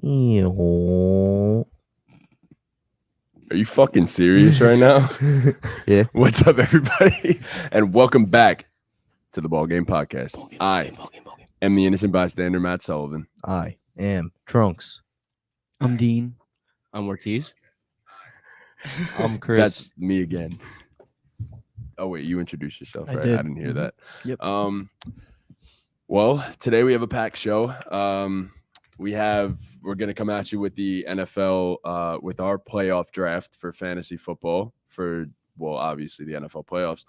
Ew. Are you fucking serious right now? Yeah. What's up, everybody? And welcome back to the Ball Game Podcast. I am the innocent bystander, Matt Sullivan. I am Trunks. I'm Dean. I'm Ortiz. I'm Chris. That's me again. Oh, wait, you introduced yourself, I right? did. I didn't hear that. Yep. Well, today we have a packed show. We're going to come at you with the NFL, with our playoff draft for fantasy football obviously the NFL playoffs.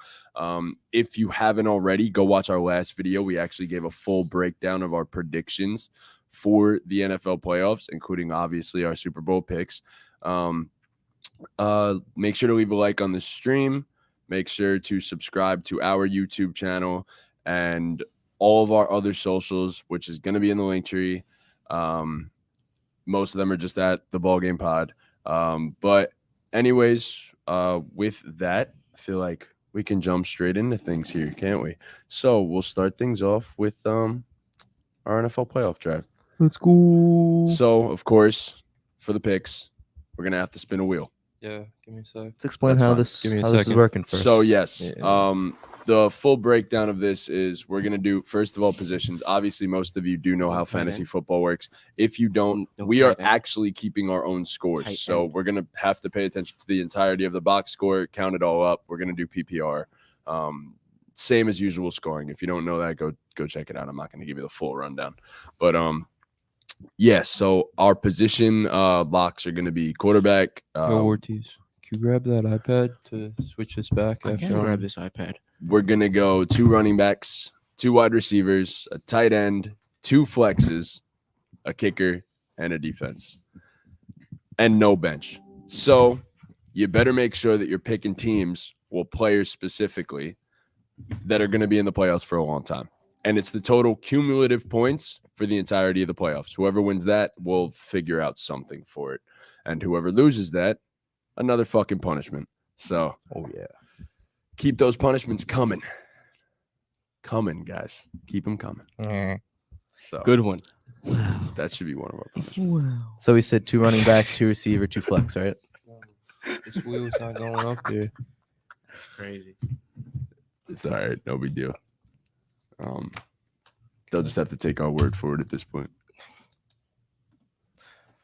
If you haven't already, go watch our last video. We actually gave a full breakdown of our predictions for the NFL playoffs, including obviously our Super Bowl picks. Make sure to leave a like on the stream. Make sure to subscribe to our YouTube channel and all of our other socials, which is going to be in the link tree. Most of them are just at the Ball Game Pod. But anyways, with that, I feel like we can jump straight into things here, can't we? So we'll start things off with our NFL playoff draft. Let's go. So, of course, for the picks, we're going to have to spin a wheel. Yeah, give me a sec. Let's explain That's how fine. this Give me a is second. working first. So, yes, Yeah. the full breakdown of this is we're going to do, first of all, positions. Obviously, most of you do know how Tight fantasy end. football works. If you don't, No we are tight end. actually keeping our own scores. Tight So end. we're going to have to pay attention to the entirety of the box score, count it all up. We're going to do PPR. Same as usual scoring. If you don't know that, go check it out. I'm not going to give you the full rundown. But yes, so our position locks are going to be quarterback. Yo, Ortiz. Can you grab that iPad to switch this back? I after can I'm- grab this iPad. We're going to go 2 running backs, 2 wide receivers, a tight end, 2 flexes, a kicker, and a defense. And no bench. So you better make sure that you're picking teams, well, players specifically, that are going to be in the playoffs for a long time. And it's the total cumulative points for the entirety of the playoffs. Whoever wins that will figure out something for it. And whoever loses that, another fucking punishment. So Oh yeah. keep those punishments coming. Coming, guys. Keep them coming. So Good one. that should be one of our punishments. Wow. So we said 2 running back, 2 receiver, 2 flex, right? This wheel's not going up there. That's crazy. It's all right. No big deal. They'll just have to take our word for it at this point.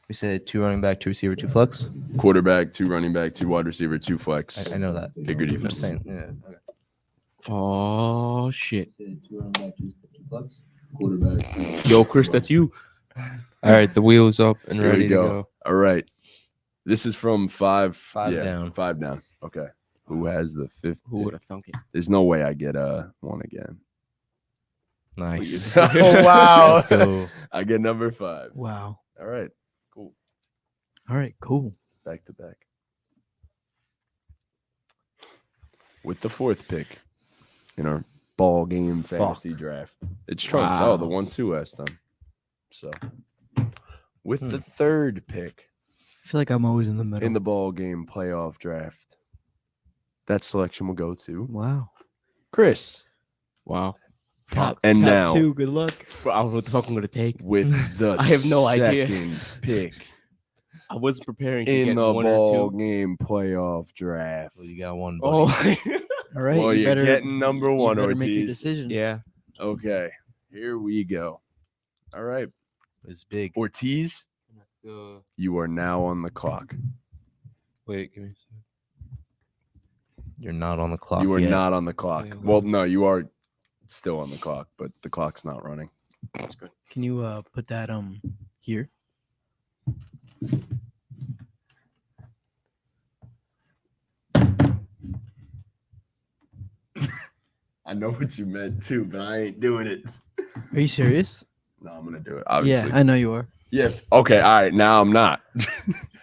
We said 2 running back, 2 receiver, 2 flex. Quarterback, 2 running back, 2 wide receiver, 2 flex. I know that. Bigger I'm defense. just saying. Yeah. Okay. Oh shit. 2 running back, 2 flex. Quarterback. Yo, Chris, that's you. All right, the wheel's up and Here ready we to go. go. All right. This is from 5 5 down. 5 down. Okay. Who has the 5th? Who would have thunk it? There's no way I get one again. Nice. Oh, wow. Let's go. I get number 5. Wow. All right. Cool. All right, cool. Back to back. With the 4th pick in our ball game fantasy draft. It's Trunks. Wow. Oh, the 1-2 last time. So with the 3rd pick I feel like I'm always in the middle. in the ball game playoff draft, that selection will go to wow. Chris. Wow. And now Good luck. Bro, I don't know what the fuck I'm gonna take. with the I have no idea. second pick I wasn't preparing to in get the one ball or two. game playoff draft. Well, you got one, buddy. Oh, All right. Well, you you're better, getting number you 1, better make your Ortiz. decision. yeah. Okay, here we go. All right, It's big. Ortiz, you are now on the clock. Wait, give me a second. You're not on the clock. You are yet. not on the clock. Yeah, Well, no, you are still on the clock, but the clock's not running. That's good. Can you put that here? I know what you meant too, but I ain't doing it. Are you serious? No, I'm gonna do it. Obviously. Yeah, I know you are. Yeah. Okay. All right. Now I'm not.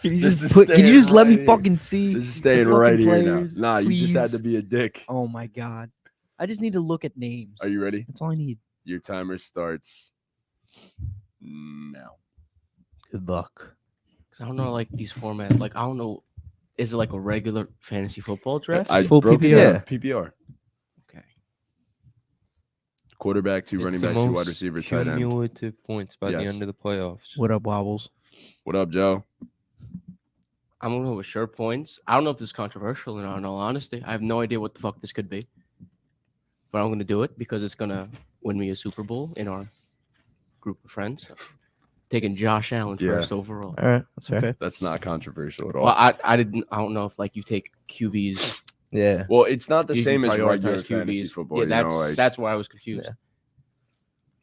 Can you This just is put? Can you staying just let me right here. fucking see? This is the staying fucking right here players, now. Nah, you just had to please? be a dick. Oh my god! I just need to look at names. Are you ready? That's all I need. Your timer starts now. Good luck. Cause I don't know like these formats. Like I don't know. Is it like a regular fantasy football draft? I Full broke it PPR. down. PPR. Okay. Quarterback, 2 running It's the back, 2 wide most receiver, tight end. Cumulative points by the Yes. end of the playoffs. What up, Wobbles? What up, Joe? I'm gonna go with sure points. I don't know if this is controversial or not. In all honesty, I have no idea what the fuck this could be, but I'm gonna do it because it's gonna win me a Super Bowl in our group of friends. Taking Josh Allen Yeah. first overall. All right, that's fair. Okay. That's not controversial at all. Well, I don't know if like you take QBs. Yeah. Well, it's not the you same as prioritize regular fantasy football. Yeah, you know, that's why I was confused. Yeah.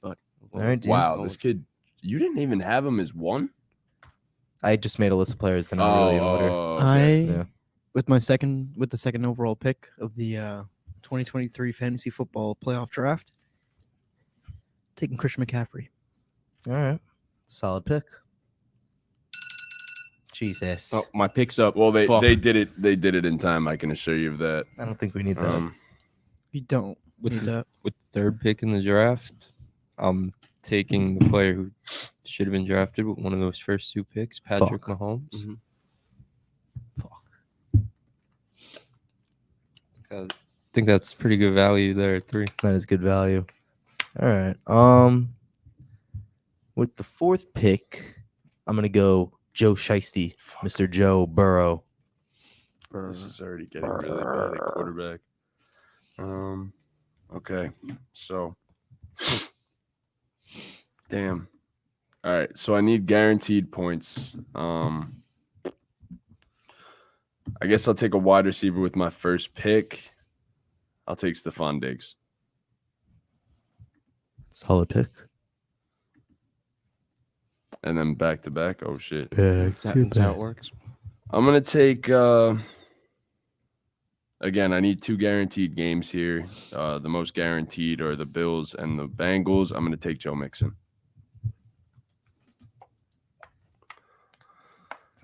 But All right, dude. wow, this kid, you didn't even have him as one? I just made a list of players. They're not really in order. okay. Yeah. With the second overall pick of the 2023 fantasy football playoff draft, taking Christian McCaffrey. All right. Solid pick. Jesus. Oh, my pick's up. Well, Fuck. they did it. They did it in time. I can assure you of that. I don't think we need that. You don't With need the- that. With the third pick in the draft, I'm taking the player who should have been drafted with one of those first two picks, Patrick Fuck. Mahomes. Mhm. I think that's pretty good value there at 3. That is good value. All right. With the fourth pick, I'm gonna go Joe Shiesty, Mr. Joe Burrow. This is already getting really bad at quarterback. Okay, so damn. All right, so I need guaranteed points. I guess I'll take a wide receiver with my first pick. I'll take Stephon Diggs. Solid pick. And then back to back. Oh shit. That's how it works. I'm gonna take again, I need 2 guaranteed games here. The most guaranteed are the Bills and the Bengals. I'm gonna take Joe Mixon.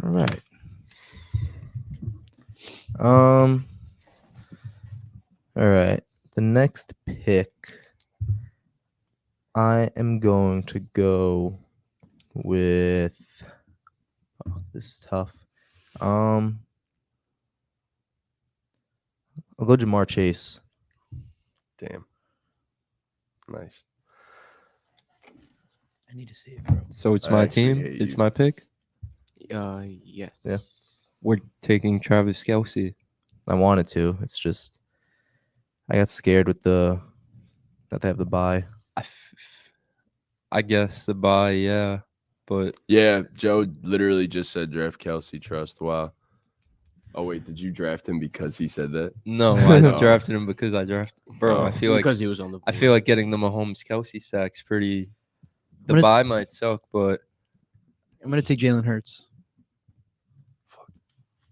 All right. All right. The next pick, I am going to go with. Oh, this is tough. I'll go Jamar Chase. Damn. Nice. I need to see it, bro. So it's I my actually team. hate It's you. my pick. Yes. Yeah. We're taking Travis Kelce. I wanted to. It's just I got scared with that they have the bye. I guess the buy, yeah. But Yeah, Joe literally just said draft Kelsey Trust. Wow. Oh wait, did you draft him because he said that? no, I No. drafted him because I drafted. Bro, I Oh. feel like because he was on the. I feel like getting the Mahomes Kelsey stack's pretty. The gonna- buy might suck, but I'm gonna take Jalen Hurts.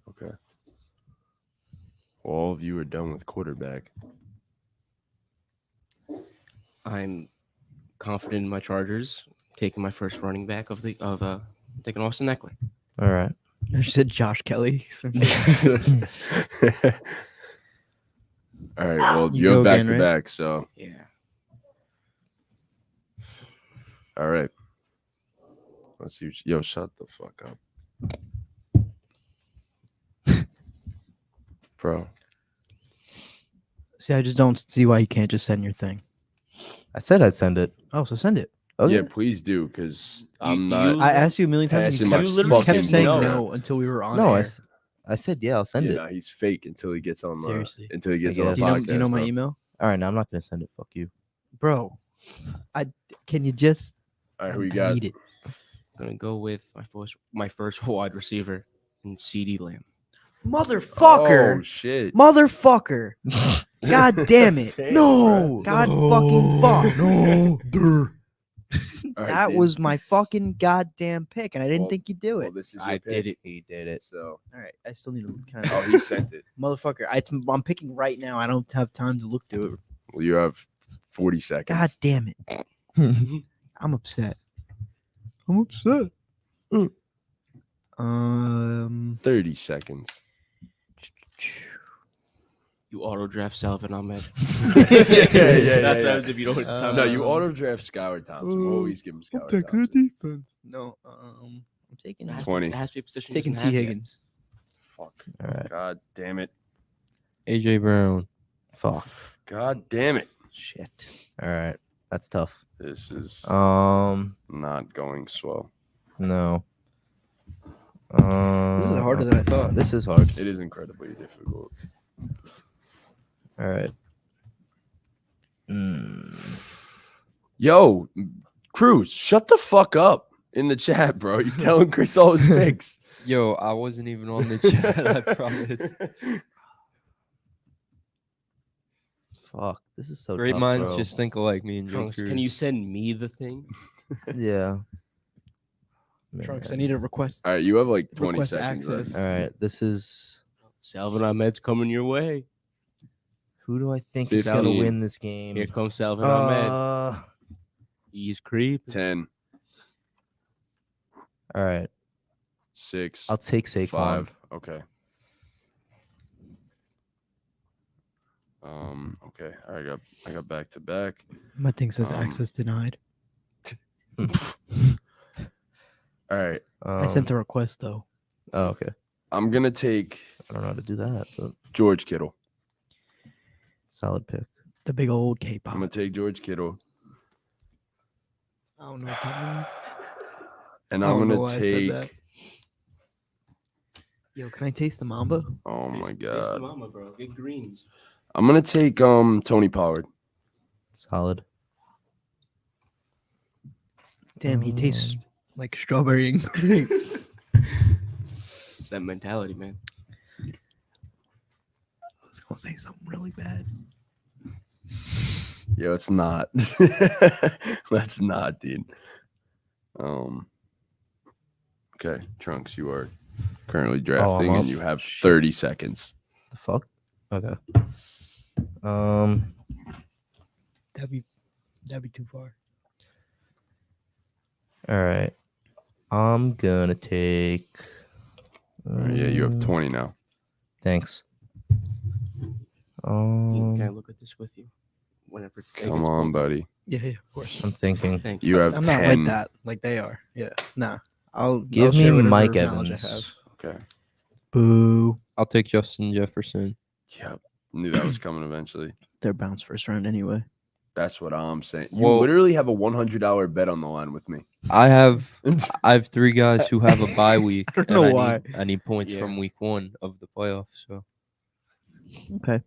Okay. Well, all of you are done with quarterback. I'm confident in my Chargers taking my first running back taking Austin Eckler. All right. I just said Josh Kelly. So All right. Well, You you have go back again, to right? back, so Yeah. all right. Let's see. Yo, shut the fuck up, bro. see, I just don't see why you can't just send your thing. I said I'd send it. Oh, so send it. Okay. Yeah, please do, because I'm You- not. you- I asked you a million times. Passing And my you kept, fucking kept saying blueprint. no until we were on No, air. I said yeah. I'll send Yeah, it. nah, he's fake until he gets on my. Seriously. Until he gets I on guess. the Do podcast. do you know my bro. email, All right. Now I'm not gonna send it. Fuck you. bro? Can you just? All right, who you I got? need it. I'm gonna go with my first wide receiver and CD Lamb. Motherfucker! Oh shit! Motherfucker! God damn it! Damn, No! God fucking fuck! No. All right, That Dean. was my fucking goddamn pick, and I didn't Well- think you'd do Well, it. this is I your did pick, it. He did it. So, All right, I still need to kind oh, of. he sent it. Motherfucker, I'm picking right now. I don't have time to look through it. Well, you have 40 seconds. God damn it! I'm upset. I'm upset. 30 seconds. You auto draft Salvin Ahmed. yeah. That's what happens if you don't hit the time. No, you auto draft Skylar Thompson. We'll always give him Skylar Thompson. defense. No, I'm taking. It has 20. It has to be a position. he Taking doesn't T have yet. Higgins. Fuck. All right. God damn it. AJ Brown. Fuck. God damn it. Shit. All right. That's tough. This is Um. not going swell. No. This is harder than I thought. This is hard. It is incredibly difficult. All right. Mm. Yo, Cruz, shut the fuck up in the chat, bro. You telling Chris all his picks. Yo, I wasn't even on the chat. I promise. Fuck. This is so Great tough, minds bro. just think alike. Me and Joe Trunks, Cruz. can you send me the thing? Yeah. Trunks, I Man. need a request. All right, you have like 20 Request seconds left. access. All right. This is. Salvin Ahmed's coming your way. Who do I think is gonna 15. win this game? Here comes Salvin Ahmed. All He's creeping. 10, right. 6, I'll take Saquon. 5. Okay. Okay. I got back to back. My thing says Um, access denied. All right. I sent a request though. Oh, okay. I'm gonna take I don't know how to do that, but George Kittle. solid pick. The big old I'm K-pop. gonna take George Kittle. I don't know what that means. And I I'm don't know gonna why I said that. take Yo, can I taste the Mamba? oh my Taste the god. mama, bro. Get greens. I'm gonna take Tony Pollard. Solid. Damn, he tastes like strawberry and grape. It's that mentality, man. I was gonna say something really bad. Yo, it's not. That's not, dude. Okay, Trunks, you are currently drafting up? and you have 30 seconds. The fuck? Okay. That'd be too far. All right. I'm gonna take. All right, yeah, you have 20 now. Thanks. Can I look at this with you? Whenever it Come gets on, pulled? buddy. Yeah, of course. I'm thinking. Thank You have I'm 10. not like that, like they are. Yeah, nah. I'll Give share me whatever Mike knowledge I Evans. have. Okay. Boo. I'll take Justin Jefferson. Yep. Knew that was coming eventually. They're bounced first round anyway. That's what I'm saying. You Well- literally have a $100 bet on the line with me. I have 3 guys who have a bye week. I don't and know why. I need points Yeah. from week 1 of the playoffs. So, Okay.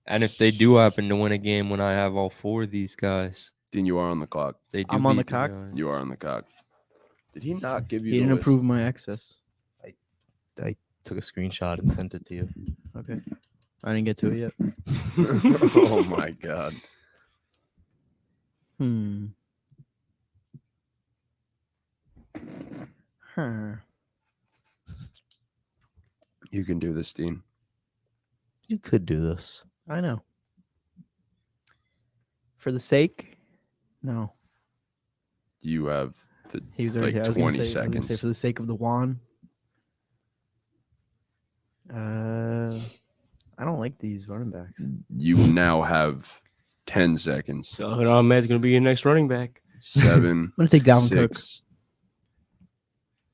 and if they do happen to win a game when I have all 4 of these guys, Dean, you are on the clock. they do. I'm on the beat cock. guys. You are on the cock. Did he not give you He the didn't list? approve my access. Took a screenshot and sent it to you. Okay. I didn't get to it yet. Oh my god. Huh. You can do this, Dean. You could do this. I know. For the sake? No. You have the He was already Like I was gonna 20 say, I was gonna say seconds. for the sake of the wand. I don't like these running backs. you now have 10 seconds. Salvin Ahmed's gonna be your next running back. 7. I'm gonna take Dalvin Cook. 6.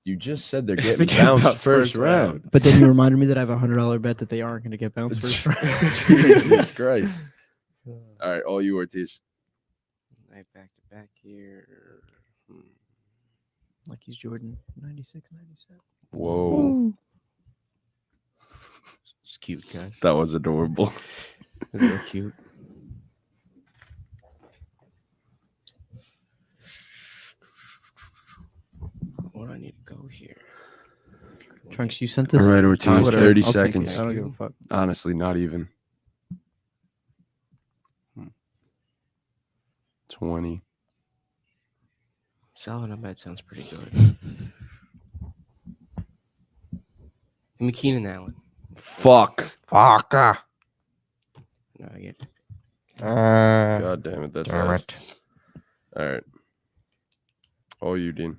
You just said they're They getting get bounced bounced first first round. But then you reminded me that I have a $100 bet that they aren't gonna get bounced first round. Jesus Christ. All right, all you, Ortiz. Right back to back here. Like he's Jordan 96, 97. Whoa. It's cute, guys. That was adorable. Real cute. What do I need to go here? Trunks, you sent this. All right, Ortiz, Whatever, 30 I'll take it. seconds. I don't give a fuck. Honestly, not even. 20. Salvin Ahmed sounds pretty good. Give me Keenan Allen. Fuck. Fuck. No, I get it. God damn it. That's Damn last. it. All right. All you, Dean.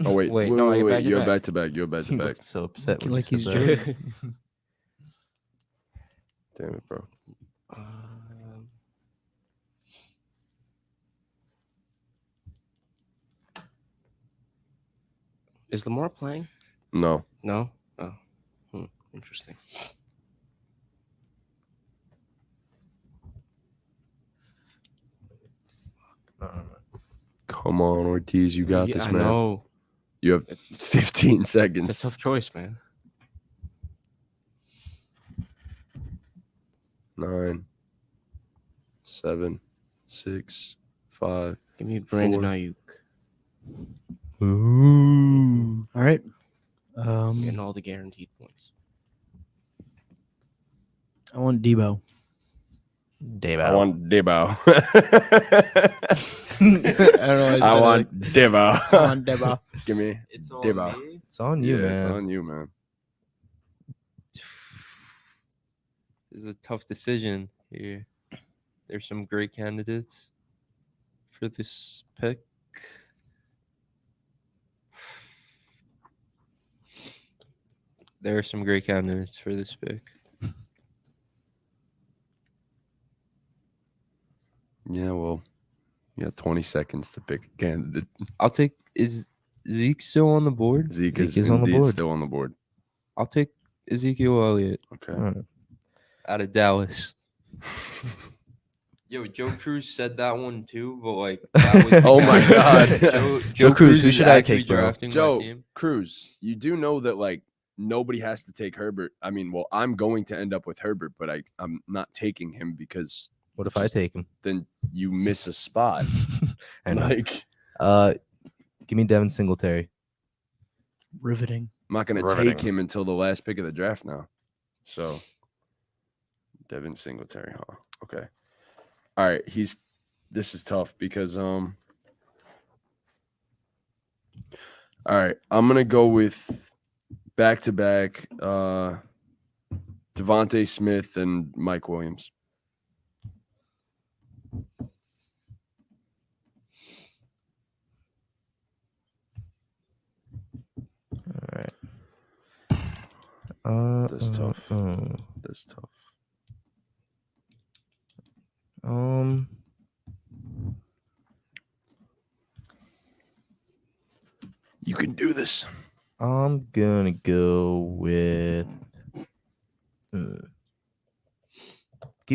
Oh, wait. Wait, no, you're back to You have back. back to back. You have back to He back. looked so upset when Like you he's said Jordan. that. Damn it, bro. Is Lamar playing? No. No. Oh, interesting. Come on, Ortiz, you got this, I man. know. You have 15 It's seconds. a tough choice, man. 9, 7, 6, 5. Give me Brandon 4. Ayuk. Ooh. All right. Getting all the guaranteed points. I want Debo. Dave I out. want Debo. I don't know. I want Debo. I want Debo. Give me It's on Debo. me. It's on you, man. It's on you, man. This is a tough decision here. There's some great candidates for this pick. There are some great candidates for this pick. Yeah, well, you got 20 seconds to pick a candidate. I'll take. Is Zeke still on the board? Zeke is is on the indeed board. still on the board. I'll take Ezekiel Elliott Okay. All right. out of Dallas. Yo, Joe Cruz said that one too, but like, that was the Oh my guy. God. Joe Cruz, who is should I actually take, bro? drafting my Joe team. Cruz, you do know that like nobody has to take Herbert. I mean, well, I'm going to end up with Herbert, but I'm not taking him because What if I Just- take him? then you miss a spot. I know. Like, Give me Devin Singletary. Riveting. I'm not going to Riveting. take him until the last pick of the draft now. So, Devin Singletary, huh? Okay. All right. This is tough because, all right. I'm going to go with back-to-back Devontae Smith and Mike Williams. All right. That's tough. That's tough. You can do this. I'm gonna go with. Give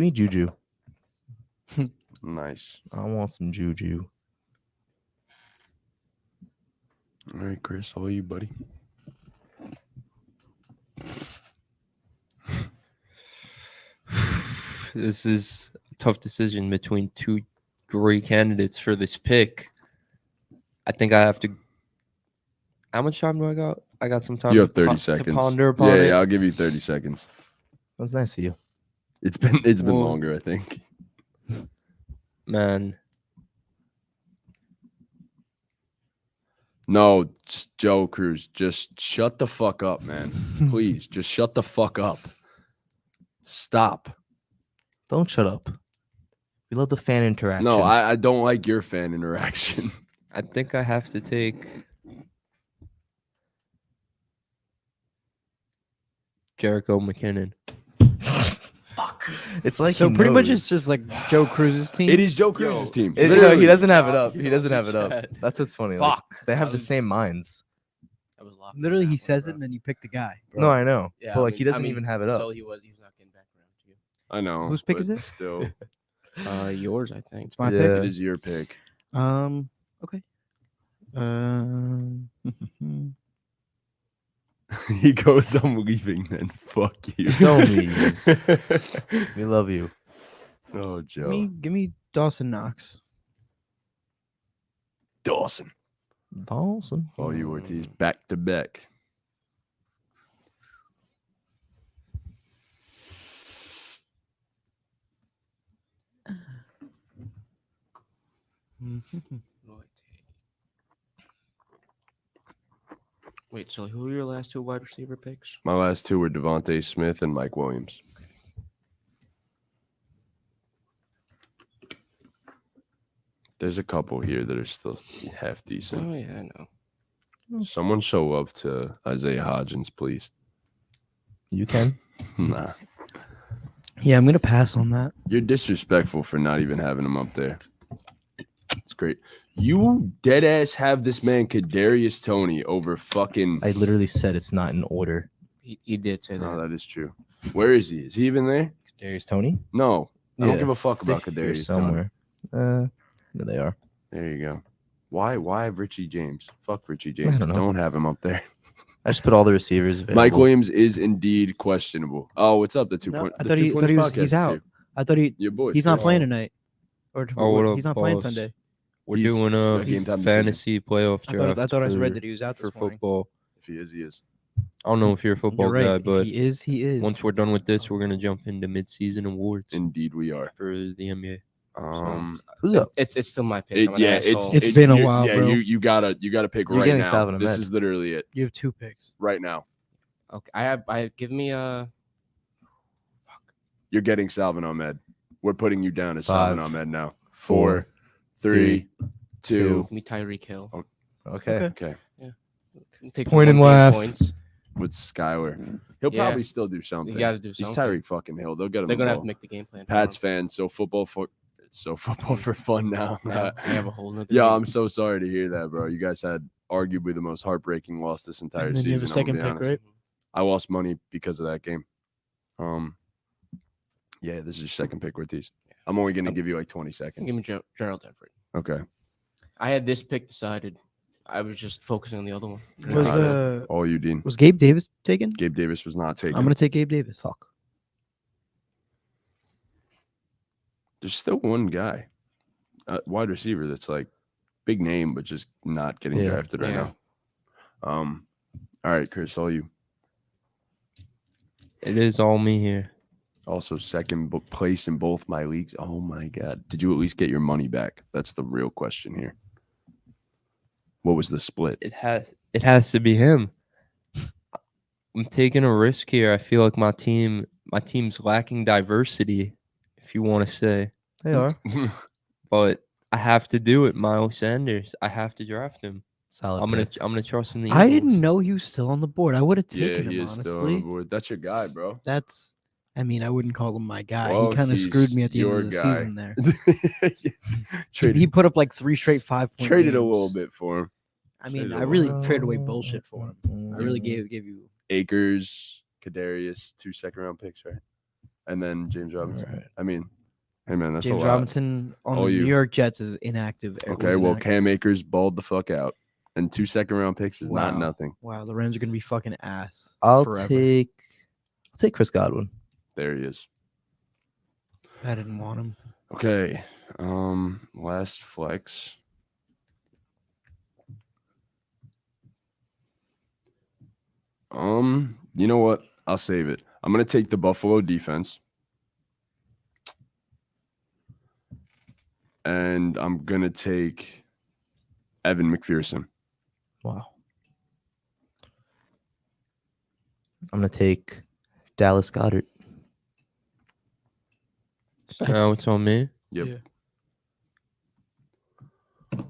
me Juju. Nice. I want some Juju. All right, Chris, all you, buddy. This is a tough decision between two great candidates for this pick. I think I have to. How much time do I got? I got some time. You have to 30 seconds. to ponder upon Yeah, it. I'll give you 30 seconds. That was nice of you. It's been Well- longer, I think. Man, No, just Joe Cruz. Just shut the fuck up, man. Please, just shut the fuck up. Stop. Don't shut up. We love the fan interaction. No, I don't like your fan interaction. I think I have to take Jericho McKinnon. It's like So he pretty much knows. it's just like Joe Cruz's team. It is Joe Cruz's team. No, Literally. he doesn't have it up. He Yo, doesn't have it up. chat. That's what's funny. like, Fuck. they have That the same was- minds. That was locked. Literally, on he that one, says bro. it and then you pick the guy. No, I know. Yeah, but I like he mean- doesn't even have it So up. he's not getting back around to you. I know. Whose pick but is it? Still, Yours, I think. It's my Yeah. it is your pick. pick. Okay. He goes, I'm leaving then. Fuck you. Don't leave. We love you. Oh, Joe. give me Dawson Knox. Dawson. Dawson. All you Ortiz. Back to back. Wait, so who are your last two wide receiver picks? My last two were Devontae Smith and Mike Williams. There's a couple here that are still half decent. Oh yeah, I know. Someone show up to Isaiah Hodgins, please. You can. Nah. Yeah, I'm gonna pass on that. You're disrespectful for not even having him up there. It's great. You dead ass have this man Kadarius Toney over fucking. I literally said it's not in order. He did say that. No, that is true. Where is he? Is he even there? Darius Tony? No, I don't Yeah. give a fuck about Here Kadarius Toney. somewhere. There they are. There you go. Why Richie James? Fuck Richie James. don't know. Don't have him up there. I just put all the receivers available. Mike Williams is indeed questionable. Oh, what's up? The 2 No, point. I the thought 2 he points was. podcast He's is out. here. I thought Your boy. he's not Chris. playing tonight. Or Oh, what up, he's not playing boss? Sunday. We're He's- doing yeah, a game time decision. fantasy playoff draft. I thought I read for- that he was out for this morning. football. If he is, he is. I don't know if you're a football You're right. guy, If but he is. He is. once we're done with this, we're gonna jump into mid-season awards Indeed, we are. for the NBA. Who's up? It's still my pick. I'm an it's asshole. It's been a you- while, Yeah, bro. you gotta pick You're right getting now. Salvin This Ahmed. is literally it You have 2 picks. right now. Okay. I give me a. You're getting Salvin Ahmed. We're putting you down as 5, Salvin Ahmed now. 4, 4, 3, 2. Give me Tyreek Hill. Okay. Okay. Take Point and 1 game laugh. Points. With Skylar, he'll Yeah. probably still do something. You got to do He's something. Tyreek fucking Hill. They'll get him. They're the gonna have ball. to make the game plan. for Pats him. fan. So football for fun now. Now I have a whole nother. Yeah, game. I'm so sorry to hear that, bro. You guys had arguably the most heartbreaking loss this entire And then season. you have a I'm gonna second be pick, honest. right? I lost money because of that game. Yeah, this is your second pick with these. I'm only gonna give you like 20 seconds. Give me Gerald Everett. Okay. I had this pick decided. I was just focusing on the other one. Was Got it. All you, Dean. was Gabe Davis taken? Gabe Davis was not taken. I'm gonna take Gabe Davis. Fuck. There's still one guy, wide receiver that's like big name, but just not getting Yeah. drafted right Yeah. now. All right, Chris, all you. It is all me here. Also second place in both my leagues. Oh my God. Did you at least get your money back? That's the real question here. What was the split? It has to be him. I'm taking a risk here. I feel like my team's lacking diversity, if you want to say. They are. But I have to do it, Miles Sanders. I have to draft him. Solid. I'm pick. gonna trust in the I Eagles. didn't know he was still on the board. I would have Yeah, taken he him, is still on honestly. the board. That's your guy, bro. That's. I mean, I wouldn't call him my guy. Well, he kind of he's screwed me at the end your of the guy. season there. Traded, He put up like 3 straight 5-point traded a games. little bit for him. I mean, Traded I a really traded away bullshit for him. I really Mm. gave you. Akers, Kadarius, 2 second-round picks, right? And then James Robinson. Alright. I mean, hey man, that's a James lot. Robinson on All the you. New York Jets is inactive. Okay, well, Cam Akers balled the fuck out, and 2 second-round picks is not Wow. nothing. Wow, the Rams are gonna be fucking ass. I'll forever. take Chris Godwin. There he is. I didn't want him. Okay, last flex. You know what? I'll save it. I'm gonna take the Buffalo defense, and I'm gonna take Evan McPherson. Wow. I'm gonna take Dallas Goddard. Now it's on me. Yep. Yeah.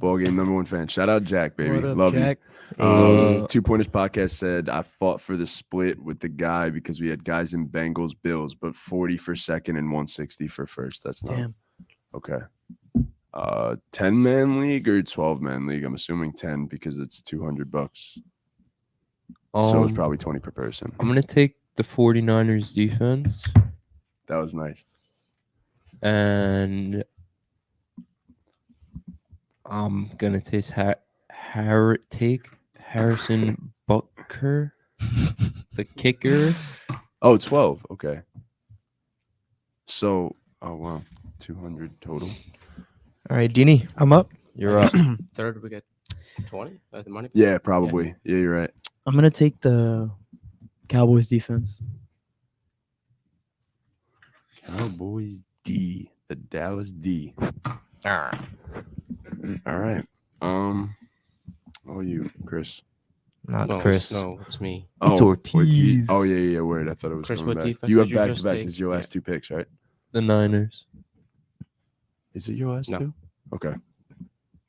Ball game #1 fan. Shout out Jack, baby. What up, Love Jack? you. Uh, 2 Pointers podcast said I fought for the split with the guy because we had guys in Bengals, Bills, but 40 for second and 160 for first. That's not Damn. okay. 10-man league or 12-man league? I'm assuming 10 because it's $200. So it's probably 20 per person. I'm gonna take the 49ers defense That was nice. and I'm gonna take Harrison Butker, the kicker. Oh, 12. Okay. So, oh wow, 200 total. All right, Deanie, I'm up. you're up. Third, we get 20. The money. Yeah, probably. Yeah, you're right. I'm gonna take the Cowboys defense. Cowboys D, the Dallas D. All right. Oh, you, Chris. Not No, Chris. No, it's me. It's Oh, wait, Ortiz. oh yeah. Word. I thought it was Chris, coming what back. defense You did have you back just to back. take? This is your last 2 picks, right? The Niners. Is it your last No. 2? Okay.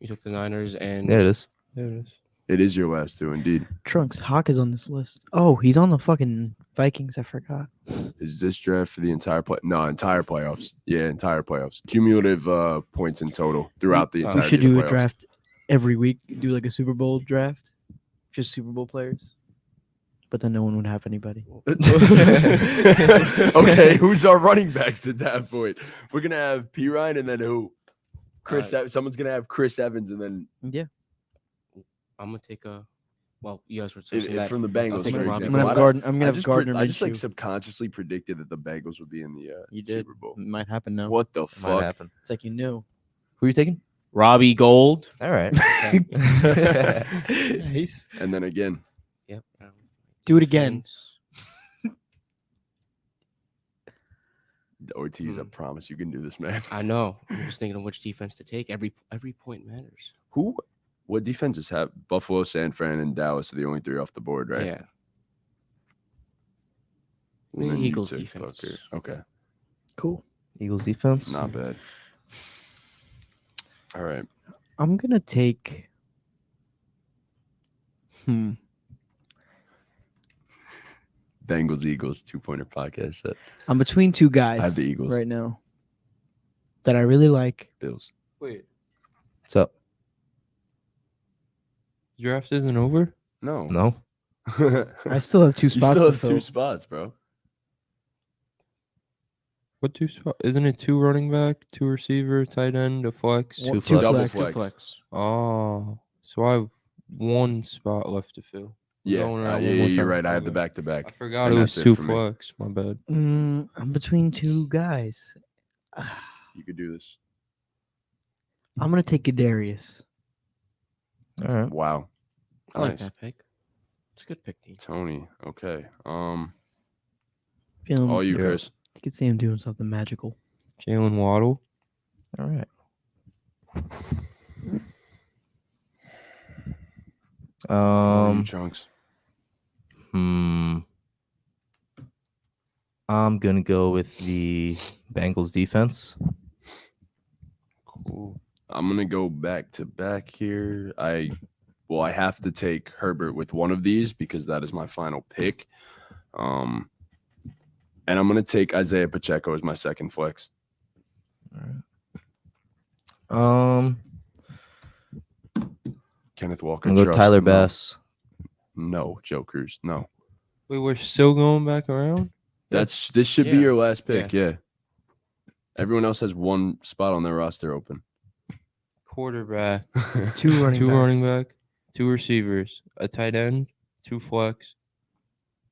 You took the Niners and There it is. There it is. It is your last 2, indeed. Trunks Hawk is on this list. Oh, he's on the fucking Vikings. I forgot. Is this draft for the entire entire playoffs? Yeah, entire playoffs. Cumulative points in total throughout the We We entire. should do a draft every week. Do like a Super Bowl draft, just Super Bowl players. But then no one would have anybody. Okay, who's our running backs at that point? We're gonna have P Ryan and then who? Chris. Someone's gonna have Chris Evans and then Yeah. I'm gonna take a. Well, you guys were If saying that. from the I'll Bengals, take for a I'm Robbie example, gonna have Gold. I'm gonna have Gardner I just like Minshew. subconsciously predicted that the Bengals would be in the You did. Super Bowl. It might happen now. What the It might fuck? happen. It's like you knew. Who are you taking? Robbie Gold. All right. Nice. And then again, Yep. Do it again. Ortiz, I promise you can do this, man. I know. I'm just thinking of which defense to take. Every point matters. Who? What defenses have Buffalo, San Fran, and Dallas are the only three off the board, right? Yeah. And then you Eagles took defense. Booker. Okay, Cool. Eagles defense. not bad. All right. I'm gonna take. Bengals, Eagles, 2-pointer podcast set. I'm between two guys. I have the Eagles. right now that I really like. Bills. Wait, What's up? draft isn't over? No. No. I still have two You spots still to have fill. 2 spots, bro. What two spots? Isn't it 2 running back, 2 receiver, tight end, a flex? One- Two Double flex. flex. Flex. Oh, so I have 1 spot left to fill. Yeah, Going around yeah, one more you're time. right. I have the Okay. back to back. I forgot And it was that's it 2 for me. flex. My bad. I'm between two guys. You could do this. I'm gonna take Kadarius. All right. Wow. I like Nice. that pick. It's a good pick, Dean. Tony. Okay. Feeling, All you, Yeah. Chris. you could see him doing something magical. Jalen Waddle. All right. All you, Trunks. I'm gonna go with the Bengals defense. Cool. I'm gonna go back to back here. I have to take Herbert with one of these because that is my final pick. And I'm gonna take Isaiah Pacheco as my second flex. Kenneth Walker. I'm gonna go trust, Tyler no. Bass. No, Jokers. No. Wait, we're still going back around? This should be Yeah. your last pick. Yeah. Everyone else has one spot on their roster open. Quarterback, Two running 2 backs. running back, 2 receivers, a tight end, 2 flex,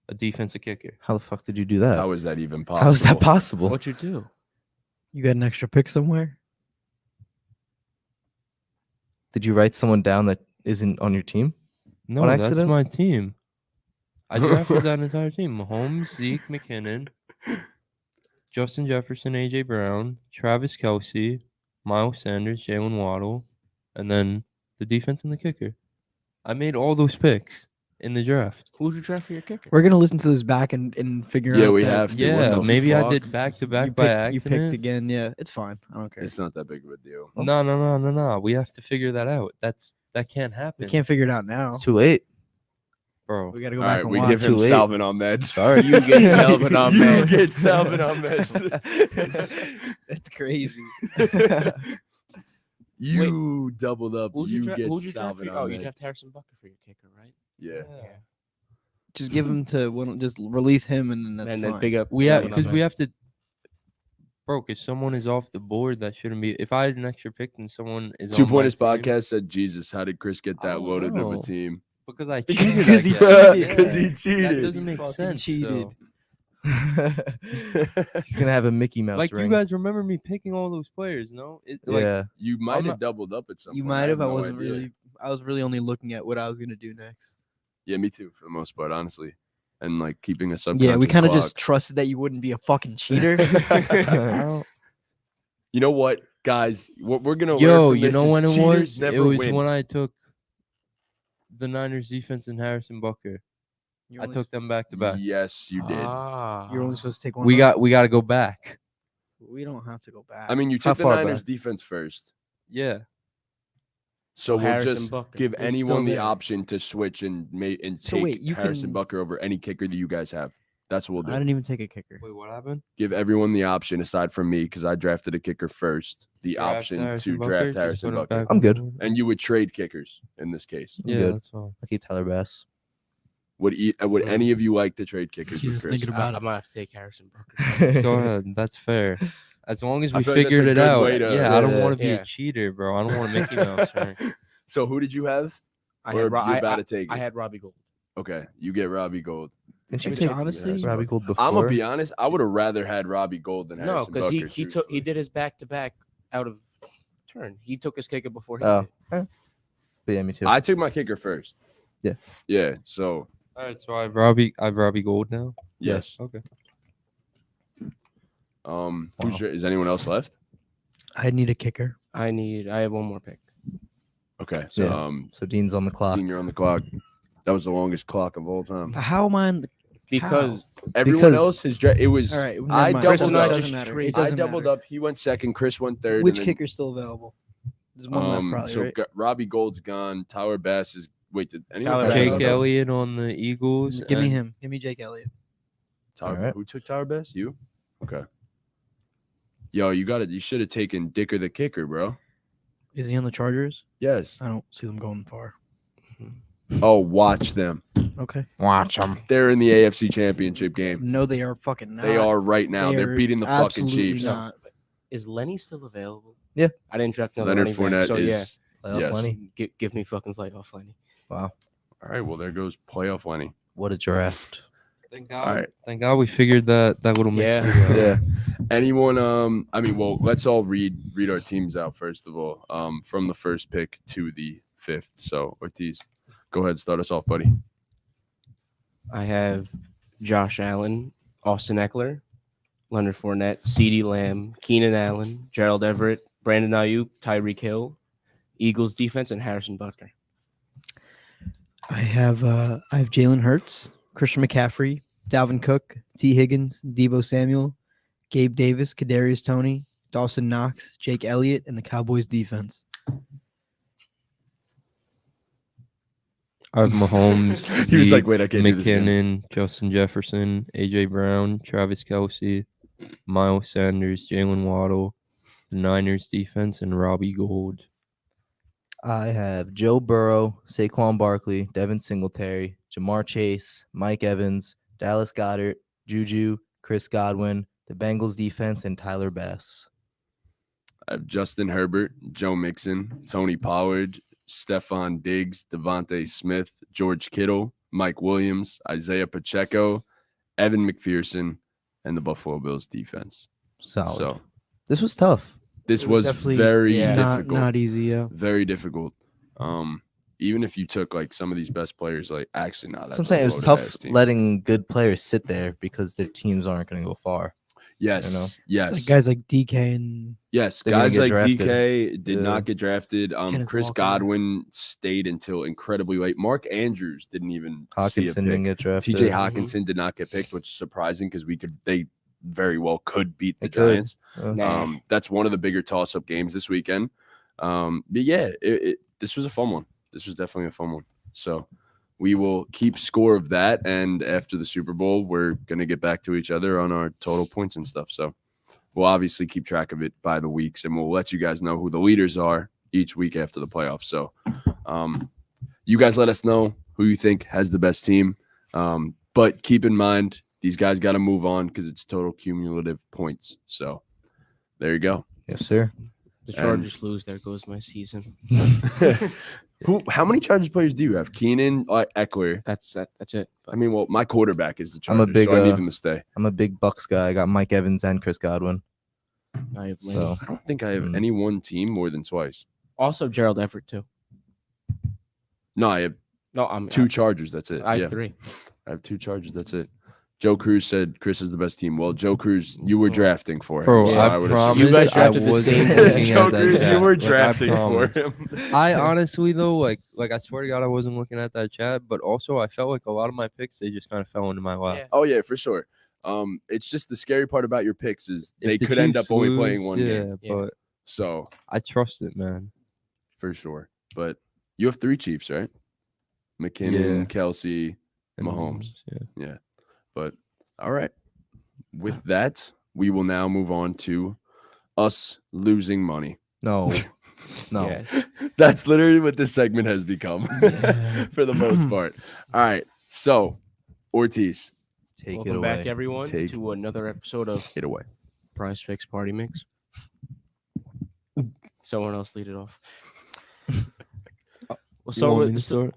a defensive kicker. How the fuck did you do that? How is that even possible? How is that possible? What'd you do? You got an extra pick somewhere? Did you write someone down that isn't on your team? No, On that's accident? my team. I drafted that entire team. Mahomes, Zeke, McKinnon, Justin Jefferson, AJ Brown, Travis Kelce, Miles Sanders, Jalen Waddle, and then the defense and the kicker. I made all those picks in the draft. Who'd you draft for your kicker? We're gonna listen to this back and figure out. Yeah, we that have to. What Yeah, the maybe I fuck? did back to You back by picked, you picked accident. again. Yeah, it's fine. I don't care. It's not that big of a deal. No. We have to figure that out. That can't happen. We can't figure it out now. It's too late. bro. We gotta go All back right, and we watch. give him Too late. Salvin on meds. Sorry. You get Salvin on You meds. get Salvin on meds. That's crazy. You doubled up. Who'd You you, get who'd you draft Salvin for? on Oh, you meds. draft Harrison Bucker for your kicker, right? Yeah. Just give him to just release him and then that's and fine. then big up. We have Salvin because on we meds. have to. Bro, because someone is off the board that shouldn't be. If I had an extra pick and someone is on my 2-Pointers team- podcast said, Jesus, how did Chris get I that don't loaded of a know. team? because I Because cheated. he I guess. cheated. Because he That cheated. doesn't make fucking sense. cheated. He's gonna have a Mickey Mouse Like ring. you guys remember me picking all those players, no? Like, Yeah. You might have not- doubled up at some You point. might have. I no wasn't idea. really. I was really only looking at what I was gonna do next. Yeah, me too, for the most part, honestly. And like keeping a subconscious Yeah, we kind of clock. just trusted that you wouldn't be a fucking cheater. I don't, You know what, guys? What we're gonna learn yo, from you this know is when it cheaters was? never It was win. when I took the Niners defense and Harrison Bucker. You're I only took them back to back. Yes, you did. Ah. You're only supposed to take one. We round. got to go back. We don't have to go back. I mean, you How took the far Niners back? defense first, Yeah. so we'll Harrison just Bucker. give He's anyone still the there. option to switch and So take wait, you Harrison can- Bucker over any kicker that you guys have. That's what I we'll do. didn't even take a kicker. Wait, what happened? Give everyone the option, aside from me, because I drafted a kicker first. The Draft option Harrison to Bucker, draft just Harrison put it Bucker, back I'm on the good. board? and you would trade kickers in this case. Yeah, good. that's fine. I keep Tyler Bass. Would any of you like to trade kickers Jesus, with Chris? thinking I, about I it. might have to take Harrison Bucker. Go ahead. That's fair. As long as I we feel like that's figured a it good out. way to- Yeah, I don't Yeah. want to be Yeah. a cheater, bro. I don't want to Mickey Mouse ring. So who did you have? I Or had Ro- you're I, about I, to take I it? had Robbie Gold. Okay, you get Robbie Gold. Didn't you Which take honestly, Robbie Gold before? I'm gonna be honest. I would have rather had Robbie Gold than No, Harrison because Butker. he truthfully. did his back to back out of turn. He took his kicker before he Oh, did. but yeah, me too. I took my kicker first. Yeah. Yeah. So All right, so I have Robbie Gold now. yes. Okay. Who's is anyone else left? I need a kicker. I have one more pick. Okay. So Yeah. So Dean's on the clock. Dean, you're on the clock. That was the longest clock of all time. How am I on the Because Everyone Because- else has it was All right, never I mind. Chris doubled and I up. just doesn't matter. trade- It I doesn't doubled matter. up. He went second. Chris went third. Which and then, kicker's still available? There's one left, probably, so right? Robbie Gold's gone. Tyler Bass is did anyone Tyler Bass Bass. Jake is Jake up? Elliott on the Eagles. Give me and him. Give me Jake Elliott. Tyler, All right. Who took Tyler Bass? You? Okay. Yo, you got it. You should have taken Dicker the kicker, bro. Is he on the Chargers? Yes. I don't see them going far. Oh, watch them. Okay. Watch him. They're in the AFC Championship game. No, they are fucking not. They are right now. They They're are beating the fucking absolutely Chiefs. not. Is Lenny still available? Yeah. I didn't draft another Leonard running back, Fournette so is. Playoff Yes. Lenny. give me fucking playoff Lenny. Wow. All right. Well, there goes playoff Lenny. What a draft. Thank All God. right. Thank God we figured that little mystery Yeah. out. Yeah. Anyone? I mean, well, let's all read our teams out first of all. From the first pick to the 5th. So Ortiz, go ahead, start us off, buddy. I have Josh Allen, Austin Eckler, Leonard Fournette, CeeDee Lamb, Keenan Allen, Gerald Everett, Brandon Ayuk, Tyreek Hill, Eagles defense, and Harrison Butker. I have Jalen Hurts, Christian McCaffrey, Dalvin Cook, T. Higgins, Debo Samuel, Gabe Davis, Kadarius Toney, Dawson Knox, Jake Elliott, and the Cowboys defense. I have Mahomes, He was like, Zeke, "Wait, I can't do this again." McKinnon, Justin Jefferson, AJ Brown, Travis Kelsey, Miles Sanders, Jalen Waddle, the Niners defense, and Robbie Gold. I have Joe Burrow, Saquon Barkley, Devin Singletary, Jamar Chase, Mike Evans, Dallas Goedert, Juju, Chris Godwin, the Bengals defense, and Tyler Bass. I have Justin Herbert, Joe Mixon, Tony Pollard, Stephon Diggs, Devontae Smith, George Kittle, Mike Williams, Isaiah Pacheco, Evan McPherson, and the Buffalo Bills defense. Solid. So This was tough. this It was was Definitely very yeah. difficult. Not easy. Yeah. Very difficult. Even if you took like some of these best players, like actually not. That's what I'm saying. It was tough letting good players sit there because their teams aren't going to go far. Yes, you know? yes, Like guys like DK and yes. They're gonna Guys get like drafted. DK did Yeah. not get drafted. Kenneth Chris Walker. Godwin stayed until incredibly late. Mark Andrews didn't even see a Hawkinson didn't pick. get drafted. TJ Hawkinson did not get picked, which is surprising because they very well could beat the They could. Giants. Nah. That's one of the bigger toss-up games this weekend. But yeah, this was a fun one. This was definitely a fun one. So we will keep score of that, and after the Super Bowl, we're gonna get back to each other on our total points and stuff. So we'll obviously keep track of it by the weeks, and we'll let you guys know who the leaders are each week after the playoffs. So you guys let us know who you think has the best team. But keep in mind, these guys got to move on because it's total cumulative points. So there you go. Yes, sir. The Chargers lose. There goes my season. How many Chargers players do you have? Keenan, Eckler. That's it. I mean, well, my quarterback is the I'm Chargers, a big, so I need them to stay. I'm a big Bucks guy. I got Mike Evans and Chris Godwin. I have Lenny. So I don't think I have Mm. any one team more than twice. Also, Gerald Everett too. No, I have No, I'm two Chargers. That's it. I Yeah, have 3. I have 2 Chargers. That's it. Joe Cruz said Chris is the best team. Well, Joe Cruz, you were drafting for him. Bro, so I would promise You guys I drafted the wasn't same looking thing. Joe at that Cruz, you chat. were Like, I drafting for promise. him. I honestly though, like I swear to God, I wasn't looking at that chat, but also I felt like a lot of my picks they just kind of fell into my lap. Yeah. Oh yeah, for sure. It's just the scary part about your picks is If they the could end up Chiefs only lose, playing one yeah, game. Yeah. but So I trust it, man. for sure. But you have 3 Chiefs, right? McKinnon, Yeah. Kelsey, And Mahomes. yeah. But all right. With that, we will now move on to us losing money. no, no. Yes. That's literally what this segment has become Yeah. for the most part. All right. So, Ortiz, Take Welcome it away. back, everyone, Take- to another episode of hit away. Prize Picks Party Mix. Someone else lead it off. We'll You start want with me to start?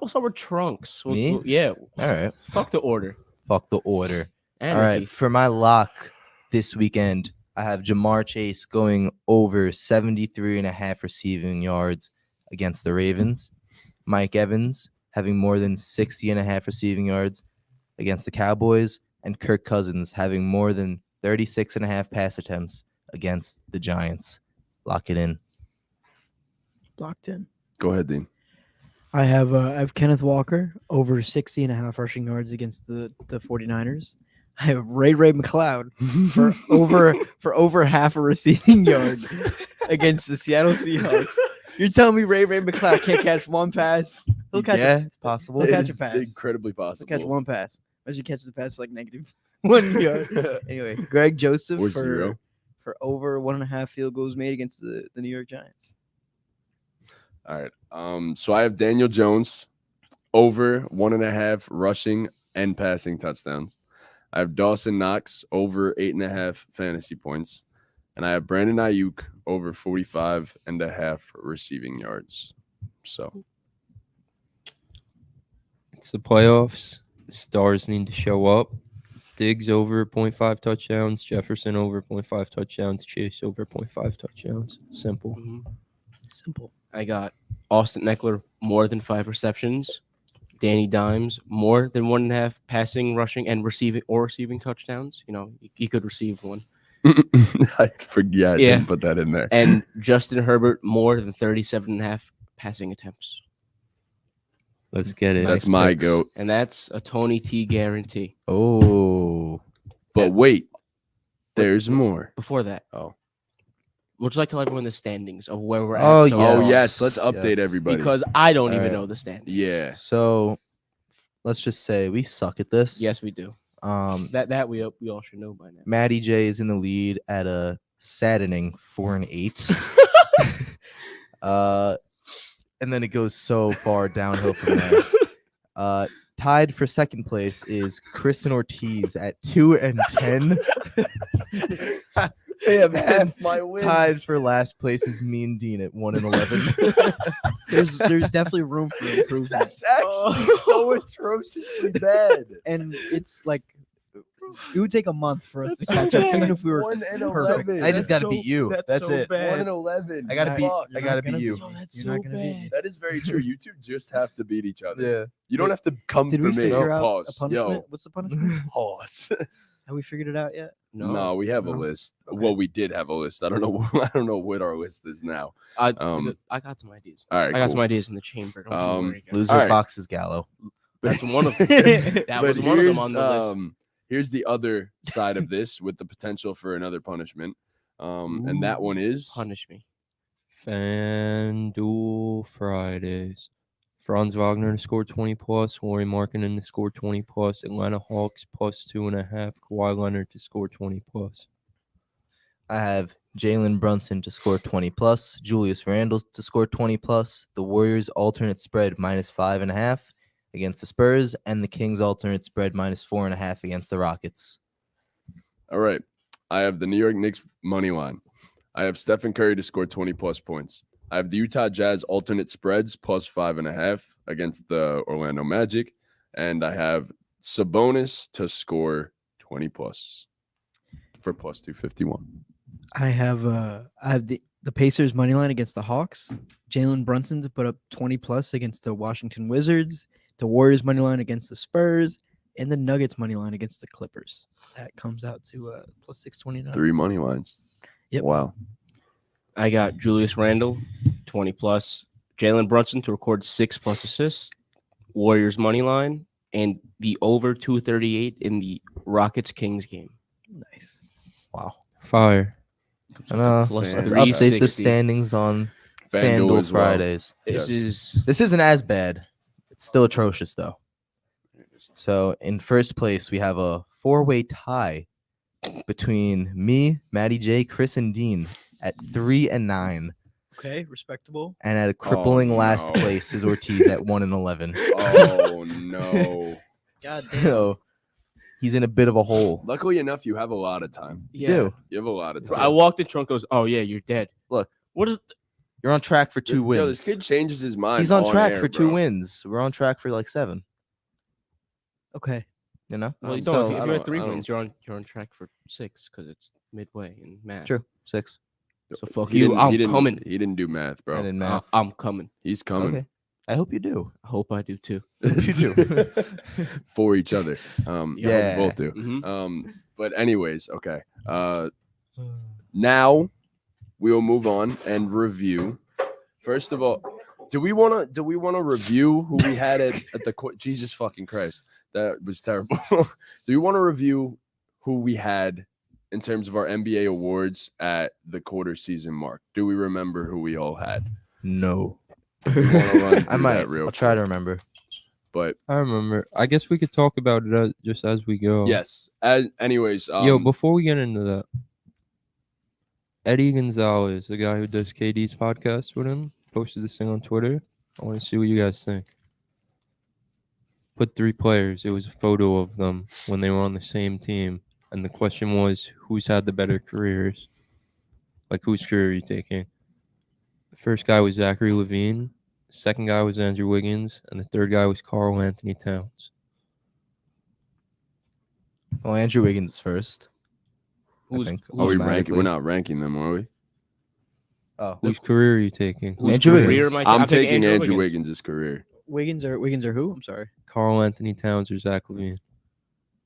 we'll start with Trunks. Me? Yeah. All right. Fuck the order. Fuck the order. And All right. Ricky. For my lock this weekend, I have Jamar Chase going over 73.5 receiving yards against the Ravens. Mike Evans having more than 60.5 receiving yards against the Cowboys. And Kirk Cousins having more than 36.5 pass attempts against the Giants. Lock it in. Locked in. Go ahead, Dean. I have Kenneth Walker over 60.5 rushing yards against the 49ers. I have Ray McLeod for over half a receiving yard against the Seattle Seahawks. You're telling me Ray McLeod can't catch one pass? He'll catch It's possible. He'll It catch a is pass. incredibly He'll possible. catch one pass. Imagine he catches the pass for like negative 1 yard. Anyway, Greg Joseph Or for 0. over 1.5 field goals made against the New York Giants. All right. So I have Daniel Jones over 1.5 rushing and passing touchdowns. I have Dawson Knox over 8.5 fantasy points. And I have Brandon Ayuk over 45.5 receiving yards. So It's the playoffs. The stars need to show up. Diggs over 0.5 touchdowns. Jefferson over 0.5 touchdowns. Chase over 0.5 touchdowns. Simple. Mhm. Simple. I got Austin Eckler more than 5 receptions. Danny Dimes more than 1.5 passing, rushing, and receiving touchdowns. You know, he could receive one. I forget. I Yeah. didn't put that in there. And Justin Herbert more than 37.5 passing attempts. Let's get it. That's Nice my picks. goat. And that's a Tony T guarantee. Oh. But wait, there's more. Before that, Oh. would you like to tell everyone the standings of where we're at? Oh, so Oh, far? yes. Let's update everybody. Because I don't All even right. know the standings. Yeah. So let's just say we suck at this. Yes, we do. That we all should know by now. Matty J is in the lead at a saddening 4-8. And then it goes so far downhill from there. Tied for second place is Kristen Ortiz at 2-10. They have half my wins. Tied for last place is Mean Dean at 1-11. There's definitely room for improvement. That's actually so atrociously bad. And it's like it would take a month for us to catch up, even if we were 1-11. I just got to beat you. That's it. 1-11. I gotta beat. Fuck. I gotta gonna beat you. beat Oh, that's You're so not gonna beat me. bad. That is very true. You two just have to beat each other. Yeah. You don't have to come Did for we me. figure out Pause. a punishment? Yo, What's the punishment? pause. Have we figured it out yet? No, we have a No. list. Okay. Well, we did have a list. I don't know. I don't know what our list is now. I I got some ideas. All right. I got cool. some ideas in the chamber. Don't you worry, guys. Loser All right. Fox's Gallo. That's one of them. But That was one of them on the list. Here's the other side of this with the potential for another punishment. And that one is Punish me. FanDuel Fridays. Franz Wagner to score 20 plus. Laurie Markkinen to score 20 plus. Atlanta Hawks plus 2.5. Kawhi Leonard to score 20 plus. I have Jalen Brunson to score 20 plus. Julius Randle to score 20 plus. The Warriors alternate spread -5.5 against the Spurs, and the Kings alternate spread -4.5 against the Rockets. all right. I have the New York Knicks money line. I have Stephen Curry to score 20 plus points. I have the Utah Jazz alternate spreads +5.5 against the Orlando Magic. And I have Sabonis to score 20 plus for +251. I have the Pacers money line against the Hawks. Jalen Brunson to put up 20 plus against the Washington Wizards. The Warriors money line against the Spurs, and the Nuggets money line against the Clippers. That comes out to +629. 3 money lines. Yep. Wow. I got Julius Randle, 20 plus. Jalen Brunson to record 6+ assists. Warriors money line and the over 238 in the Rockets Kings game. Nice. Wow. Fire. And, Plus let's 360. update the standings on FanDuel FanDuel as well. Fridays. This Yes. is This isn't as bad. It's still atrocious, though. So in first place, we have a 4-way tie between me, Matty J, Chris, and Dean at 3-9. Okay, respectable. And at a crippling last no. place is Ortiz at 1-11. Oh, no. God damn. So he's in a bit of a hole. Luckily enough, you have a lot of time. You do. You have a lot of So time. I walked in, Trunk goes, "Oh yeah, you're dead." Look. What is? You're on track for 2 Yo, wins. this kid changes his mind. He's on track air, for 2 bro. wins. We're on track for like 7. Okay. You know. Well, you So don't. If I you're don't- at 3 I don't- wins, you're on track for 6 because it's midway in math. true. 6. So fuck He you. didn't- I'm he didn't- coming. He didn't do math, bro. And in math. I'm coming. He's coming. Okay. I hope you do. I hope I do too. You do. For each other. Yeah. Both do. Mhm. But anyways, okay. Now we will move on and review. First of all, do we want to review who we had at the Jesus fucking Christ, that was terrible. Do we want to review who we had in terms of our NBA awards at the quarter season mark? Do we remember who we all had? No. We want to run I through might. that real I'll try quick. to remember. But I remember. I guess we could talk about it just as we go. yes, anyways, Yo, before we get into that, Eddie Gonzalez, the guy who does KD's podcast with him, posted this thing on Twitter. I want to see what you guys think. Put 3 players. It was a photo of them when they were on the same team. And the question was, who's had the better careers? Like, whose career are you taking? The first guy was Zachary Levine. The second guy was Andrew Wiggins. And the third guy was Karl Anthony Towns. Well, Andrew Wiggins first. Who's- I think, are we ranking? automatically. We're not ranking them, are we? Oh, Whose career are you taking? Whose Andrew career Wiggins. am I I'm taking taking Andrew Wiggins' career. Wiggins or who? I'm sorry. Karl Anthony Towns or Zach Levine?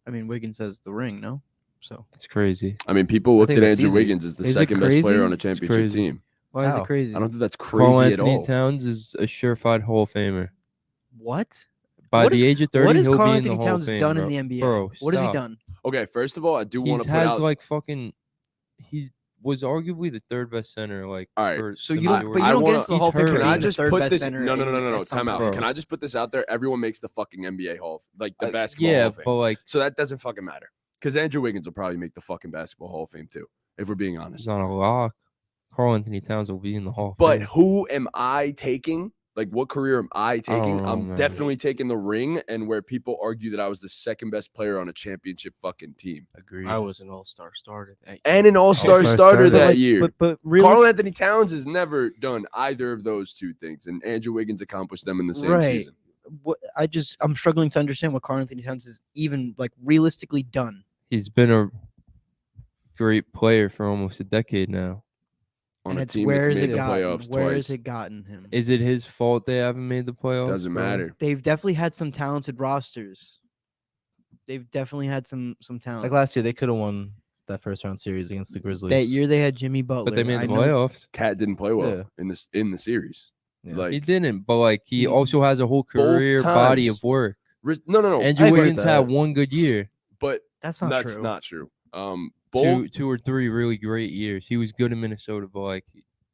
I mean, Wiggins has the ring, no? So It's crazy. I mean, people looked think at that's Andrew easy. Wiggins as the Is it second best player crazy? on a It's championship crazy. team. why is How? it crazy? I don't think that's Karl crazy at Anthony all. Towns is a surefire Hall of Famer. What? By What the is- age of 30, what has he'll Karl be in the Anthony Hall of Towns Fame, done bro. in the NBA? Bro, What has he stop. done? Okay, first of all, I do He want to put has out. like fucking. He was arguably the 3rd best center. Like, All right, for So the you don't, majority. but you don't wanna- get into the he's Hall of Fame for hurt. Can I being the just third put best this? center. No. at some Time out. point. Bro. Can I just put this out there? Everyone makes the fucking NBA Hall, like the basketball Yeah, Hall of Fame. but like, So that doesn't fucking matter because Andrew Wiggins will probably make the fucking basketball Hall of Fame too, if we're being it's honest. not a lock. Karl Anthony Towns will be in the Hall of But Fame. who am I taking? Like, what career am I taking? know, I'm man. definitely taking the ring, and where people argue that I was the second best player on a championship fucking team agreed. I was an all-star starter. and an all-star All-star starter starter. that like, year. But really, Karl Anthony Towns has never done either of those two things, and Andrew Wiggins accomplished them in the same Right. season. I'm struggling to understand what Karl Anthony Towns has even like realistically done. He's been a great player for almost a decade now. On And a it's team where that's has made it the gotten? playoffs Where twice. has it gotten him? Is it his fault they haven't made the playoffs? Doesn't bro? matter. They've definitely had some talented rosters. They've definitely had some talent. Like last year, they could have won that first round series against the Grizzlies. that year they had Jimmy Butler. But they made I the know- playoffs. Cat didn't play well Yeah. in the series. Yeah. Like He didn't, but like he He- also has a whole career body times. of work. no. Andrew I agree with Wiggins had that. one good year, But That's not that's true. not true. Both two or three really great years. He was good in Minnesota, but like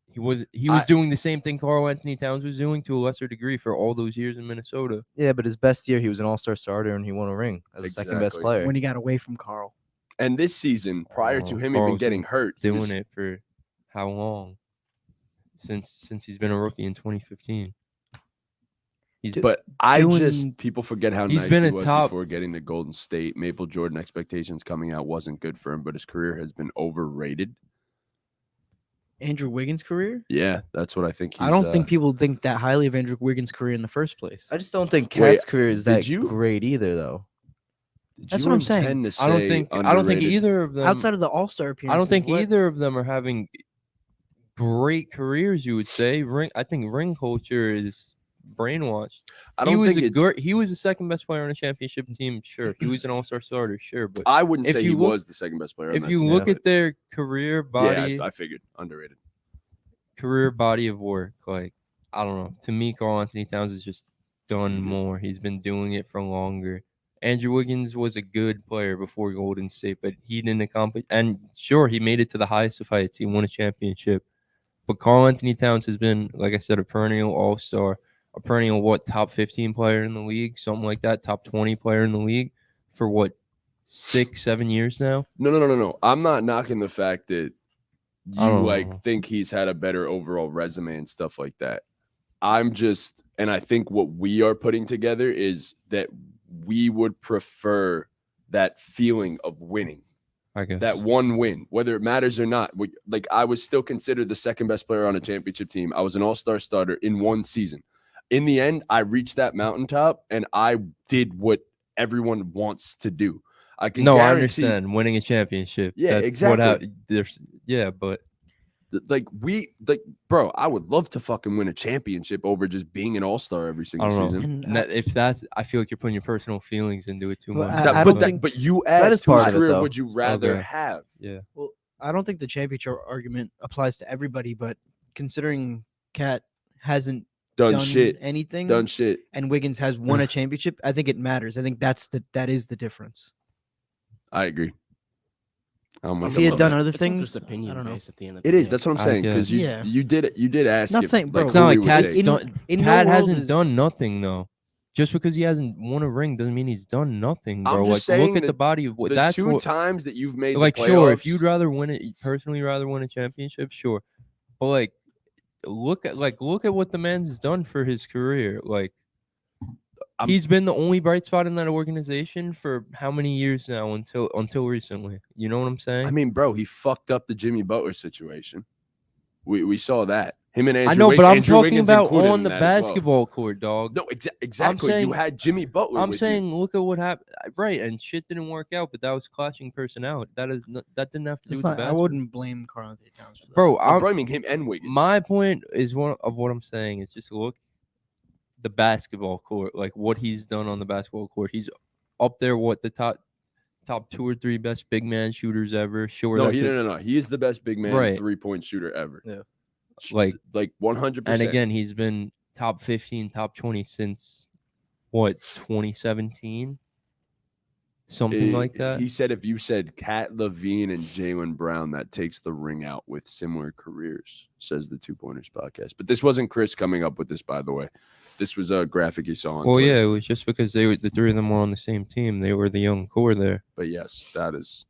he was I- doing the same thing Karl Anthony Towns was doing to a lesser degree for all those years in Minnesota. Yeah, but his best year, he was an all-star starter and he won a ring as the second best Exactly. player. When he got away from Carl. and this season, prior to Oh, him even Karl's getting been hurt, he Doing was- it for how long? Since he's been a rookie in 2015. He's But I doing- just people forget how He's nice been he a was top- before getting to Golden State. Maple Jordan expectations coming out wasn't good for him, but his career has been overrated. Andrew Wiggins' career? Yeah, that's what I think. I don't think people think that highly of Andrew Wiggins' career in the first place. I just don't think Wait, Cat's career is did that you- great either, though. That's what I'm saying. I don't think either of them Outside of the All-Star I appearances. don't think what- either of them are having great careers, you would say. I think ring culture is brainwashed. I don't think it's. He was the second best player on a championship team, sure. He was an all-star starter, sure. But I wouldn't if say you he look- was the second best player. on if that you team, look but- at their career body, yeah, I figured underrated. career body of work, like I don't know. To me, Karl Anthony Towns has just done Mhm. more. He's been doing it for longer. Andrew Wiggins was a good player before Golden State, but he didn't accomplish. And sure, he made it to the highest of heights. He won a championship. But Karl Anthony Towns has been, like I said, a perennial all-star, a perennial top 15 player in the league, something like that, top 20 player in the league for 6-7 years now. No. I'm not knocking the fact that I you don't like know. think he's had a better overall resume and stuff like that. I'm just, and I think what we are putting together is that we would prefer that feeling of winning. I guess. that one win, whether it matters or not. Like I was still considered the second best player on a championship team. I was an all-star starter in one season. In the end, I reached that mountaintop and I did what everyone wants to do. I can No, I guarantee, understand winning a championship. Yeah, That's exactly. What there's, but bro, I would love to fucking win a championship over just being an all-star every I single don't know. season. And If that's, I feel like you're putting your personal feelings into it too But much. I don't But think- you that is asked whose part of it, career though. would you rather Okay. have? Yeah. Well, I don't think the championship argument applies to everybody, but considering Cat hasn't Done done shit. anything, Done shit. and Wiggins has won a championship, I think it matters. I think that is the difference. I agree. I'm with If he him had on done that. other It's all things, just opinion I don't know. based at the end of It the is. day. That's what I'm I saying. Because guess. you did ask. Not if, saying, bro, It's not who like we would Cat's take. done. in no Cat world hasn't is- done nothing though. Just because he hasn't won a ring doesn't mean he's done nothing, I'm bro. just Like, look saying at the that body of what. The That's two what. times that you've made Like, the playoffs, sure, if you'd rather win it, personally rather win a championship, sure. But like, look at what the man's done for his career. Like, I'm- he's been the only bright spot in that organization for how many years now? Until recently. You know what I'm saying? I mean, bro, he fucked up the Jimmy Butler situation. We saw that. Him and Andrew. I know, but I'm Andrew talking Wiggins about included on in the that as well. basketball court, dog. No, exactly. saying- you had Jimmy Butler. I'm with saying, you. look at what happened. Right, and shit didn't work out, but that was clashing personality. That didn't have to do It's with not, the I basketball. wouldn't blame Karl Anthony Towns for that. Bro, I'm I'm, blaming him and Wiggins. my point is one of what I'm saying is just look the basketball court, like what he's done on the basketball court. He's up there, what the top 2 or 3 best big man shooters ever. Sure, no, that's no. He is the best big man Right. 3-point shooter ever. Yeah. Like 100%. and again, he's been top 15, top 20 since what 2017, something like that. He said if you said Kat Levine and Jaylen Brown, that takes the ring out with similar careers, says the 2 Pointers podcast. But this wasn't Chris coming up with this, by the way. This was a graphic he saw on Well, Twitter. yeah, it was just because the 3 of them were on the same team. They were the young core there. But yes, that is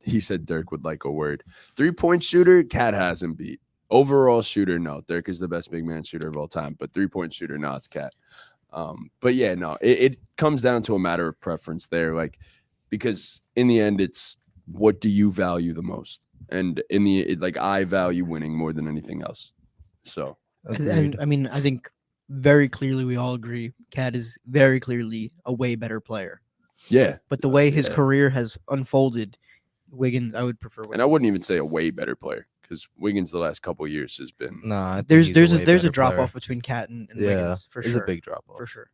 he said Dirk would like a word. 3-point shooter, Cat hasn't beat. Overall shooter, no. Dirk is the best big man shooter of all time, but 3-point shooter, no, it's Cat. But yeah, no, it comes down to a matter of preference there, like because in the end, it's what do you value the most, and I value winning more than anything else. So And I mean, I think very clearly we all agree Cat is very clearly a way better player. yeah, But the way his Yeah. career has unfolded, Wiggins, I would prefer Wiggins. and I wouldn't even say a way better player because Wiggins the last couple of years has been. Nah, I think There's he's there's way a there's a better drop player. off between Cat and Yeah, Wiggins for there's sure. a big drop off. For sure.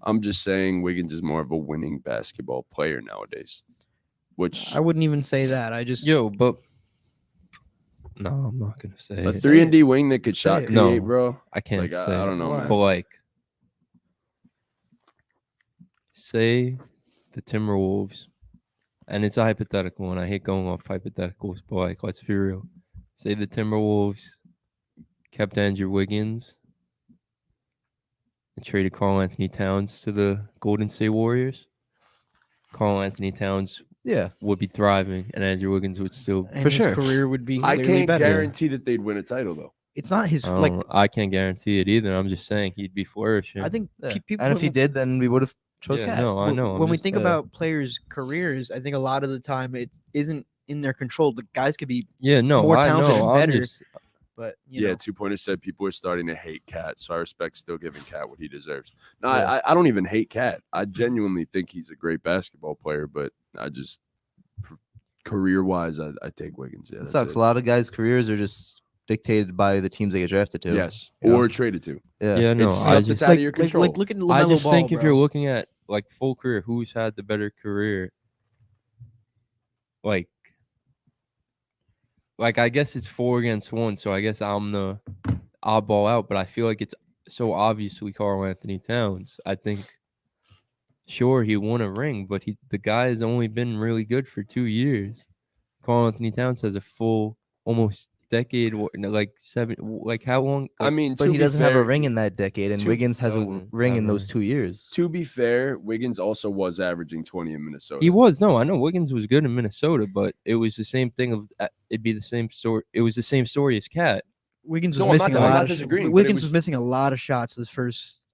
I'm just saying Wiggins is more of a winning basketball player nowadays, which I wouldn't even say that. I just Yo, but no, I'm not gonna say a it. 3-and-D wing that could shot it. create, No. bro. I can't Like, say. I don't know, Why? man. But like, say the Timberwolves, and it's a hypothetical, and I hate going off hypotheticals, but like, let's be real. Say the Timberwolves kept Andrew Wiggins and traded Karl Anthony Towns to the Golden State Warriors. Karl Anthony Towns Yeah, would be thriving, and Andrew Wiggins would still. and For his sure. career would be I clearly can't better. guarantee that they'd win a title though. It's not his I like. can't guarantee it either. I'm just saying he'd be flourishing. I think yeah. people. And if he when- did, then we would have chose Yeah, Cat. no, I know. I'm When we just- think about players' careers, I think a lot of the time it isn't in their control. The guys could be, yeah, no, more I talented know. and I'm better. just, but you Yeah, know, 2 Pointers said people are starting to hate Cat, so I respect still giving Cat what he deserves. No, Yeah. I don't even hate Cat. I genuinely think he's a great basketball player, but I just career wise, I take Wiggins. Yeah, It that's sucks. it. A lot of guys' careers are just dictated by the teams they get drafted to. Yes, Yeah. or traded to. yeah, no. it's I stuff just, that's out of your control. Like look at I LaMelo just Ball, think if bro. you're looking at like full career, who's had the better career? Like I guess it's 4 against 1, so I guess I'm the oddball out. But I feel like it's so obviously Karl Anthony Towns. I think, sure, he won a ring, but the guy has only been really good for 2 years. Karl Anthony Towns has a full almost decade, like 7, like how long? I like, mean, But to he be doesn't have a fair, ring in that decade, and to- Wiggins has a doesn't ring have in a those ring. 2 years. To be fair, Wiggins also was averaging 20 in Minnesota. He was. No, I know Wiggins was good in Minnesota, but it was the same thing of it'd be the same story. It was the same story as Cat. Wiggins was No, I'm missing not- a I'm lot not of disagreeing, but it Wiggins was- was missing a lot of shots his first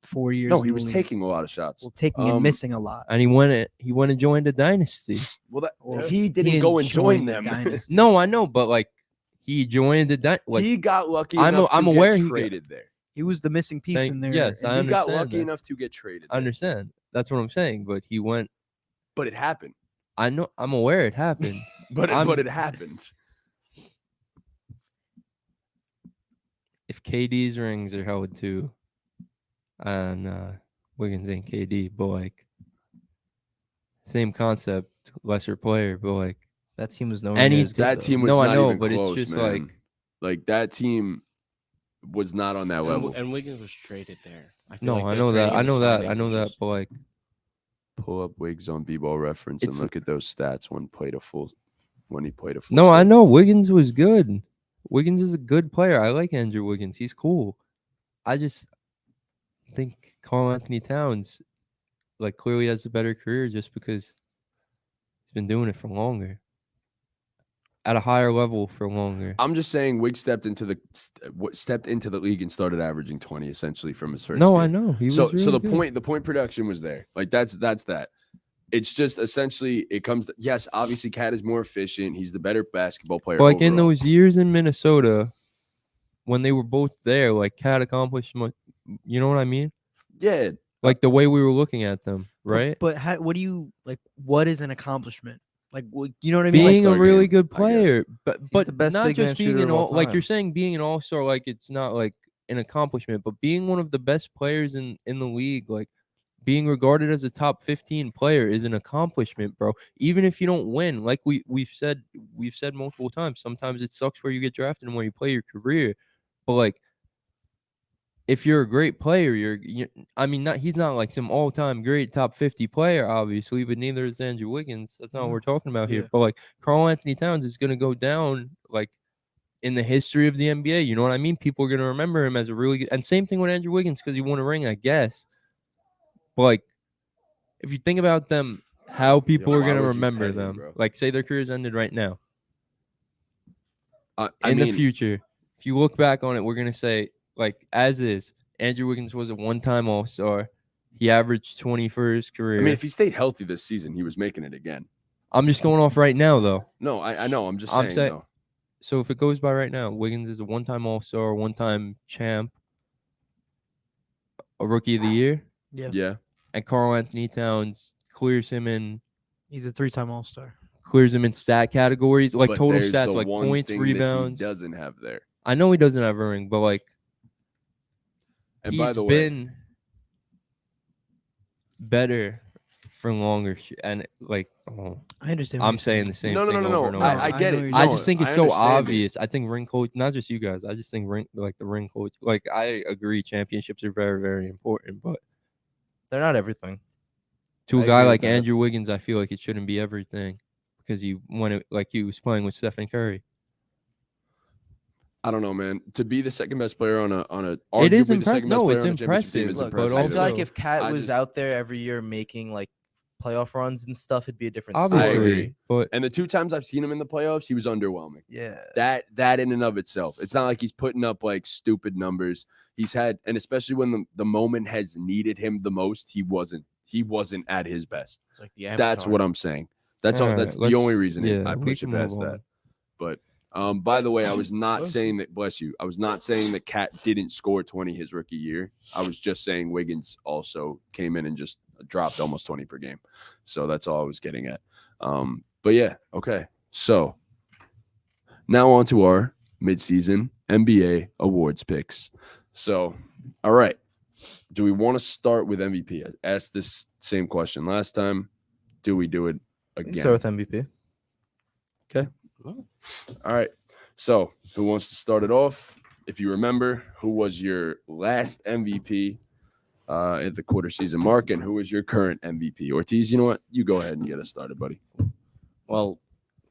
4 years. No, in he the was league. taking a lot of shots. well, taking and missing a lot. And he went and joined a dynasty. Well, that Well, he didn't go and join them. dynasty. No, I know, but like he joined the like He got lucky I'm enough I'm to aware get he got- traded there. He was the missing piece Thank- in there. yes, and I He got understand lucky that. enough to get traded. I there. understand. That's what I'm saying. But he went. But it happened. I know. I'm aware it happened. But I'm- it happened. If KD's rings are held to, and Wiggins ain't KD, but like same concept, lesser player, but like That team was nowhere Any near as t- good, That though. team was No, I not know, even but it's close, just man. Like that team was not on that level. And Wiggins was traded there. I feel no, like I the know that. trading I of the know that. signing I know was that. just- But like, Pull up Wiggs on B-ball reference and It's- look at those stats when he played a full no, I set. know Wiggins was good. Wiggins is a good player. I like Andrew Wiggins. He's cool. I just think Karl Anthony Towns, like, clearly has a better career just because he's been doing it for longer, at a higher level for longer. I'm just saying Wiggs stepped into the league and started averaging 20 essentially from his first No, year. I know he was So really the good. point production was there. Like that's that. It's just essentially it comes to, yes, obviously Cat is more efficient. He's the better basketball player. But like in overall. those years in Minnesota, when they were both there, like Cat accomplished much. You know what I mean? Yeah, Like the way we were looking at them, right? But what do you like? What is an accomplishment? Like, you know what I mean? Like, Being a All-star really game, good I guess. player, but the best not big man just being shooter an of all all like you're time. saying being an all-star, like it's not like an accomplishment, but being one of the best players in the league, like being regarded as a top 15 player is an accomplishment, bro. Even if you don't win, like we've said multiple times, sometimes it sucks where you get drafted and where you play your career, but like if you're a great player, I mean, he's not like some all-time great top 50 player, obviously, but neither is Andrew Wiggins. That's not what No. we're talking about here. Yeah. But like Karl Anthony Towns is gonna go down like in the history of the NBA. You know what I mean? People are gonna remember him as a really good, and same thing with Andrew Wiggins because he won a ring, I guess. But like, if you think about them, how people Yo, are why gonna would you remember pay him, them, bro? like say their careers ended right now. I In mean, the future, if you look back on it, we're gonna say like as is. Andrew Wiggins was a one-time All-Star. He averaged 20 for his career. I mean, if he stayed healthy this season, he was making it again. I'm just going off right now, though. No, I know. I'm just I'm saying. saying- though. So if it goes by right now, Wiggins is a one-time All-Star, one-time champ, a Rookie of the Year, yeah, Yeah. and Karl Anthony Towns clears him in he's a 3-time All-Star. stat categories, like But total there's stats, the like one points, thing that rebounds. he doesn't have there. I know he doesn't have a ring, but like And he's by the way, been better for longer, and like I understand. what I'm you're saying the same no, thing over and over. I get know it. what No, I just think it's so understand it. obvious. I think ring coach, not just you guys. I just think the ring coach. Like I agree, championships are very, very important. But They're not everything. to a I guy agree with like that. Andrew Wiggins, I feel like it shouldn't be everything because he won it like he was playing with Stephen Curry. I don't know, man. To be the second best player on a It is arguably the second best no, player it's on a championship team impressive. is Look, but impressive. I feel like also- if Cat I was just- out there every year making like playoff runs and stuff, it'd be a different Obviously, story. but And the two times I've seen him in the playoffs, he was underwhelming. Yeah. That in and of itself, it's not like he's putting up like stupid numbers. He's had, and especially when the moment has needed him the most, he wasn't at his best. It's like the That's what I'm saying. That's all. Alright, That's the only let's- reason yeah, I we push it can move past that. on. But by the way, I was not saying that. Bless you. I was not saying that Cat didn't score 20 his rookie year. I was just saying Wiggins also came in and just dropped almost 20 per game. So that's all I was getting at. But yeah, okay. So now on to our midseason NBA awards picks. So, all right. Do we want to start with MVP? I asked this same question last time. Do we do it We can again? start with MVP. All right. So, who wants to start it off? If you remember, who was your last MVP at the quarter season mark, and who is your current MVP? Ortiz, you know what? You go ahead and get us started, buddy. Well,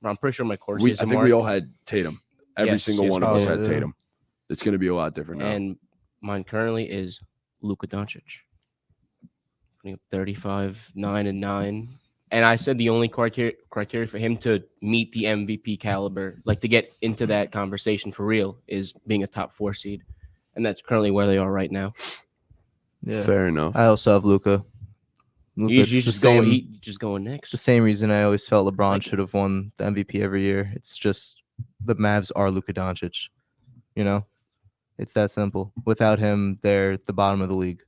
I'm pretty sure my course I is think we all had Tatum. Every Yes, single yes, one of we us did. had Yeah. Tatum. It's going to be a lot different now. and mine currently is Luka Doncic. Putting up 35, 9, and 9. And I said the only criteria for him to meet the MVP caliber, like to get into that conversation for real, is being a top 4 seed. And that's currently where they are right now. Yeah. Fair enough. I also have Luca. Luca, You it's the just going. same. He just going next. The same reason I always felt LeBron Like it. should have won the MVP every year. It's just the Mavs are Luka Doncic. You know, it's that simple. Without him, they're at the bottom of the league.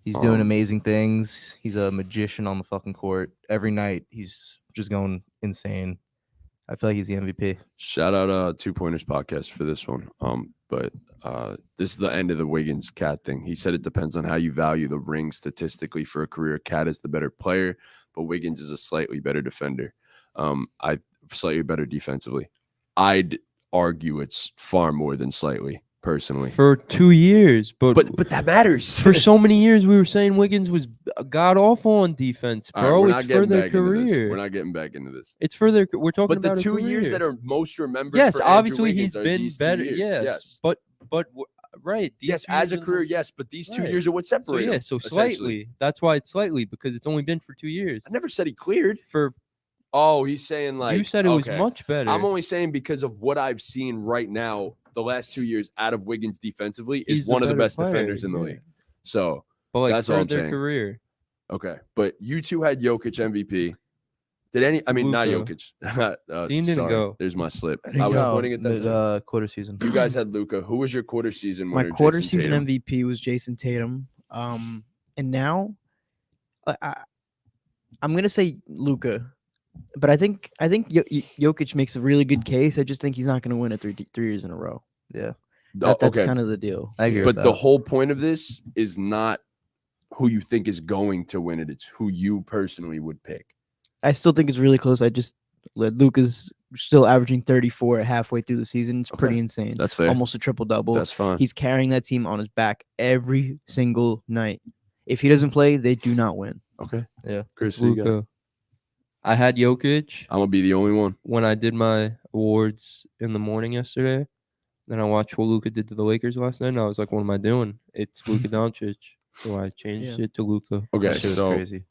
He's doing amazing things. He's a magician on the fucking court. Every night, he's just going insane. I feel like he's the MVP. Shout out 2 Pointers podcast for this one. But this is the end of the Wiggins Cat thing. He said it depends on how you value the ring statistically for a career. Cat is the better player, but Wiggins is a slightly better defender. I slightly better defensively. I'd argue it's far more than slightly, personally. For 2 years, but that matters. for so many years we were saying Wiggins was god awful on defense, All right, bro. we're It's not for getting their back into this. career. We're not getting back into this. It's for their. We're talking But the about a 2 years career. that are most remembered. Yes, for Andrew obviously Wiggins he's are been these 2 better. years. Yes, but right. these Yes, 2 as a years are the career, most- yes, but these 2 Right. years are what So separate yeah, them, so essentially. slightly. That's why it's slightly because it's only been for 2 years. I never said he cleared. For Oh, he's saying like you said it was okay. much better. I'm only saying because of what I've seen right now, the last 2 years out of Wiggins defensively He's is the one of the better best player, defenders in the yeah. league. So but like that's all for I'm their saying. career. okay, but you two had Jokic MVP. Did any? I mean, not Luka. Jokic. Dean didn't sorry, go. There's my slip. I didn't I was go. pointing at them. too. Quarter season. You guys had Luca. Who was your quarter season My winner? quarter Jason season Tatum? MVP was Jason Tatum. And now, I'm gonna say Luca, but I think Jokic makes a really good case. I just think he's not gonna win it 3 years in a row. Yeah, That's okay, kind of the deal. I agree. but with the that. whole point of this is not who you think is going to win it. It's who you personally would pick. I still think it's really close. I just Luca's still averaging 34 halfway through the season. It's pretty Okay. insane. That's fair. Almost a triple double. That's fine. He's carrying that team on his back every single night. If he doesn't play, they do not win. Okay. Yeah. Chris, It's who you got? Luka. I had Jokic I'm gonna be the only one. when I did my awards in the morning yesterday. Then I watched what Luka did to the Lakers last night, and I was like, "What am I doing? It's Luka Doncic." So I changed it to Luka. Okay, That shit was so crazy.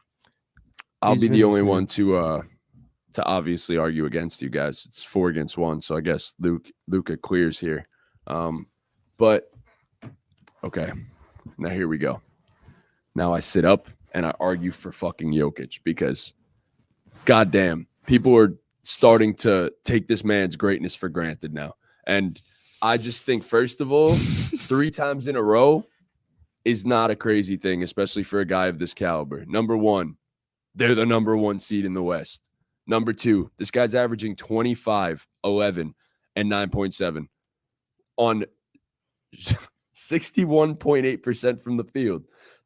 I'll He's be the really only smart. one to obviously argue against you guys. It's 4 against 1, so I guess Luca clears here. But okay, now here we go. Now I sit up and I argue for fucking Jokic because, goddamn, people are starting to take this man's greatness for granted now, and I just think first of all, 3 times in a row is not a crazy thing, especially for a guy of this caliber. Number one, they're the number 1 seed in the West. Number 2, this guy's averaging 25, 11, and 9.7 on 61.8% from the field,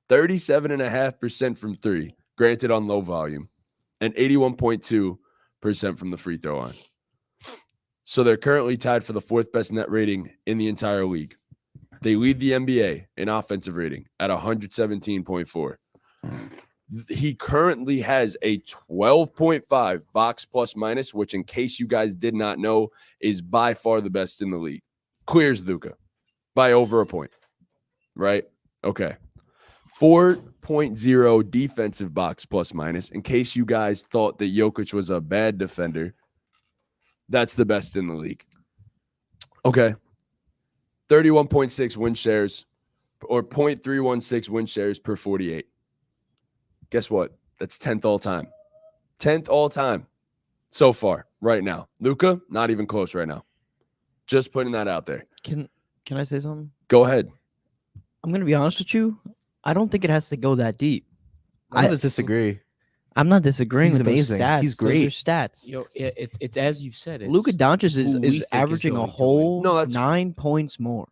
37.5% from 3, granted on low volume, and 81.2% from the free throw line. So they're currently tied for the 4th best net rating in the entire league. They lead the NBA in offensive rating at 117.4. He currently has a 12.5 box plus minus, which, in case you guys did not know, is by far the best in the league. Clears Luka by over a point, right? Okay. 4.0 defensive box plus minus. In case you guys thought that Jokic was a bad defender, that's the best in the league. Okay. 31.6 win shares, or 0.316 win shares per 48. Guess what? That's 10th all time. 10th all time so far, right now. Luka, not even close right now. Just putting that out there. Can I say something? Go ahead. I'm gonna be honest with you. I don't think it has to go that deep. I just disagree. I'm not disagreeing He's with amazing. those stats. He's Those are great. stats. Yo, it's as you said. It's Luka Doncic who we think is is averaging a going to win. whole No, that's- 9 points more.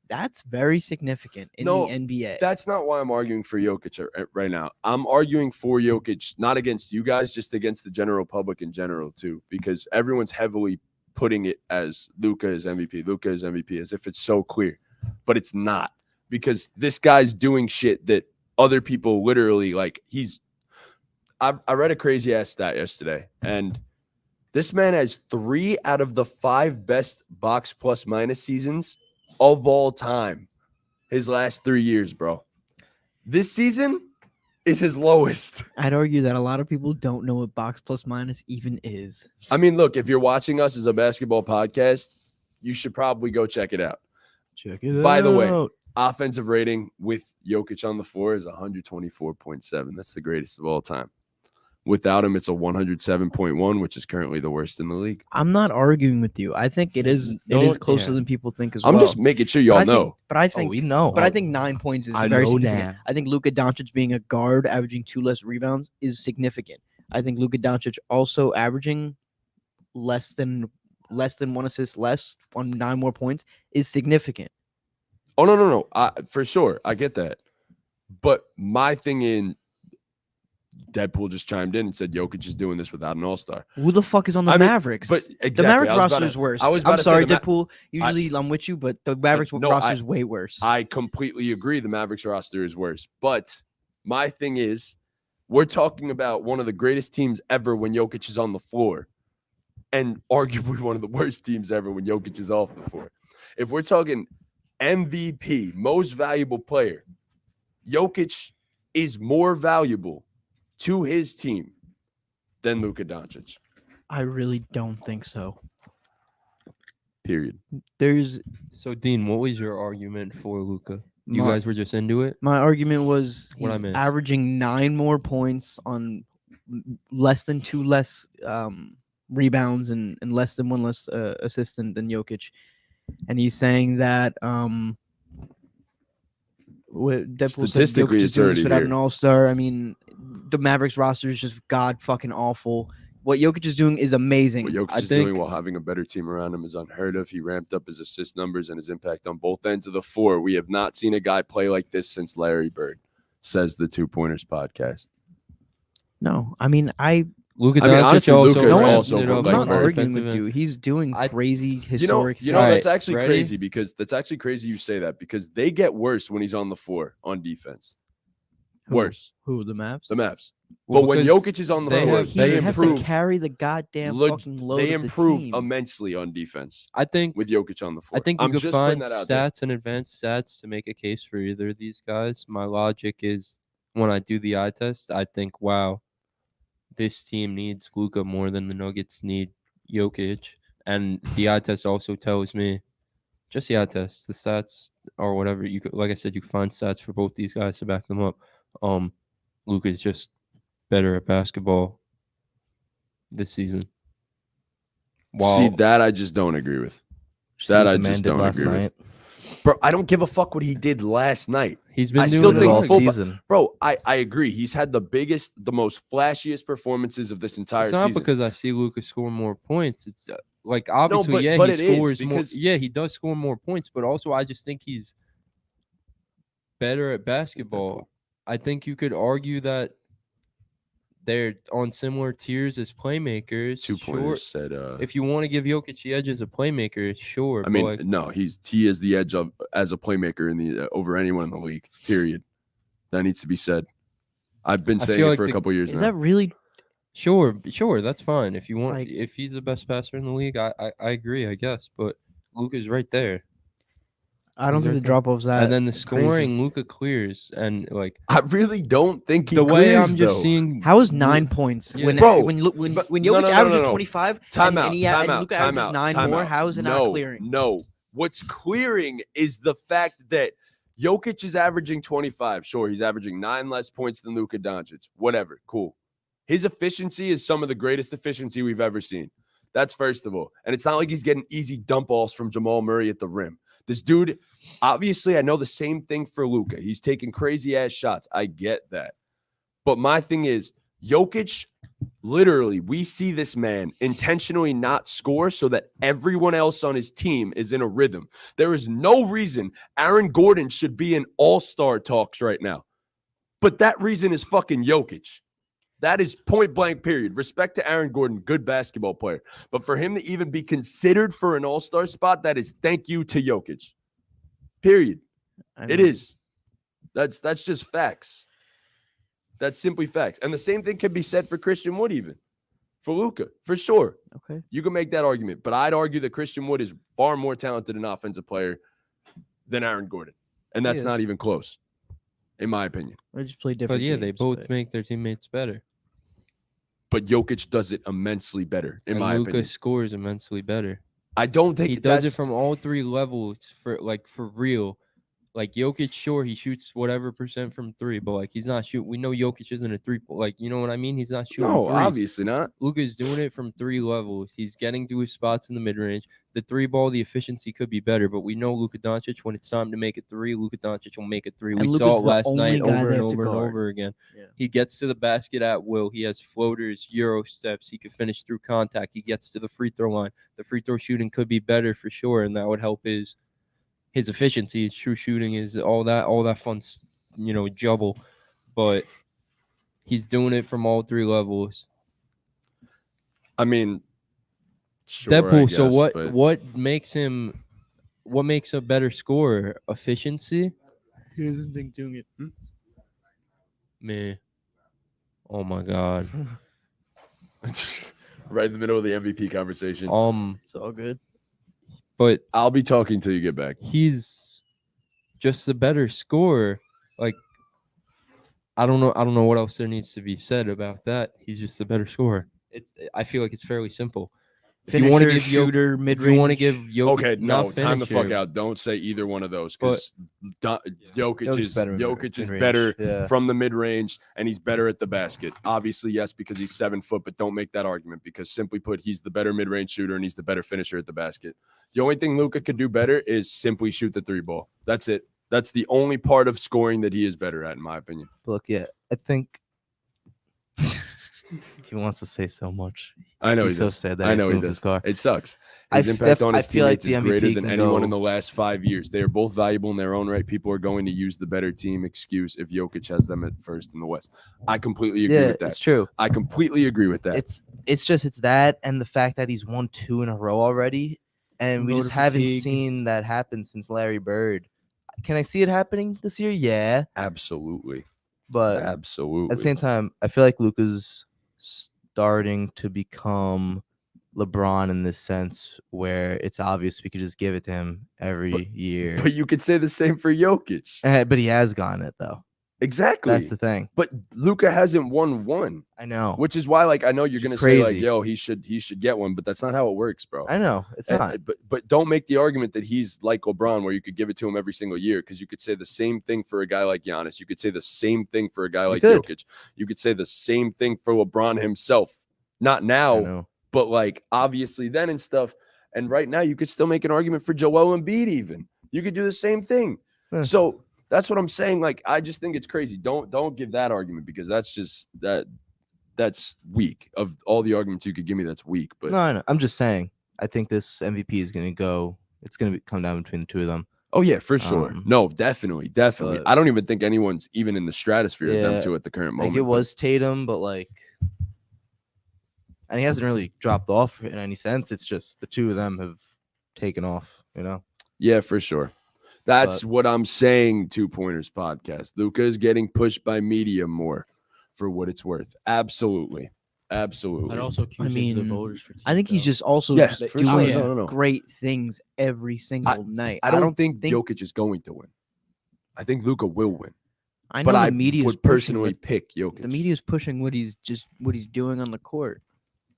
That's very significant in No, the NBA. That's not why I'm arguing for Jokic right now. I'm arguing for Jokic, not against you guys, just against the general public in general, too, because everyone's heavily putting it as Luka is MVP, Luka is MVP, as if it's so clear. But it's not, because this guy's doing shit that other people literally, like, I read a crazy ass stat yesterday, and this man has 3 out of the 5 best box plus minus seasons of all time. His last 3 years, bro. This season is his lowest. I'd argue that a lot of people don't know what box plus minus even is. I mean, look, if you're watching us as a basketball podcast, you should probably go check it out. Check it By the way, out. offensive rating with Jokic on the floor is 124.7. That's the greatest of all time. Without him, it's a 107.1, which is currently the worst in the league. I'm not arguing with you. I think it is Don't- closer yeah. than people think as I'm well. just making sure But y'all I think- know. But I Oh, think we know. But I think 9 points is I very know significant. that. I think Luka Doncic being a guard, averaging 2 less rebounds, is significant. I think Luka Doncic also averaging less than 1 assist less on 9 more points is significant. Oh, no. For sure. I get that. But my thing in Deadpool just chimed in and said Jokic is doing this without an all-star. Who the fuck is on the I mean, Mavericks? but The exactly. Mavericks I was about roster to- is worse. I was about I'm to say sorry, the Deadpool. Usually I'm with you, but the Mavericks no, roster I- is way worse. I completely agree. The Mavericks roster is worse. But my thing is, we're talking about one of the greatest teams ever when Jokic is on the floor, and arguably one of the worst teams ever when Jokic is off the floor. If we're talking MVP, most valuable player, Jokic is more valuable to his team than Luka Doncic. I really don't think so. Period. There's So Dean, what was your argument for Luca? You my, guys were just into it. my argument was What I he's missed. averaging 9 more points on less than 2 less rebounds and less than 1 less assist than Jokic, and he's saying that Deadpool said Statistically, Jokic is it's doing this already without an here. all-star. I mean, the Mavericks roster is just god fucking awful. What Jokic is doing is amazing. What Jokic I is doing think- while having a better team around him is unheard of. He ramped up his assist numbers and his impact on both ends of the floor. We have not seen a guy play like this since Larry Bird, says the Two Pointers podcast. No, I mean Luka I mean, Doncic honestly, also Luka is ramped also it from up I'm like not on Bird. arguing defensive with end. you. He's doing I- crazy historic You know, Right, that's actually ready? crazy because that's actually crazy you say that because they get worse when he's on the floor on defense. Who? Worse, Who, the Mavs? the Mavs. Well, But when because Jokic is on the they floor, have- he they has improve. to carry the goddamn fucking load They of the improve team. immensely on defense I think with Jokic on the floor. I think you I'm could just putting find that out there. stats and advanced stats to make a case for either of these guys. My logic is when I do the eye test, I think, wow, this team needs Luka more than the Nuggets need Jokic. And the eye test also tells me, just the eye test, the stats or whatever you could, like I said, you can find stats for both these guys to back them up. Luka's just better at basketball this season. See, that I just don't agree with. That I just don't agree with. Bro, I don't give a fuck what he did last night. He's been I doing still it think all full- season. Bro, I agree. He's had the biggest, the most flashiest performances of this entire It's not season. because I see Luka score more points. It's like obviously, but he it is scores more. because- Yeah, he does score more points, but also I just think he's better at basketball. I think you could argue that they're on similar tiers as playmakers. Two Sure, pointers said if you want to give Jokic the edge as a playmaker, sure. I but mean, like, no, he is the edge of as a playmaker in the over anyone in the league. Period. That needs to be said. I've been I saying feel it like for a the- couple years Is now. that really? sure, that's fine. If you want, Like- if he's the best passer in the league, I agree, I guess. But Luka's right there. I don't He's think right the there. drop offs that. And then the crazy. scoring, Luka clears, and like I really don't think he the way clears, I'm just though. seeing. How is 9 points Yeah. when Bro, when but- when no, Jokic no, no, averages no, no. 25 Time and, out. and, he, Time and out. Luka Time averages out. 9 time more? out. How is it no, not clearing? No. What's clearing is the fact that Jokic is averaging 25. Sure, he's averaging 9 less points than Luka Doncic. Whatever. Cool. His efficiency is some of the greatest efficiency we've ever seen. That's first of all. And it's not like he's getting easy dump balls from Jamal Murray at the rim. This dude, obviously, I know the same thing for Luka. He's taking crazy ass shots. I get that. But my thing is, Jokic, literally, we see this man intentionally not score so that everyone else on his team is in a rhythm. There is no reason Aaron Gordon should be in all-star talks right now. But that reason is fucking Jokic. That is point blank, period. Respect to Aaron Gordon, good basketball player. But for him to even be considered for an all-star spot, that is thank you to Jokic. Period. I It mean, is. That's just facts. That's simply facts. And the same thing can be said for Christian Wood, even. For Luka, for sure. Okay. You can make that argument. But I'd argue that Christian Wood is far more talented an offensive player than Aaron Gordon. And that's He not is. even close, in my opinion. They just play different. But yeah, they games, both but- make their teammates better. But Jokic does it immensely better, in And my Luka opinion. scores immensely better. I don't think He does it that's- from all three levels for real. Like Jokic, sure, he shoots whatever percent from three, but like he's not shooting. We know Jokic isn't a three. Like you know what I mean? He's not shooting No, threes. obviously not. Luka's doing it from three levels. He's getting to his spots in the mid range. The three ball, the efficiency could be better, but we know Luka Doncic. When it's time to make a three, Luka Doncic will make a three. And We Luka's saw it the last only night guy over they and have to over and guard. over again. Yeah. He gets to the basket at will. He has floaters, Euro steps. He could finish through contact. He gets to the free throw line. The free throw shooting could be better for sure, and that would help his efficiency. His true shooting is all that fun, jubble. But he's doing it from all three levels. I mean, sure, I Deadpool. So guess, but what makes him? What makes a better scorer? Efficiency? He doesn't think doing it. Me. Oh my god. right in the middle of the MVP conversation. It's all good. But I'll be talking till you get back. he's just a better scorer. Like I don't know what else there needs to be said about that. He's just a better scorer. I feel like it's fairly simple. If you want to Finisher, give Jokic, shooter, if mid-range. you want to give Jokic, Okay, no, not time the fuck finisher, out. Don't say either one of those because Jokic is better in Jokic is mid-range, better yeah. from the mid range and he's better at the basket. Obviously, yes, because he's 7 foot, but don't make that argument because simply put, he's the better mid range shooter and he's the better finisher at the basket. The only thing Luka could do better is simply shoot the three ball. That's it. That's the only part of scoring that he is better at, in my opinion. Look, yeah, I think he wants to say so much. I know He's he so does. sad that I he has know to he move does. his car. It sucks. I His impact on I his feel like teammates the is greater MVP than can anyone go- in the last 5 years. They are both valuable in their own right. People are going to use the better team excuse if Jokic has them at first in the West. I completely agree Yeah, with that. it's true. I completely agree with that. It's that and the fact that he's won 2 in a row already, and we Voter just haven't fatigue. seen that happen since Larry Bird. Can I see it happening this year? Yeah, Absolutely. but Absolutely. at the same time, I feel like Luka's starting to become LeBron in this sense where it's obvious we could just give it to him every year. But you could say the same for Jokic. But he has gotten it though. Exactly. That's the thing. But Luka hasn't won one, I know. which is why, like, I know you're Which is gonna say like, crazy. "Yo, he should get one," but that's not how it works, bro. I know. It's And- not. But don't make the argument that he's like LeBron, where you could give it to him every single year, because you could say the same thing for a guy like Giannis. You could say the same thing for a guy like could. Jokic. You could say the same thing for LeBron himself. Not I now, know. but like obviously then and stuff. And right now, you could still make an argument for Joel Embiid. Even you could do the same thing. Yeah. So that's what I'm saying. Like, I just think it's crazy. Don't give that argument because that's just that's weak. Of all the arguments you could give me, that's weak. But No, I know. I'm just saying. I think this MVP is gonna go. It's gonna come down between the two of them. oh yeah, for sure. Um, No, definitely. but- I don't even think anyone's even in the stratosphere of Yeah, them two at the current I moment. think it but- was Tatum, but like, and he hasn't really dropped off in any sense. It's just the two of them have taken off. You know. Yeah, for sure. That's what I'm saying. 2 Pointers podcast. Luka is getting pushed by media more, for what it's worth. Absolutely. Absolutely. I'd also accuse mean, the voters for I think he's just also Yeah, just for doing sure. No. great things every single night. I don't think Jokic is going to win. I think Luka will win. I know But the I media would personally pick Jokic. The media is pushing what he's doing on the court.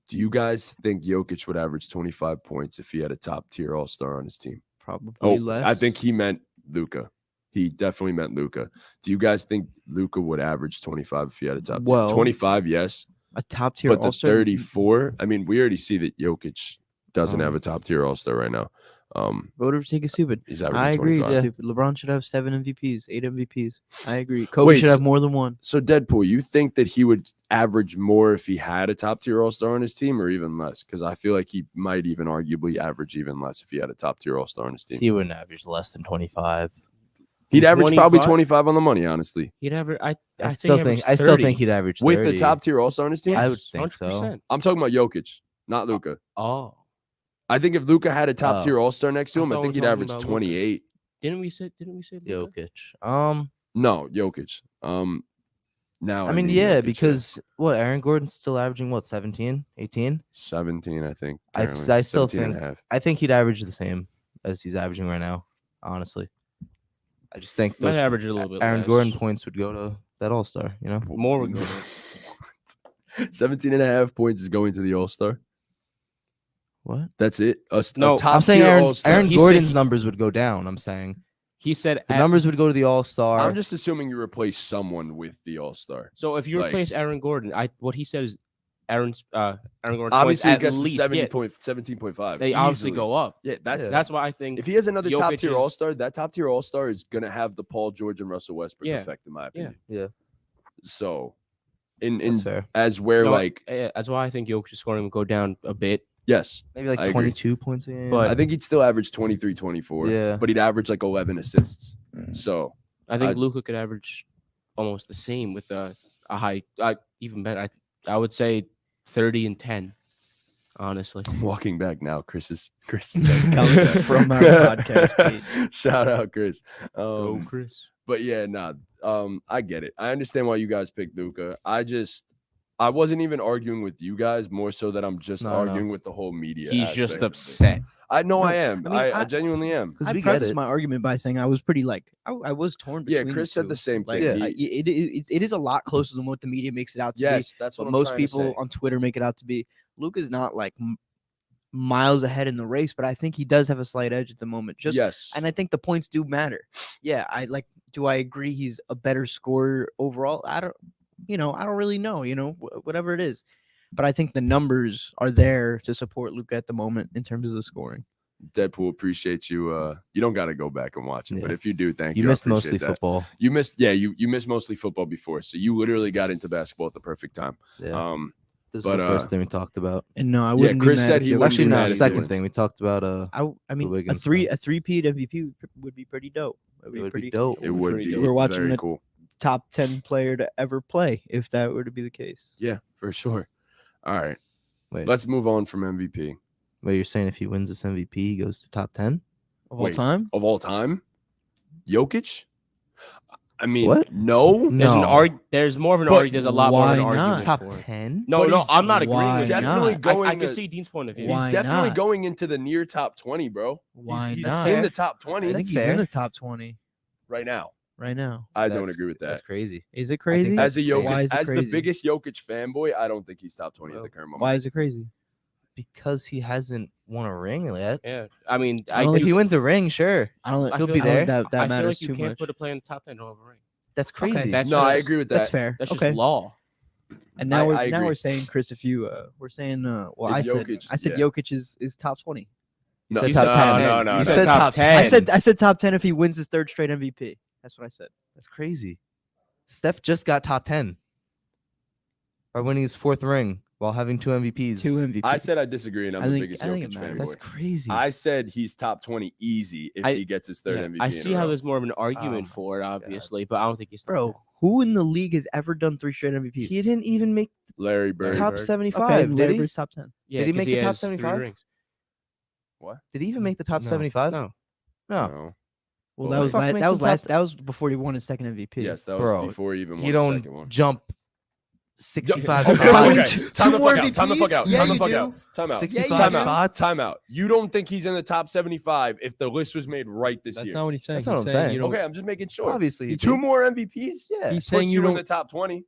Do you guys think Jokic would average 25 points if he had a top tier All Star on his team? Probably Oh, less. I think he meant Luka. He definitely meant Luka. Do you guys think Luka would average 25 if he had a top tier? Well, 25, yes. a top tier But the All-Star. 34, I mean, we already see that Jokic doesn't have a top tier All Star right now. Voter take is stupid. He's averaging I agree. 25. It's stupid. LeBron should have 7 MVPs, 8 MVPs. I agree. Kobe Wait, should so- have more than one. So, Deadpool, you think that he would average more if he had a top tier All Star on his team, or even less? Because I feel like he might even arguably average even less if he had a top tier All Star on his team. He wouldn't average less than 25. He'd average probably 25? 25 on the money, honestly. He'd have. I I think still average think. I still 30. think he'd average 30. With the top tier All Star on his team? I would think so. 100%. I'm talking about Jokic, not Luka. Oh, I think if Luka had a top Oh. tier All Star next to I him, I thought think we he'd were average talking about Luka. 28. didn't we say? Luka? Jokic. No, Jokic. Now I mean, Jokic, yeah, because what Aaron Gordon's still averaging what 17, 18. 17, I think. I apparently. still 17 and think a half. I think he'd average the same as he's averaging right now. Honestly, I just think Might those average it a little bit. Aaron less. Gordon points would go to that All Star. You know. More would go. 17 and a half points is going to the All Star. What? That's it. A No, top I'm saying tier Aaron All-Star. Aaron He said Gordon's he- numbers would go down. I'm saying He said The numbers would go to the All Star. I'm just assuming you replace someone with the All-Star. So if you like- replace Aaron Gordon, what he said is Aaron Gordon's Obviously, it points gets at to least 17.5. they obviously easily. go up. Yeah, that's That's why I think if he has another top tier Jokic is- All-Star, that top tier All-Star is gonna have the Paul George and Russell Westbrook Yeah. effect, in my Yeah. opinion. Yeah. So, in That's fair. as where No, like that's why I think Jokic's scoring will go down a bit. yes, Maybe like I agree. 22 points a game. But- I think he'd still average 23, 24. Yeah. but he'd average like 11 assists. So I think I- Luka could average almost the same with a high, even better. I would say 30 and 10. Honestly, I'm walking back now. Chris is Comes from our podcast page. Shout out, Chris. go Chris. But yeah, I get it. I understand why you guys picked Luka. I wasn't even arguing with you guys, more so that I'm just No. arguing with the whole media. He's aspect just of it. upset. I know No, I am. I mean, I I- genuinely am. because I we get prefaced it. my argument by saying I was pretty I was torn Yeah, between. Chris the said the two. same Like, thing. Yeah. it is a lot closer than what the media makes it out to be. Yes, that's what But I'm most trying to people say. on Twitter make it out to be. Luka's not like miles ahead in the race, but I think he does have a slight edge at the moment. Just yes, and I think the points do matter. Yeah, I like. Do I agree he's a better scorer overall? I don't really know. Whatever it is, but I think the numbers are there to support Luka at the moment in terms of the scoring. Deadpool appreciates you. You don't got to go back and watch it, but Yeah. if you do, thank you. You I missed appreciate mostly that. football. You missed, you missed mostly football before, so you literally got into basketball at the perfect time. Yeah. This is but, the first thing we talked about. And no, I Yeah, wouldn't. be Chris mad said if he Jokic wouldn't Actually, be wins. no. mad if he Second wins. thing we talked about. I mean, Wiggins a three-peat MVP would be pretty dope. It would be pretty dope. It would pretty be dope. We're watching very it. cool. top 10 player to ever play if that were to be the case. Yeah, for sure. All right, Wait, let's move on from MVP wait, you're saying if he wins this MVP, he goes to top 10? Of all Wait. time? of all time. Jokic. I mean, What? no, No. There's more of an But argument. There's a lot more of an why not? argument Top for it. 10? No, But no, he's- I'm not agreeing why with you. definitely not? going. I can to- see Dean's point of view. He's Why definitely not? going into the near top 20, bro. Why he's not? in the top 20 I That's think he's fair. in the top 20 right now. right now. I don't That's- agree with that. That's crazy. Is it I think crazy? that's As a insane. Why Jokic, is it as the crazy? biggest Jokic fanboy, I don't think he's top 20 at the current moment. Why is it crazy? Because he hasn't won a ring yet. Yeah, I mean, I don't If he wins a ring, sure. I don't. I He'll feel be like- there. That I feel matters like you too can't much. put a player in the top 10 over a ring. That's crazy. That's No, I just- agree with That's that. fair. That's okay. just law. And now I now agree. we're saying, Chris, if you we're saying well, If I said Jokic- yeah. Jokic is top 20. You No, said you top said 10. top 10. No, You no, said no. top 10. I said top 10 if he wins his third straight MVP. That's what I said. That's crazy. Steph just got top 10 by winning his fourth ring while having two MVPs. Two MVPs. I said I disagree, and I'm I the think- biggest I think it Jokic matters. That's fanboy. crazy. I said he's top 20 easy if I- he gets his third Yeah, MVP. I in see a how row. there's more of an argument my for it, obviously, but I don't think he's top Bro, 10. who in the league has ever done 3 straight MVPs? he didn't even make Larry Bird. top Bird. 75, okay, did Larry he? Bird's top 10. Yeah, Did he 'cause make the top has 3 75? rings. What? Did he even make the top No. 75? No. No. No. Well, Well, that who was the fuck that makes was him last top- that was before he won his second MVP. Yes, that was Bro, before he even won You the second don't one. jump 65 Okay, spots. okay. Two Time the more fuck out. Time the fuck MVPs? out. Yeah, Time the you fuck do. out. Time out. 65 Time out. spots? Time out. You don't think he's in the top 75 if the list was made right this That's year? not what he's saying. That's not He's what I'm saying. You don't, Okay, I'm just making sure. Obviously, he Two did. more MVPs? Yeah. He's Puts saying you you in the don't. top 20.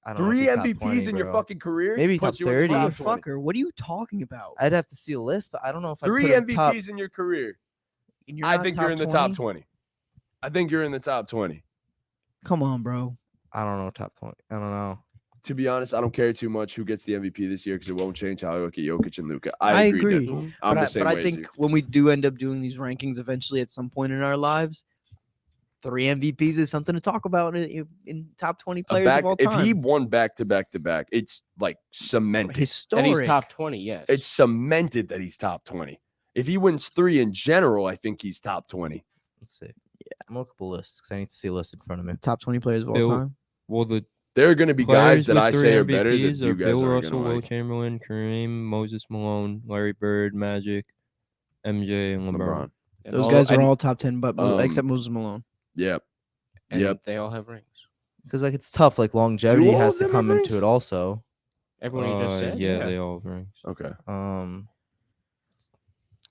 I don't know if 3 he's top MVPs 20, in your bro. fucking career? Maybe puts top you in the 30. top 20. Motherfucker, what are you talking about? I'd have to see a list, but I don't know if I 3 put him MVPs top. in your career. And you're I not think you're in the top 20. I think you're in the top 20. Come on, bro. I don't know top 20. I don't know. To be honest, I don't care too much who gets the MVP this year because it won't change how I look at Jokic and Luka. I agree. agree. Deadpool. I'm But the same I way as think you. when we do end up doing these rankings eventually at some point in our lives, 3 MVPs is something to talk about in top 20 players of all If time. he won back to back to back, it's like cemented. Historic. And he's top 20, yes. It's cemented that he's top 20. If he wins 3 in general, I think he's top 20. Let's see. Yeah, I'm looking up a list because I need to see a list in front of me. top 20 players of all Bill- time. Well, the There are going to be players guys that with I 3 say are better that MVPs you guys Bill are Russell, going to Will like. Chamberlain, Kareem, Moses Malone, Larry Bird, Magic, MJ, and LeBron. LeBron. And Those guys are and- all top 10, but Um, except Moses Malone. Yep. and Yep. They all have rings. Because like it's tough. Like longevity all has of to them come have into rings? it also. Everyone you just said? Yeah, they all have rings. Okay.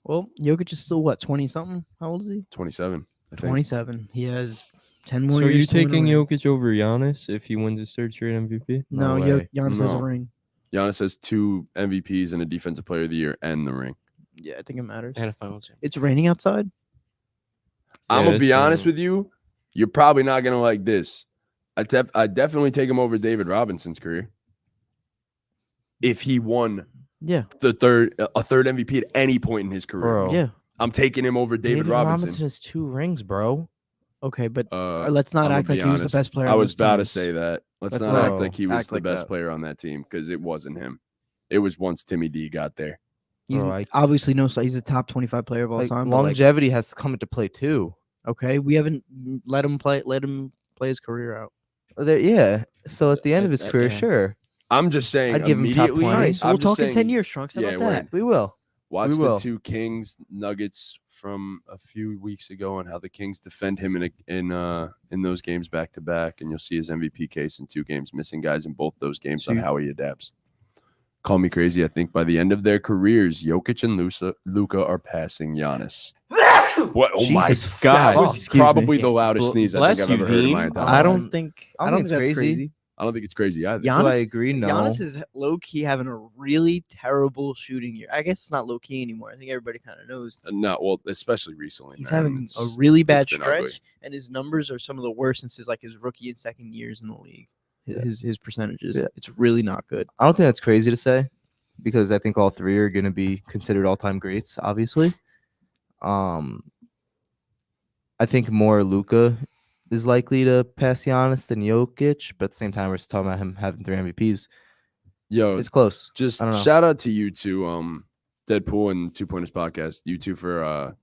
Well, Jokic is still what, 20 something? How old is he? 27, I think. 27. He has 10 more So are you years. to win a taking ring. Jokic over Giannis if he wins his third straight MVP? No, No Yo- way. Giannis has a No. ring. Giannis has 2 MVPs and a Defensive Player of the Year and the ring. Yeah, I think it matters. And a finals. It's raining outside. I'm gonna Yeah, be it's honest true. with you. You're probably not gonna like this. I definitely take him over David Robinson's career. If he won Yeah. a third MVP at any point in his career, Bro. Yeah. I'm taking him over David Robinson. has 2 rings, bro. Okay, but Uh, let's not I'ma act like be he was the honest. best player. I on was those about to teams. say that. Let's Let's not not act like he was act the like best that. player on that team because it wasn't him. It was once Timmy D got there. He's Bro, obviously he's a top 25 player of all Like time. But longevity has to come into play too. okay, we haven't let him play his career out. Yeah. So at the end of his career, Yeah. sure, I'm just saying I'd give him top immediately. 20. All right, so I'm we'll just talk in 10 saying, years, Trunks. How yeah, about that? word. we will. Watch We the will. 2 Kings Nuggets from a few weeks ago and how the Kings defend him in those games back to back, and you'll see his MVP case in 2 games, missing guys in both those games So on you- how he adapts. Call me crazy. I think by the end of their careers, Jokic and Luka are passing Giannis. What? Oh Jesus my God! fuck. That was Excuse me. probably the loudest sneeze I think Bless I've you, ever heard in my Dean. entire I life. don't think I don't think it's that's crazy. I don't think it's crazy either. Giannis, Do I agree? No. Giannis is low key having a really terrible shooting year. I guess it's not low key anymore. I think everybody kind of knows No, well, especially recently. he's man. having a It's- really bad been ugly. stretch, and his numbers are some of the worst since his rookie and second years in the league. Yeah. His percentages, Yeah. it's really not good. I don't think that's crazy to say because I think all 3 are going to be considered all-time greats, obviously. I think more Luka is likely to pass Giannis than Jokic, but at the same time, we're still talking about him having 3 MVPs. Yo, It's close. just I don't know. shout out to you two, Deadpool and 2 Pointers Podcast. You two for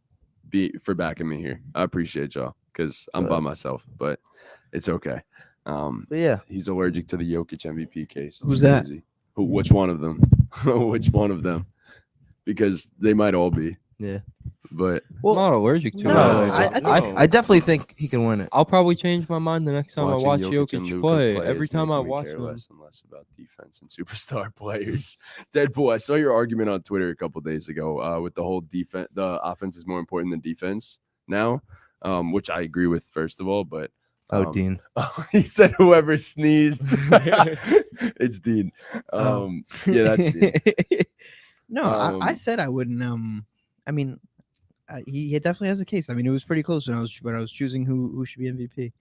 backing me here. I appreciate y'all because I'm by myself, but it's okay. But yeah, He's allergic to the Jokic MVP case. It's Who's that? crazy. Which one of them? Which one of them? Because they might all be. yeah. But I'm not allergic to no, it. I think- I definitely think he can win it. I'll probably change my mind the next time watching I watch Jokic and Jokic Luka play. play Every is time I making me watch care him, less and less about defense and superstar players. Deadpool, I saw your argument on Twitter a couple days ago with the whole defense. The offense is more important than defense now, which I agree with. First of all, but Dean. he said whoever sneezed, it's Dean. Yeah, that's Dean. No, I Um, said I wouldn't. I mean, he definitely has a case. I mean, it was pretty close when I was choosing who should be MVP.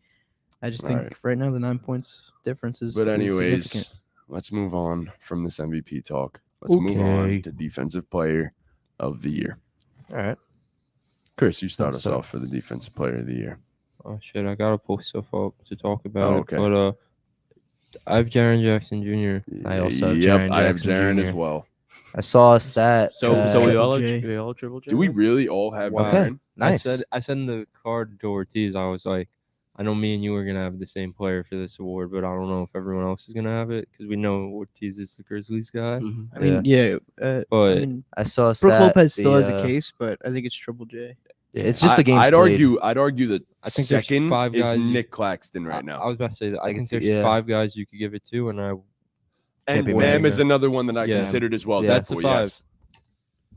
I just All think right. right now the 9 points difference is. But is anyways, significant. let's move on from this MVP talk. Let's move on Okay. to Defensive Player of the Year. All right. Chris, you start us So- off for the Defensive Player of the Year. oh shit, I gotta pull stuff up to talk about Oh, it. okay. But I have Jaren Jackson Jr. I also have Yep, Jaren I have Jackson Jaren Jr. as well. I saw a stat. So that- we Triple all J. we all triple J. Do we then? really all have Okay. Jaren? Nice. I said in the card to Ortiz, I was like, I know me and you are gonna have the same player for this award, but I don't know if everyone else is gonna have it because we know Ortiz is the Grizzlies guy. Mhm. I mean, yeah. But I mean, I saw a Brooke stat. Lopez still has the, a case, but I think it's Triple J. It's just the games I'd played. argue that I think there's second 5 is guys you- Nick Claxton right I now. was about to say that. I can think see- there's yeah. 5 guys you could give it to, and I And be Bam mad. is another one that I Yeah. considered as well. Yeah. That's the Deadpool, 5. yes.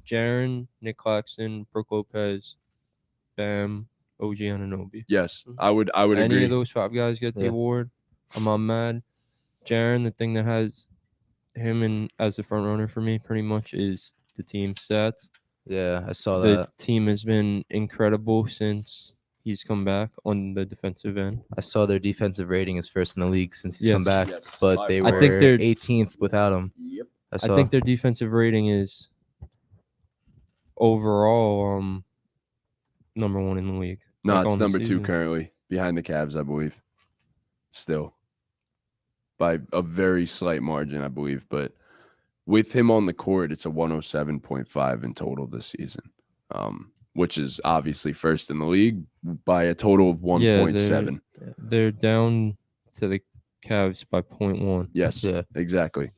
Jaren, Nick Claxton, Brooke Lopez, Bam, OG Anunoby. Yes, I would Any agree. of those 5 guys get the Yeah. award, I'm not mad. Jaren, the thing that has him in as the front runner for me pretty much is the team stats. Yeah, I saw The that. team has been incredible since he's come back on the defensive end. I saw their defensive rating is first in the league since he's Yes. come back, Yes. but they I were think they're- 18th without him. Yep. I I saw. think their defensive rating is overall number 1 in the league. No, Like, it's on the number 2 season. currently, behind the Cavs, I believe. Still, by a very slight margin, I believe. But with him on the court, it's a 107.5 in total this season, which is obviously first in the league by a total of 1.7. They're down to the Cavs by 0.1. Yes, Yeah. exactly.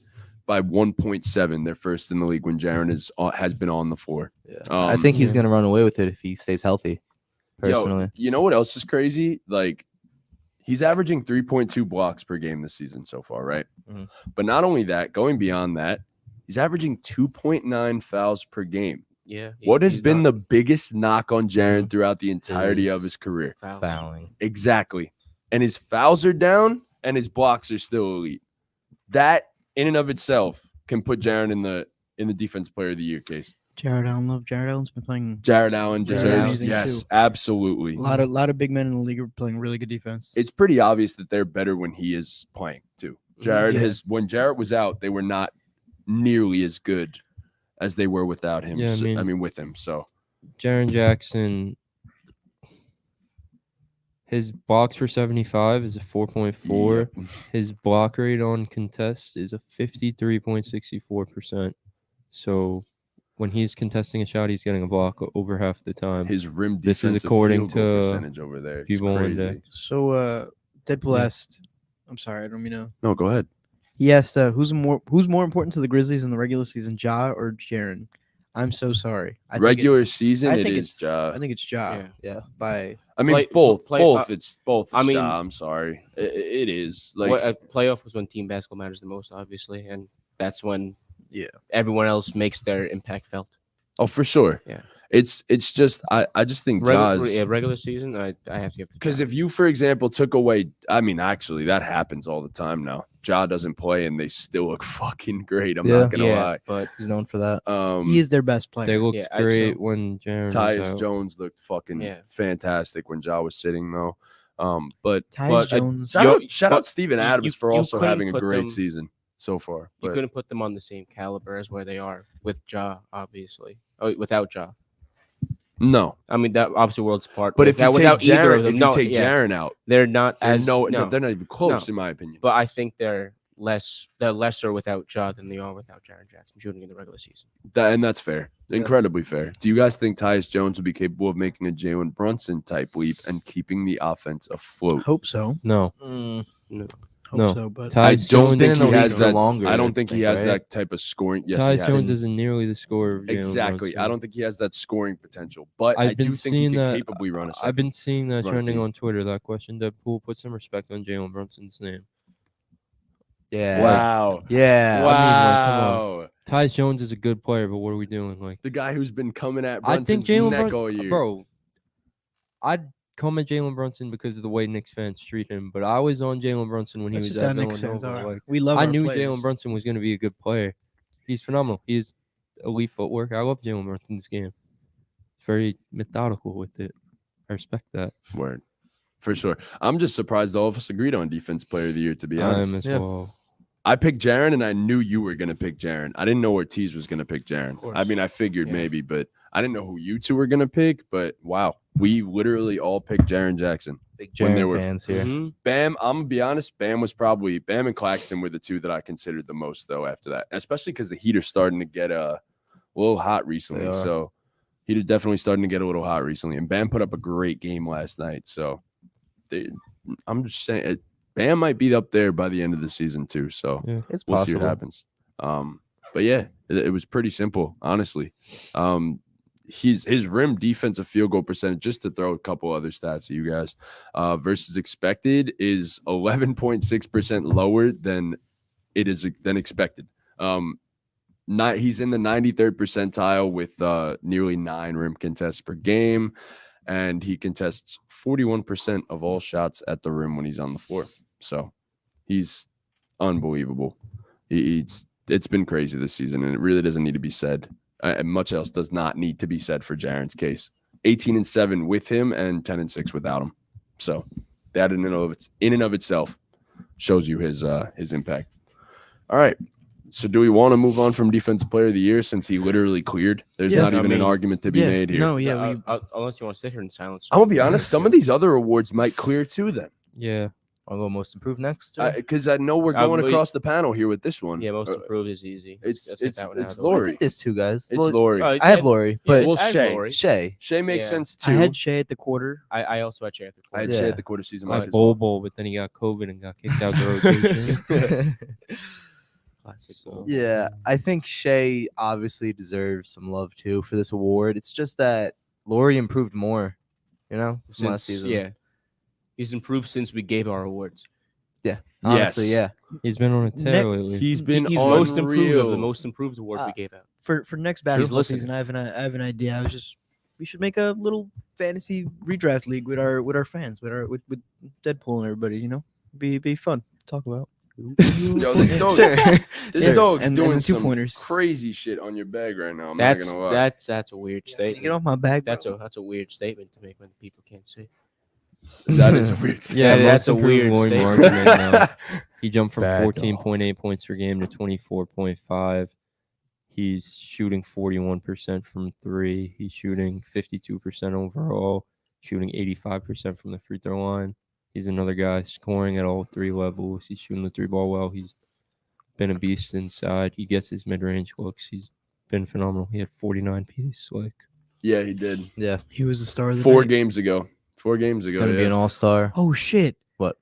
By 1.7, they're first in the league when Jaren has been on the floor. Yeah. I Um, think he's yeah. gonna run away with it if he stays healthy. Yo, Personally, you know what else is crazy? Like, he's averaging 3.2 blocks per game this season so far, right? Mhm. But not only that, going beyond that, he's averaging 2.9 fouls per game. Yeah. What has been the biggest knock on Jaren throughout the entirety of Is his career? fouling. Exactly. And his fouls are down and his blocks are still elite. That in and of itself can put Jaren in the defensive player of the year case. Jared Allen, love Jared Allen's been playing Jared Allen Jared deserves, amazing yes, too. absolutely. a lot of big men in the league are playing really good defense. It's pretty obvious that they're better when he is playing too. Jared Yeah. when Jared was out, they were not nearly as good as they were without him. Yeah, I mean- with him. So Jaren Jackson, his blocks for 75 is a 4.4. Yep. His block rate on contest is a 53.64%. So when he's contesting a shot, he's getting a block over half the time. His rim This is defensive according field goal to percentage over there. It's people one crazy. day. So Deadpool Yeah. asked, I'm sorry, I don't mean to. No, go ahead. He asked, who's more important to the Grizzlies in the regular season, Ja or Jaren? I'm so sorry. I think Regular it's- season, I it think is it's Ja. I think it's Ja. Yeah. Yeah. By I mean, Play- both. play- both. It's both. I It's mean- Ja. I'm sorry. It is. Like, What a playoff was when team basketball matters the most, obviously, and that's when Yeah. everyone else makes their impact felt. oh, for sure. Yeah. It's just I just think Ja's Regular season, I have to give because if you, for example, took away, I mean, actually, that happens all the time now. Ja doesn't play and they still look fucking great. I'm Yeah. not gonna lie. but He's known for that. he is their best player. They looked Yeah, great so when Jaren was Tyus out. Jones looked fucking Yeah. fantastic when Ja was sitting though. But Tyus but, Jones. shout out Steven you- Adams you- for you also couldn't having a put great them- season so far. you But couldn't put them on the same caliber as where they are with Ja, obviously. Without Ja, no. I mean that obviously worlds apart. But if you without take either Jaren, of them, if you no, take yeah, Jaren out, they're not they're as no, they're not even close in my opinion. But I think they're lesser without Ja than they are without Jaren Jackson shooting in the regular season. And that's fair. Incredibly fair. Do you guys think Tyus Jones would be capable of making a Jalen Brunson type leap and keeping the offense afloat? Hope so. No. Hope No. so. But I Tyus don't Jones- been think in the he league has for that. longer, I don't I think he think, has right? that type of scoring. Yes, he Tyus has. Jones isn't nearly the scorer of Jalen Exactly. Brunson. I don't think he has that scoring potential, but I've I been do think he seeing could that- capably run a second. I've been seeing that run a trending team. on Twitter. That question, Deadpool, put some respect on Jalen Brunson's name. Yeah. Wow. Yeah. I mean, like, come on. Wow. Tyus Jones is a good player, but what are we doing? Like, The guy who's been coming at I think Brunson's Jalen neck all year. Bro, I'd come at Jalen Brunson because of the way Knicks fans treat him, but I was on Jalen Brunson when he that's was just how at Knicks fans Villanova. are. Like, We love. I our knew players. Jalen Brunson was going to be a good player. He's phenomenal. He's elite footwork. I love Jalen Brunson's game. He's very methodical with it. I respect that. Word. For sure. I'm just surprised all of us agreed on defense player of the year, to be honest. I'm as Yeah. well. I picked Jaren, and I knew you were going to pick Jaren. I didn't know Ortiz was going to pick Jaren. course. I mean, I figured Yeah. maybe, but I didn't know who you two were going to pick. But wow, we literally all picked Jaren Jackson. Big when they Jaren were- fans here. Mhm. Bam, I'm going to be honest, Bam and Claxton were the two that I considered the most, though, after that, especially because the Heat are starting to get a little hot recently. They are. So Heat are definitely starting to get a little hot recently. And Bam put up a great game last night. So I'm just saying, Bam might be up there by the end of the season, too. So Yeah. It's we'll see possible. what happens. But yeah, it was pretty simple, honestly. His rim defensive field goal percentage, just to throw a couple other stats at you guys, versus expected is 11.6% lower than expected. He's in the 93rd percentile with nearly 9 rim contests per game, and he contests 41% of all shots at the rim when he's on the floor. So he's unbelievable. It's been crazy this season, and it really doesn't need to be said. And much else does not need to be said for Jaren's case. 18-7 with him and 10-6 without him. So that in and of itself shows you his impact. All right. So do we want to move on from defensive player of the year since he literally cleared? There's Yeah, not I even an mean, argument to be made here. No, yeah, Unless you want to sit here in silence. I'm gonna be honest. Some of these other awards might clear too. Then, Yeah. I'll go most improved next. or- because I know we're going but- across the panel here with this one. Yeah, most Uh, improved is easy. it's- Let's get that one out it's of the way. I Lori. think there's two guys. It's Well, Lori. Oh, I have yeah, Lori, but Well, I have Shay. Lori. Shay. Shay makes Yeah. sense too. I had Shea at the quarter. I also had Shea at the I had quarter. Shay Yeah. at the quarter season I mark had as well. Bol, but then he got COVID and got kicked out the rotation. Classic. So- Yeah, I think Shay obviously deserves some love too for this award. It's just that Lori improved more, from last season. Yeah, he's improved since we gave our awards. Honestly, Yes. yeah. He's been on a tear lately. He's been He's most improved of unreal. the most improved award we gave out. For next basketball listening. season, I have an idea. We should make a little fantasy redraft league with our fans, with Deadpool and everybody. Be fun to talk about. Yo, this dog, Sure. this Sure. dog's And doing the some 2-pointers. crazy shit on your bag right now. I'm not That's gonna lie. that's a weird Can you statement. get off my bag. That's bro? a weird statement to make when people can't see. That is a weird Yeah, statement. that's most a improved weird Lauren statement. Markkinen now. He jumped from Bad 14.8 points per game to 24.5. He's shooting 41% from three. He's shooting 52% overall, shooting 85% from the free throw line. He's another guy scoring at all three levels. He's shooting the three ball well. He's been a beast inside. He gets his mid range looks. He's been phenomenal. He had 49 piece. Like, Yeah, he did. Yeah. He was the star of the 4 night. games ago. 4 games He's ago. gonna be an Yeah. all-star. Oh shit! What?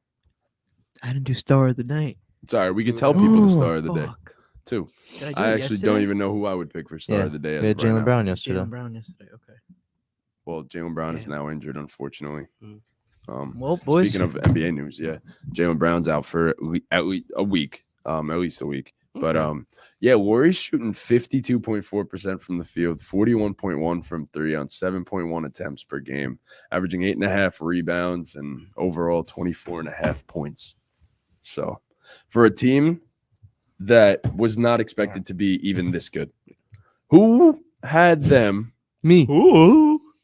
I didn't do star of the night. It's all right. We could tell people the star of the day Fuck. too. Did I do I it actually yesterday? don't even know who I would pick for star Yeah, of the day. As We had of right Jalen now. Brown yesterday. Jalen Brown yesterday. Okay. Well, Jalen Brown is Damn. now injured, unfortunately. Mm. Well, boys. Speaking of NBA news, yeah, Jalen Brown's out for at least a week. At least a week. But Okay. yeah, Warriors shooting 52.4% from the field, 41.1 from three on 7.1 attempts per game, averaging 8.5 rebounds and overall 24.5 points. So, for a team that was not expected to be even this good, who had them Me.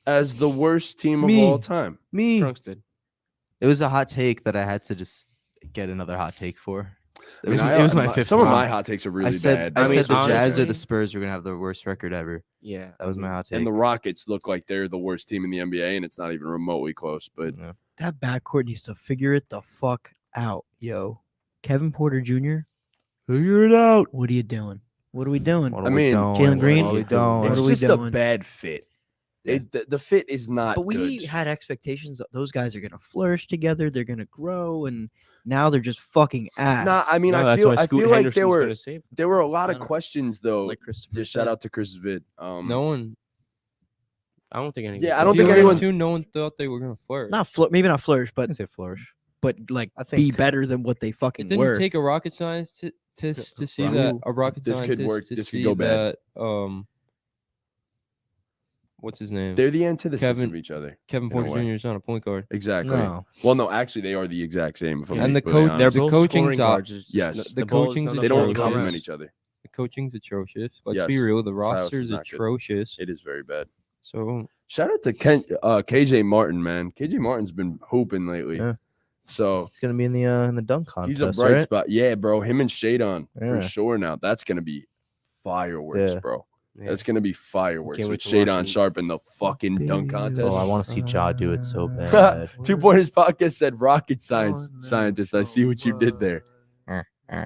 as the worst team Me. of all time? Me. Trunks did. It was a hot take that I had to just get another hot take for. It I was, mean, it was my fifth Some of one. my hot takes are really I said, bad. I I mean, said the Jazz or honestly- the Spurs were gonna have the worst record ever. Yeah. That was my hot take. And the Rockets look like they're the worst team in the NBA, and it's not even remotely close. But Yeah. That backcourt needs to figure it the fuck out, yo. Kevin Porter Jr. Figure it out. What are you doing? What are we doing? What I are we mean, doing? Jalen Green? What are we doing? What it's are we just a doing? bad fit. Yeah. The fit is not But we good. had expectations that those guys are gonna flourish together. They're gonna grow, and now they're just fucking ass. Nah, I mean, No, I that's feel why I Scoot feel like Henderson's there gonna save. were a lot I of don't- questions though. like Christopher. Just shout said. out to Chris Vid. no one. I don't think any. Yeah, I if don't you think were anyone- Too, no one thought they were gonna flirt. Maybe not flourish, I but didn't say flourish. like I be think- better than what they It fucking didn't were. take a rocket scientist to see Ooh, that. A rocket this could scientist work, to this could see go bad. that. What's his name? They're the antithesis Kevin- of each other. Kevin in a Porter way. Jr. is not a point guard. Exactly. No. Well, no, actually, they are the exact same. If I'm And being the completely coach- They're honest. the both coaching's scoring up. guards. It's just Yes. the The ball is coaching's not they a don't atrocious. focus. complement each other. The coaching's atrocious. Let's Yes, be real. The Silas is roster's not good. atrocious. It is very bad. So Shout out to KJ Martin, man. KJ Martin's been hooping lately. Yeah. So He's gonna be in the dunk contest. he's a bright right? spot. Yeah, bro. Him and Shadon for Yeah. sure now. That's gonna be fireworks, Yeah. bro. Yeah. That's gonna be fireworks Can't with wait to watch Shadon him. Sharp in the fucking dunk Oh, contest. I want to see Ja do it so bad. 2 Pointers Podcast said rocket scientist. I see what you did there.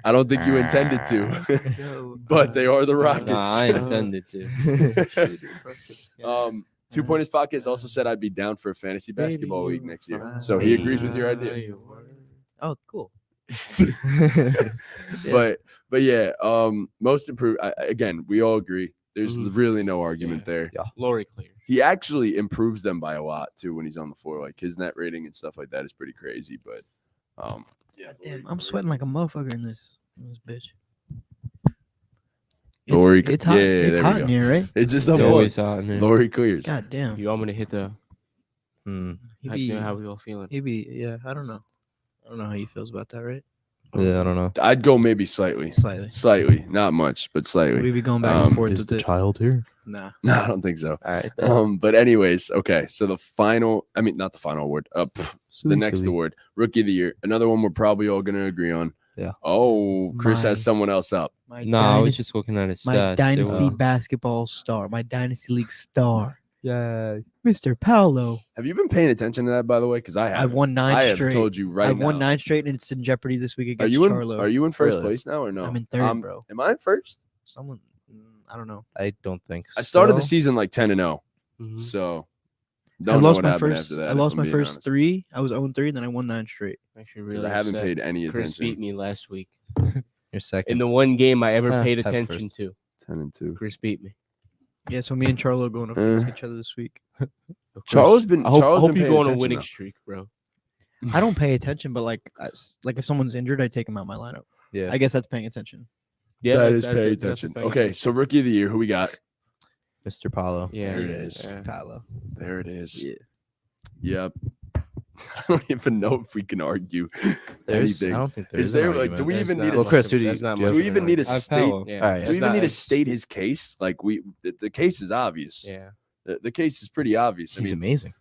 I don't think you intended to, but they are the Rockets. nah, I intended to. 2 Pointers Podcast also said I'd be down for a fantasy basketball league next year. So he agrees with your idea. Oh, cool. But yeah, most improved. Again, we all agree. There's Mhm. really no argument there. Lori clear. He actually improves them by a lot too when he's on the floor. Like his net rating and stuff like that is pretty crazy. But yeah, Damn, I'm sweating like a motherfucker in this bitch. Lori- it's hot. yeah, It's there we hot go. in here, right? It's just It's the always hot in here. Lori clears. God damn. You want me to hit the? Hmm. How we all feeling? Yeah, I don't know. I don't know how he feels about that, right? Yeah, I don't know. I'd go maybe slightly, Slightly. not much, but slightly. We be going back Um, and forth Is with the it. child here? Nah. No, I don't think so. All right. But anyways, okay. So the final, I mean, not the final award. The next award, Rookie of the Year. Another one we're probably all gonna agree on. Yeah. Oh, Chris has My- someone else up. My Nah, I was dynasty- just looking at his my stats. It dynasty was- basketball star, my dynasty league star, Yeah. Mr. Paolo. Have you been paying attention to that, by the way? Because I have. I've won 9 I have straight. told you right I've now. won 9 straight, and it's in jeopardy this week Are against you in? Charlo. Are you in first Really? place now or no? I'm in third, bro. Am I in first? Someone, I don't know. I don't think I started the so. season like 10-0. Mhm. So I don't know lost what my happened first. after that. I if lost I'm my being first honest. 3. I was 0-3, and then I won 9 straight. Actually, 'Cause really I haven't upset. paid any Chris attention. beat me last week You're second. in the one game I ever Ah, paid tied attention first. to. 10-2. Chris beat me. Yeah, so me and Charlo going up against Uh. each other this week. Of Charles course. been- I hope, Charles hope been you paying go on a attention, winning though. streak, bro. I don't pay attention, but like if someone's injured, I take him out my lineup. Yeah. I guess that's paying attention. Yeah, that is that's pay it, that's attention. what paying Okay, attention. so Rookie of the Year, who we got? Mr. Paulo. Yeah, There it is. yeah. Paolo. There it is. Yeah. Yep. I don't even know if we can argue There's, I anything. don't think there Is is an there, like, argument. do we There's even not need to Well, much Chris, of- who do you- there's not do you much do we of an even need to argument. I have state? Powell. Yeah. All right, Do it's we even not- need to it's- state his case? Like the case is obvious. Yeah. The case is pretty obvious. he's I mean, amazing.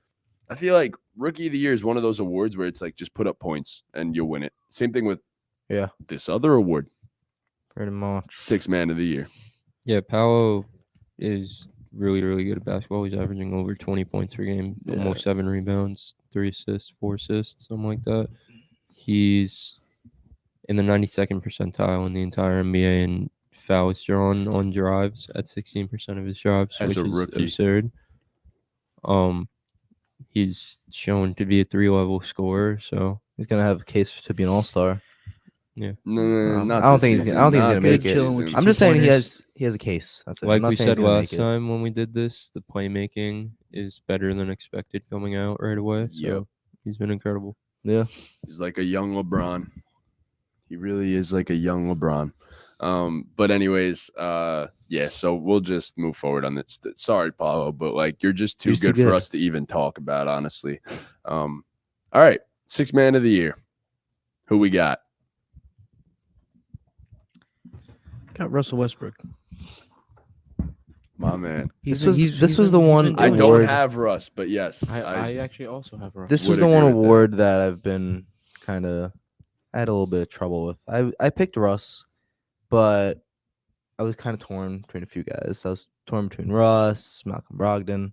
I feel like Rookie of the Year is one of those awards where it's like just put up points and you'll win it. Same thing with Yeah. this other award, Pretty much. Sixth Man of the Year. Yeah, Paolo is really, really good at basketball. He's averaging over 20 points per game, Yeah. almost 7 rebounds, 3 assists, 4 assists, something like that. He's in the 92nd percentile in the entire NBA in fouls drawn on drives at 16% of his drives, As which a is rookie. absurd. He's shown to be a 3-level scorer, so He's gonna have a case to be an all-star. No, I not don't this think he's season, gonna- I don't think he's not gonna this make it. Chilling with season. you. I'm just saying Two-pointers. he has a case. That's it. I'm like not we saying he's said gonna last make it. time when we did this, the playmaking is better than expected coming out right away. So Yep. he's been incredible. Yeah. He's like a young LeBron. He really is like a young LeBron. But anyways, yeah, so we'll just move forward on this. Sorry, Paulo, but like you're just too You're too good for good. us to even talk about, honestly. All right, Sixth Man of the Year. Who we got? Got Russell Westbrook. My man. He's This was- he's- this he's was been- the he's one been I doing don't it. award. have Russ, but yes, I actually also have Russ. This would was the agree one with that. award that I've been kind of I had a little bit of trouble with. I picked Russ, but I was kind of torn between a few guys. I was torn between Russ, Malcolm Brogdon,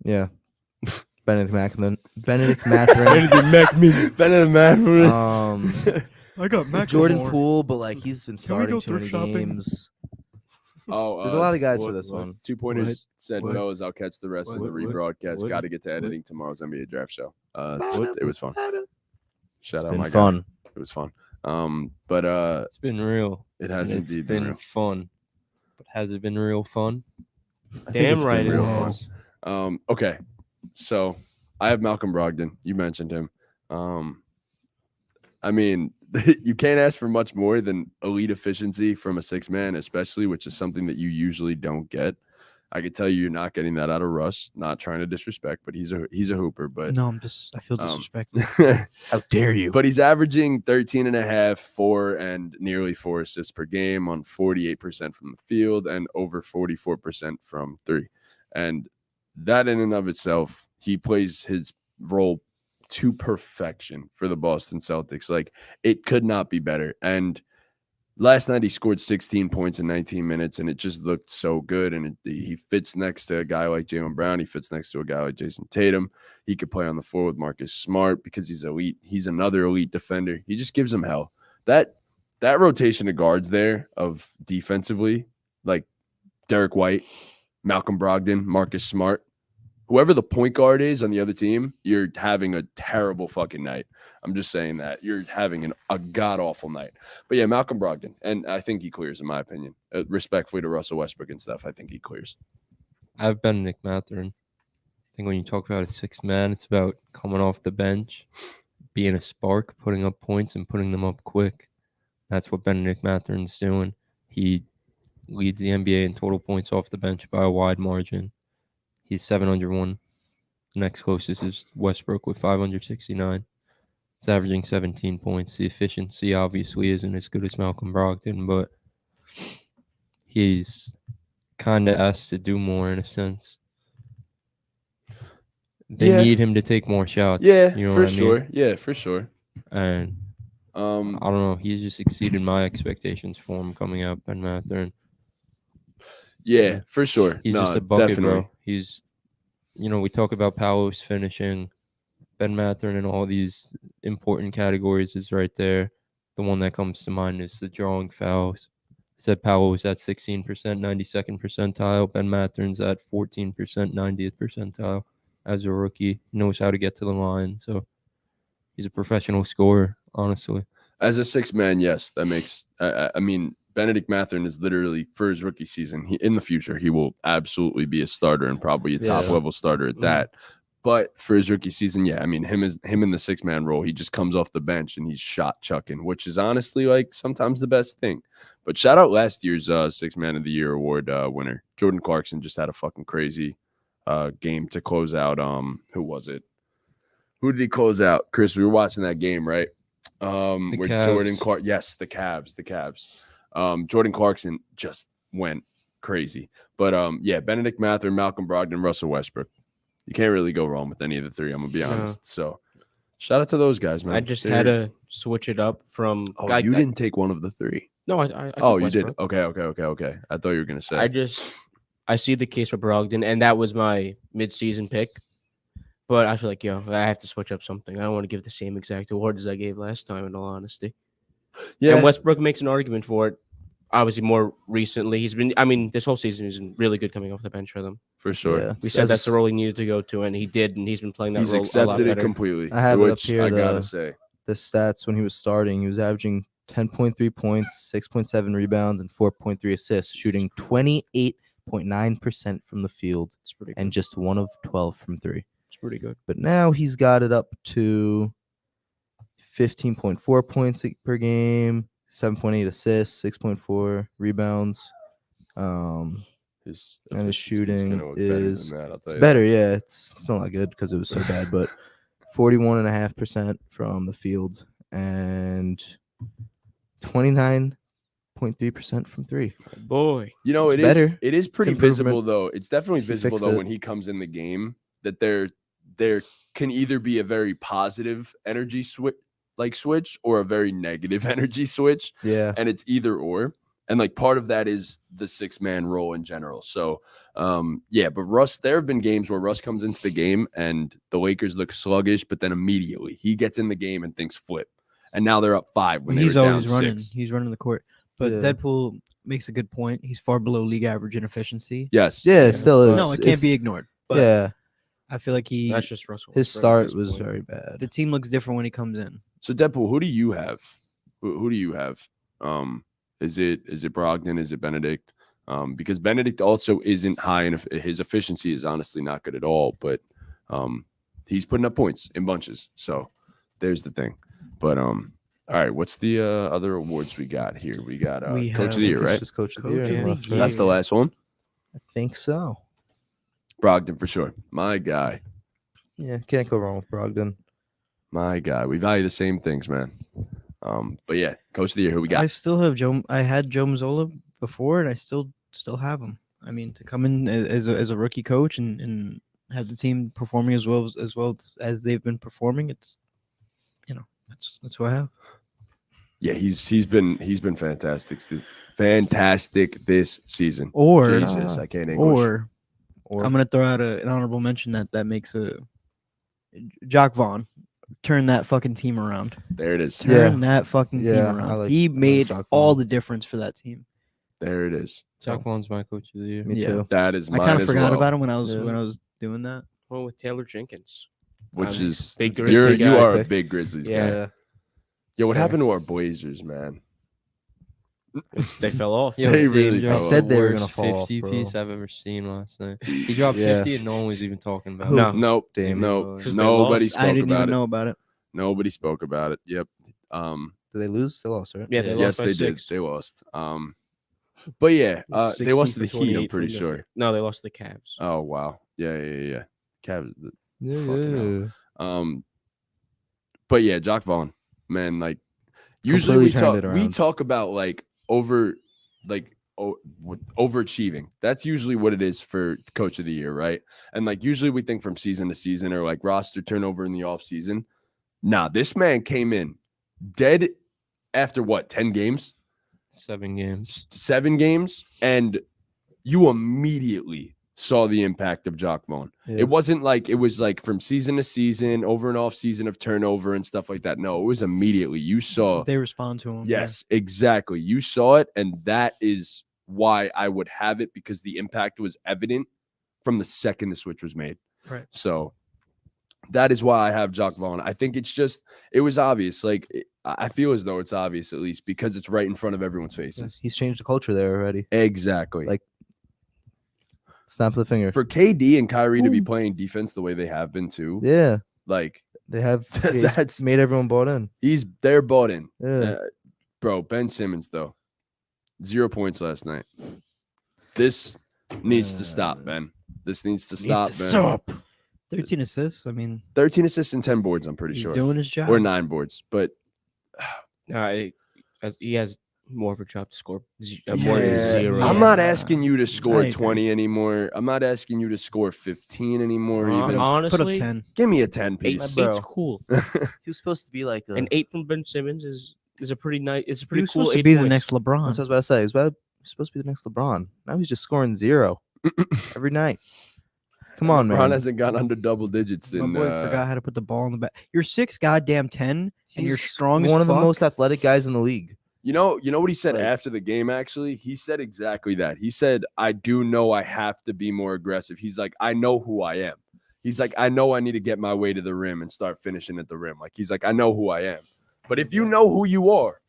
yeah, Benedict Mathurin, Benedict Mathurin. I got Jordan Poole, but like he's been Can we starting go too many thrift shopping? games. Oh, There's a lot of guys for this one. 2 pointers said, What? fellas, I'll catch the rest of the What? rebroadcast. What? Got to get to editing tomorrow's NBA draft show. It was fun. Shout It's out been my guy. fun. It was fun. But It's been real. it has and it's indeed been been real. fun. But has it been real fun? I think Damn it's been right it real has. fun. Okay, so I have Malcolm Brogdon. You mentioned him. I mean, you can't ask for much more than elite efficiency from a six man, especially, which is something that you usually don't get. I could tell you you're not getting that out of Russ. Not trying to disrespect, but he's a hooper. But No, I feel disrespected. How dare you? but he's averaging 13 and a half, 4 and nearly 4 assists per game on 48% from the field and over 44% from 3. And that in and of itself, he plays his role to perfection for the Boston Celtics. Like, it could not be better. And last night he scored 16 points in 19 minutes, and it just looked so good. And he fits next to a guy like Jaylen Brown. He fits next to a guy like Jason Tatum. He could play on the floor with Marcus Smart because he's elite. He's another elite defender. He just gives him hell. That rotation of guards there of defensively, like Derek White, Malcolm Brogdon, Marcus Smart, whoever the point guard is on the other team, you're having a terrible fucking night. I'm just saying that. You're having a god-awful night. But yeah, Malcolm Brogdon. And I think he clears, in my opinion. Respectfully to Russell Westbrook and stuff, I think he clears. I've been Nick Mathurin. I think when you talk about a six man, it's about coming off the bench, being a spark, putting up points, and putting them up quick. That's what Benedict Mathurin's doing. He leads the NBA in total points off the bench by a wide margin. He's 701. The next closest is Westbrook with 569. He's averaging 17 points. The efficiency obviously isn't as good as Malcolm Brogdon, but he's kind of asked to do more in a sense. They Yeah. need him to take more shots. Yeah, you know for what I mean? sure. Yeah, for sure. And I don't know. He's just exceeded my expectations for him coming out, Ben Mathurin. Yeah, for sure. He's No, just a bucket, definitely. bro. He's, we talk about Paolo's finishing. Ben Mathurin in all these important categories is right there. The one that comes to mind is the drawing fouls. Said Paolo was at 16%, 92nd percentile. Ben Mathurin's at 14%, 90th percentile. As a rookie, he knows how to get to the line. So he's a professional scorer, honestly. As a six man, yes, that makes. I mean, Benedict Mathurin is literally for his rookie season. In the future, he will absolutely be a starter and probably a top level starter at that. But for his rookie season, yeah, I mean, him in the six man role, he just comes off the bench and he's shot chucking, which is honestly like sometimes the best thing. But shout out last year's six man of the year award winner, Jordan Clarkson, just had a fucking crazy game to close out. Who was it? Who did he close out? Chris, we were watching that game, right? Where Jordan Cavs. Clark, yes, the Cavs. Jordan Clarkson just went crazy. But yeah, Benedict Mather, Malcolm Brogdon, Russell Westbrook. You can't really go wrong with any of the three. I'm gonna be No. honest. So shout out to those guys, man. I just had to switch it up from. Oh, you didn't take one of the three. No, I Oh, took you did. Westbrook. Okay. I thought you were gonna say. I see the case for Brogdon, and that was my mid-season pick. But I feel like, I have to switch up something. I don't want to give the same exact award as I gave last time, in all honesty. Yeah, And Westbrook makes an argument for it. Obviously, more recently, this whole season he's been really good coming off the bench for them. for sure. Yeah. We said that's the role he needed to go to, and he did, and he's been playing that He's role a lot accepted it better. completely. I have it up which here, I gotta the- say. The stats when he was starting, he was averaging 10.3 points, 6.7 rebounds, and 4.3 assists, shooting 28.9% from the field It's pretty good. and just 1 of 12 from 3. It's pretty good. But now he's got it up to 15.4 points per game, 7.8 assists, 6.4 rebounds. His And his efficiency shooting gonna look better than is- that, I'll tell It's you better, yeah. It's still not good because it was so bad, but 41.5% from the field and 29.3% from 3. Boy. You know, It's it is better. it is pretty improvement. visible though. It's definitely He visible fixed though it. when he comes in the game that there can either be a very positive energy switch or a very negative energy switch, Yeah. and it's either or. And like part of that is the 6-man role in general. So yeah, but Russ, there have been games where Russ comes into the game and the Lakers look sluggish, but then immediately he gets in the game and things flip. And now they're up 5 when He's they were always down running. 6. He's running the court. But Yeah. Deadpool makes a good point. He's far below league average in efficiency. Yes. Yeah, it still is. No, it can't It's- be ignored. But Yeah. I feel like That's just Russell. His Westbrook at start this was point. very bad. the team looks different when he comes in. So Deadpool, who do you have? Who do you have? Is it Brogdon? Is it Benedict? Because Benedict also isn't high enough. His efficiency is honestly not good at all, but he's putting up points in bunches. So there's the thing. But all right, what's the other awards we got here? We got We Coach of have- the Year, It's right? just Coach of the Coach Year. of the left, Year. right? That's the last one. I think so. Brogdon for sure. My guy. Yeah, can't go wrong with Brogdon. My guy. We value the same things, man. But yeah, Coach of the Year, who we I got? still have Joe. I had Joe Mazzola before, and I still have him. I mean, to come in as a rookie coach and have the team performing as well as they've been performing, it's that's who I have. Yeah, he's been fantastic. Fantastic this season. Or Jesus, I can't English. or I'm gonna throw out an honorable mention that makes a Jock Vaughn turn that fucking team around. There it is. Turn that fucking Yeah, team I around. like- He I like made Jock all Vaughn. the difference for that team. There it is. Zach Vaughn's my coach of the year. Me Yeah. too. That is I mine kind of as forgot well, about him when I was Yeah. doing that. Well, with Taylor Jenkins. which is big Grizzly you guy are a pick. big Grizzlies guy. Yeah. Yeah, what Fair. happened to our Blazers, man? They fell off. Yo, They Dame really dropped fell I said the they were worst gonna fall off, 50 bro. piece I've ever seen last night. He dropped Yeah. 50 and no one was even talking about Who? it. No. Nope. Dame. Nope. 'Cause they Nobody lost. spoke I didn't about even it. know about it. Nobody spoke about it. Yep. Did they lose? They lost, right? Yeah, they Yeah. Yes, lost by they 6. did. They lost. But yeah, they 16 lost to for the Heat. I'm 28 pretty from the- sure. No, they lost to the Cavs. Oh wow. Yeah. Cavs. Yeah, Fucking hell. But yeah, Jock Vaughn, man, like Completely usually turned it we around. talk about overachieving. That's usually what it is for Coach of the Year, right? And like usually we think from season to season or like roster turnover in the off season. Nah, this man came in dead after what, 10 games? 7 games. 7 games, and you immediately saw the impact of Jock Vaughn. Yeah. It wasn't like it was like from season to season, over and off season of turnover and stuff like that. No, it was immediately. You saw. They respond to him. yeah. Yes, exactly. You saw it, and that is why I would have it because the impact was evident from the second the switch was made. Right. So that is why I have Jock Vaughn. I think it was obvious. I feel as though it's obvious at least because it's right in front of everyone's faces. He's changed the culture there already. Exactly. Like, Snap of the finger. For KD and Kyrie to be Ooh. playing defense the way they have been too, Yeah, like they have. That's- It's made everyone bought in. they're bought in. Yeah. Bro, Ben Simmons though, 0 points last night. This needs to stop, Ben. This needs to Needs stop, to man. stop. 13 assists. I mean, 13 assists and 10 boards, I'm pretty he's sure. doing his job. Or 9 boards. But He has more of a job to score. More than yeah, zero. I'm Yeah. not asking you to I score agree. 20 anymore. I'm not asking you to score 15 anymore. Even honestly, Put up 10. give me a 10 Eight, piece. bro. eight's cool. He was supposed to be like a. An 8 from Ben Simmons is a pretty nice. It's a He pretty was cool supposed to 8 be points. the next That's what I was LeBron. about to say. He's supposed to be the next LeBron. Now he's just scoring 0 every night. Come on, LeBron man. hasn't gone under double digits My in. boy forgot how to put the ball in the back. You're 6 goddamn 10, and you're He's strong as one of the fuck. most athletic guys in the league. You know what he said Like- after the game, actually? He said exactly that. He said, I do know I have to be more aggressive. He's like, I know who I am. He's like, I know I need to get my way to the rim and start finishing at the rim. Like, he's like, I know who I am. But if you know who you are,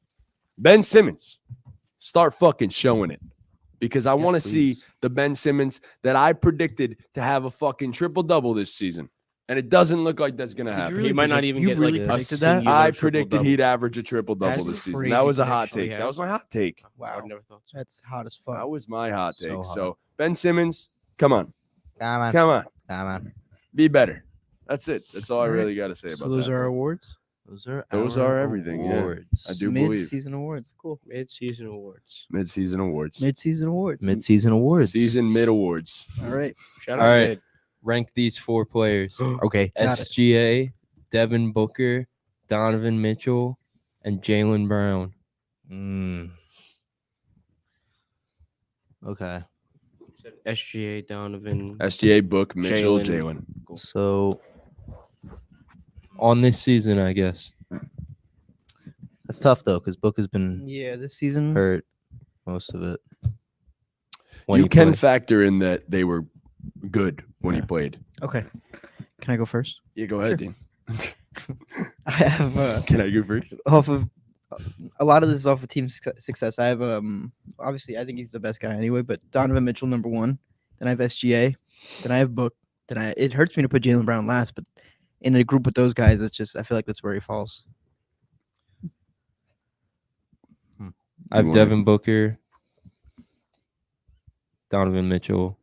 Ben Simmons, start fucking showing it. Because I Yes, want to see please. the Ben Simmons that I predicted to have a fucking triple-double this season. And it doesn't look like that's going to Did you happen. really He might not predict- even you get really like a predicted that? singular I predicted triple-double. he'd average a triple-double That's this season. crazy That was a hot prediction. take. He That was has. my hot take. I Wow. would never thought so. That's hot as fuck. That was my hot So take. hot. So Ben Simmons, come on, Come on. come on, Come on. be better. That's it. That's all I All right. really got to say So about those that. are our man. awards. Those our are everything, yeah. awards. I do believe Mid-season awards. Cool. Mid-season awards. mid-season awards, Mid-season awards. Mid-season awards. season mid awards. All right. Shout All out right. Mid. Rank these 4 players: Okay. Got it. SGA, Devin Booker, Donovan Mitchell, and Jalen Brown. Okay. SGA, Donovan. SGA, Book, Mitchell, Jalen. Jalen. So On this season, I guess. that's tough though, because Book has been Yeah, this season. hurt most of it. When You he can played. factor in that they were good when he Yeah. played. Okay. Can I go first? Yeah, go ahead, Dean. I have Can I go first? off of a lot of this is off of team success. I have obviously I think he's the best guy anyway, but Donovan Mitchell number 1. Then I have SGA. Then I have Book. Then it hurts me to put Jalen Brown last, but in a group with those guys, it's just I feel like that's where he falls. I have You wanna- Devin Booker, Donovan Mitchell.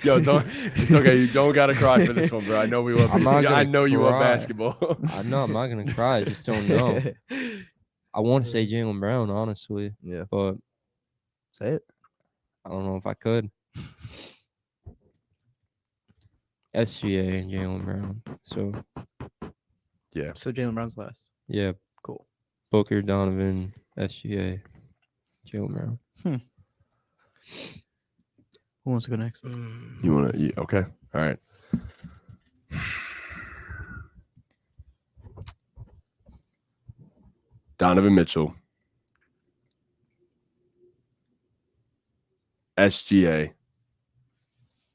Yo, don't. It's okay. You don't gotta cry for this one, bro. I know we love. I'm not I gonna know you love cry. basketball. I know I'm not gonna cry. I just don't know. I want to say Jalen Brown, honestly, Yeah. but Say it. I don't know if I could. SGA and Jalen Brown. So Yeah. So Jalen Brown's last. yeah, Cool. Booker, Donovan, SGA, Jalen Brown. Who wants to go next? You want to? Okay. All right. Donovan Mitchell, SGA,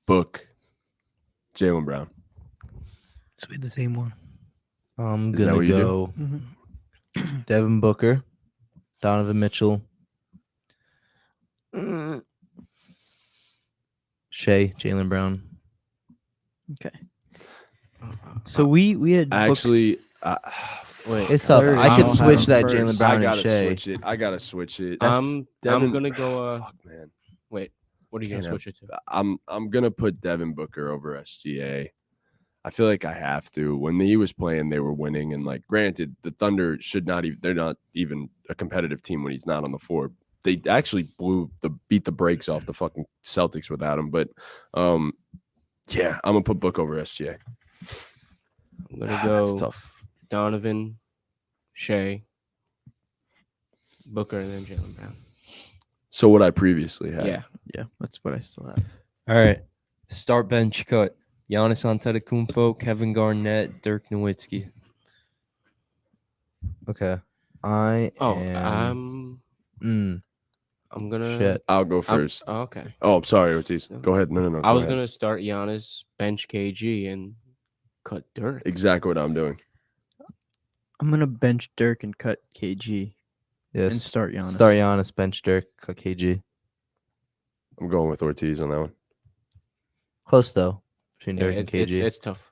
Book, Jalen Brown. So we had the same one. I'm Is that gonna what you do? go Devin Booker, Donovan Mitchell, Shea, Jalen Brown. Okay. So we had Book Actually, Wait, It's tough. third. I could I'll have switch him that first. Jalen I Brown and gotta Shea. switch it. I gotta switch it. I'm Devin- gonna go. Fuck, man. Wait, what are you gonna Can't switch it to? I'm gonna put Devin Booker over SGA. I feel like I have to. When he was playing, they were winning, and like, granted, the Thunder should not even. They're not even a competitive team when he's not on the floor. They actually beat the brakes off the fucking Celtics without him. But, yeah, I'm gonna put Book over SGA. I'm gonna That's go tough. Donovan, Shea, Booker, and then Jalen Brown. So what I previously had. Yeah. Yeah, that's what I still have. All right. Start bench cut. Giannis Antetokounmpo, Kevin Garnett, Dirk Nowitzki. Okay. I Oh, am. Mm, I'm gonna. shit. I'll go I'm- first. oh, okay. Oh, sorry, Ortiz. No. Go ahead. No. I go was ahead. gonna start Giannis, bench KG, and cut Dirk. Exactly what I'm doing. I'm gonna bench Dirk and cut KG and Yes. start Giannis. Start Giannis, bench Dirk, cut KG. I'm going with Ortiz on that one. Close though between Yeah, Dirk and KG. it's tough.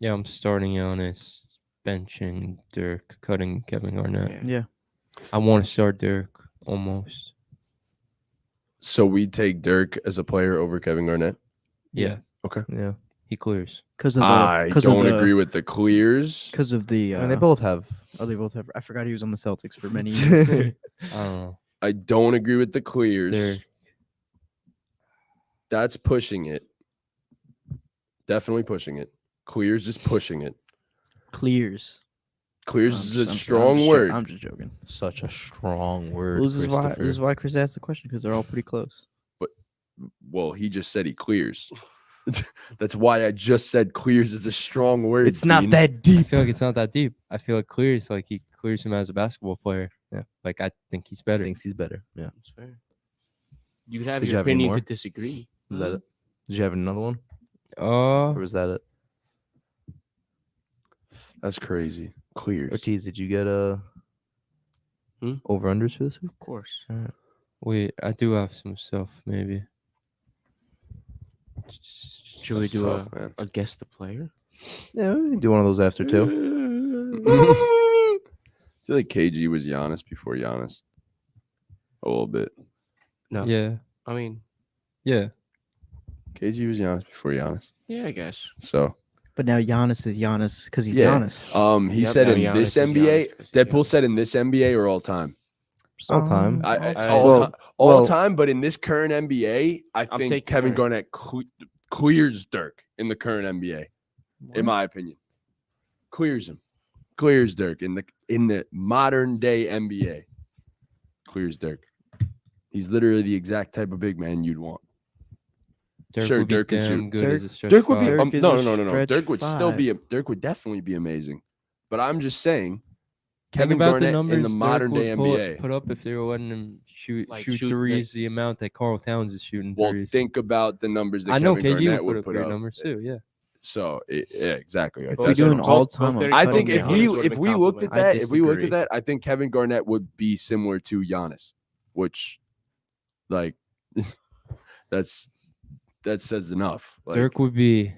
Yeah, I'm starting Giannis, benching Dirk, cutting Kevin Garnett. Yeah. Yeah. I want to start Dirk almost. So we take Dirk as a player over Kevin Garnett. Yeah, Yeah. he clears. Because of the. I 'cause don't of the, agree with the clears. Because of the. I mean, they both have. Oh, they both have. I forgot he was on the Celtics for many years. I don't know. I don't agree with the clears. Dirk. That's pushing it. Definitely pushing it. Clears is pushing it. Clears. Clears I'm is just- a I'm strong just word. I'm just joking. Such a strong word. Well, this is Christopher. why Chris asked the question because they're all pretty close. Well, he just said he clears. That's why I just said clears is a strong word. It's not Dean. that I deep. feel like it's not that deep. I feel like clears like he clears him as a basketball player. Yeah. Like I think he's better. Thinks he's better. Yeah. That's fair. You could have Did you your have any opinion more? to disagree. Is that it? Did you have another one? Oh, Or was that it? That's crazy. Clears. Ortiz, did you get a over unders for this week? Of course. wait, I do have some stuff maybe. Should we That's do tough, man. a guess the player? Yeah, we can do one of those after too. I feel like KG was Giannis before Giannis. A little bit. No. Yeah, I mean, yeah. KG was Giannis before Giannis. yeah, I guess. So But now Giannis is Giannis because he's Yeah. Giannis. he Yep, said now in Giannis this is NBA, Giannis 'cause he's Deadpool Giannis. said in this NBA or all time? All time. All, Well- all well- time, but in this current NBA, I think taking Kevin Garnett. Garnett clears Dirk in the current NBA, in my opinion. Clears him. Clears Dirk in the modern day NBA. Clears Dirk. He's literally the exact type of big man you'd want. Dirk Sure, would be Dirk could damn shoot. good Dirk- as a stretch Dirk would be five. Dirk is no. a stretch Dirk would still five. be Dirk would definitely be amazing. But I'm just saying, Think Kevin about Garnett the numbers in the Dirk modern would day put, NBA. put up if they were letting him shoot Like, shoot shoot the- threes the amount that Carl Towns is shooting Well, threes. think about the numbers that I know Kevin KG Garnett would would put put up great up. numbers too. Yeah. So yeah, exactly. Like, If we're that's what doing I'm saying. all time, Both I'm I Derek think cutting if Giannis we Giannis. would've if been we looked at complimented. that, if we looked at disagree. that, I think Kevin Garnett would be similar to Giannis, which, like, that says enough. Like, Dirk would be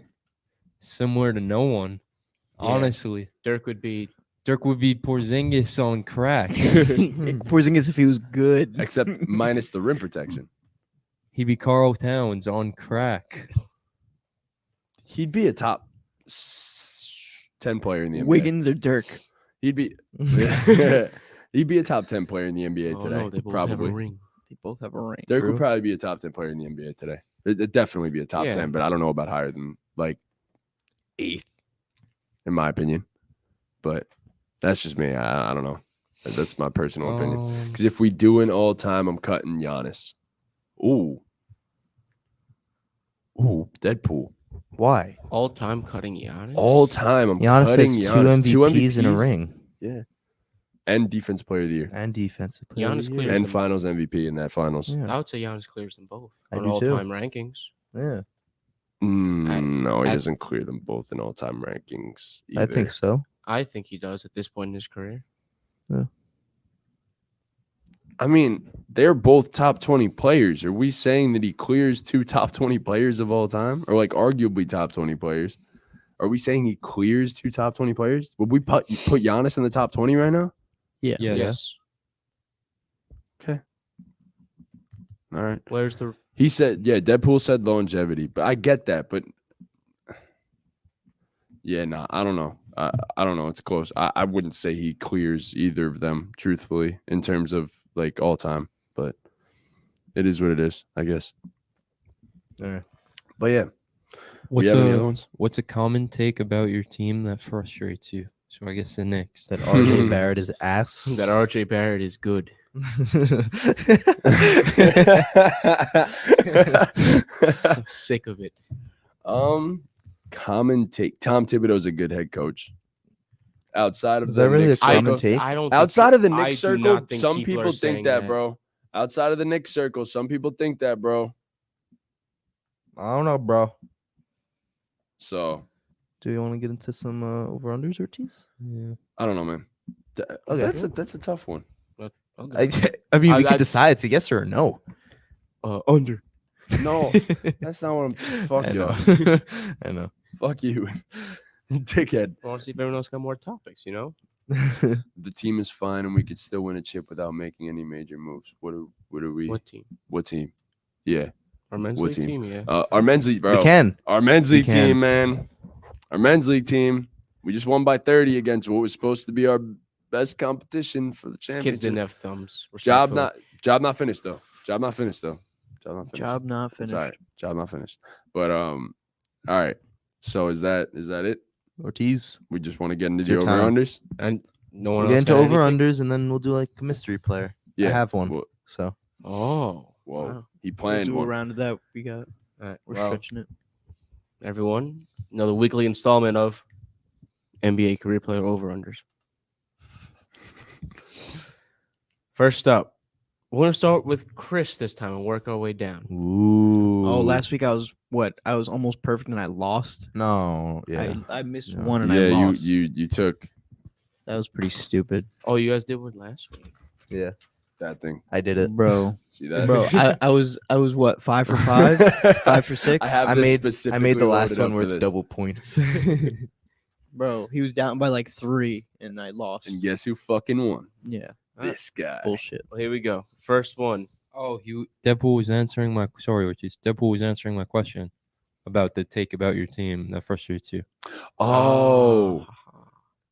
similar to no one. Yeah. Honestly, Dirk would be Dirk would be Porzingis on crack. Porzingis if he was good. except minus the rim protection, He'd be Carl Towns on crack. he'd be a top 10 player in the NBA. Wiggins or Dirk. He'd be he'd be a top 10 player in the NBA oh today. no, they both have a probably. ring. They both have a ring. Dirk True. would probably be a top 10 player in the NBA today. It'd definitely be a top Yeah. 10, but I don't know about higher than like 8th, in my opinion. But that's just me. I don't know. That's my personal opinion. Because if we do an all time, I'm cutting Giannis. Ooh, Deadpool. Why? All time cutting Giannis. All time, I'm Giannis cutting has Giannis. two MVPs in a ring And Defensive Player of the Year. and defensive player of Giannis the clears year. And them. Finals MVP in that Finals. Yeah. I would say Giannis clears them both I on do all too. time rankings. Yeah, No, he I- doesn't clear them both in all time rankings. I think either. so. I think he does at this point in his career. I mean, they're both top 20 players. Are we saying that he clears 2 top 20 players of all time? Or like arguably top 20 players? Are we saying he clears 2 top 20 players? Would we put Giannis in the top 20 right now? Yeah. Yeah. Yes. All right. Where's the He said, yeah, Deadpool said longevity, but I get that. But yeah, no, I don't know. I don't know. It's close. I wouldn't say he clears either of them, truthfully, in terms of like all time. But it is what it is, I guess. All right. But yeah, What's have any other ones? what's a common take about your team that frustrates you? So I guess the Knicks. That RJ Barrett is ass. that RJ Barrett is good? So sick of it. Common take. Tom Thibodeau's a good head coach. Outside of Is the that really Knicks a common circle, take? I don't. outside of the I Knicks do circle, not think some are people saying think that, bro. Outside of the Knicks circle, some people think that, bro. I don't know, bro. So Do you want to get into some over unders or tees? Yeah. I don't know, man. Okay. That's a tough one. I mean, we I- could decide it's a yes or a no. Under. No, that's not what I'm. Fuck I you. know. I know. Fuck you. Dickhead. I want to see if everyone else got more topics. You know. The team is fine, and we could still win a chip without making any major moves. What are we? What team? What team? Yeah, Our men's What league team? team. Yeah. our men's league, bro. We can. Our men's We league can. team, man. Our men's league team. We just won by 30 against what was supposed to be our best competition for the These kids didn't championship. have thumbs. Job respectfully. not finished though. Job not finished. Job not It's finished. all right. Job not finished. But all right. So is that it? Ortiz. We just want to get into It's the your over time. unders. And no one We'll else get into got over anything? unders and then we'll do like a mystery player. I have one. Whoa. So Oh. Whoa. Wow. He We'll planned do a one. round of that. We got. All right. We're Well, stretching it. everyone, another weekly installment of NBA career player over unders. First up, we're gonna start with Chris this time and work our way down. ooh. Oh, last week I was I was almost perfect and I lost. No. Yeah. I missed Yeah. one and I Yeah, lost. you took That was pretty stupid, Oh, you guys did one last week. Yeah. that thing. I did it. bro. See that? Bro, I was what 5 for 5, 5 for 6. I have I this made specifically the last loaded one up for with this. double points. Bro, he was down by like 3 and I lost. And guess who fucking won? Yeah, This guy. bullshit. Well, here we go. First one. Oh, Deadpool was answering my Deadpool was answering my question about the take about your team that frustrates you. Oh,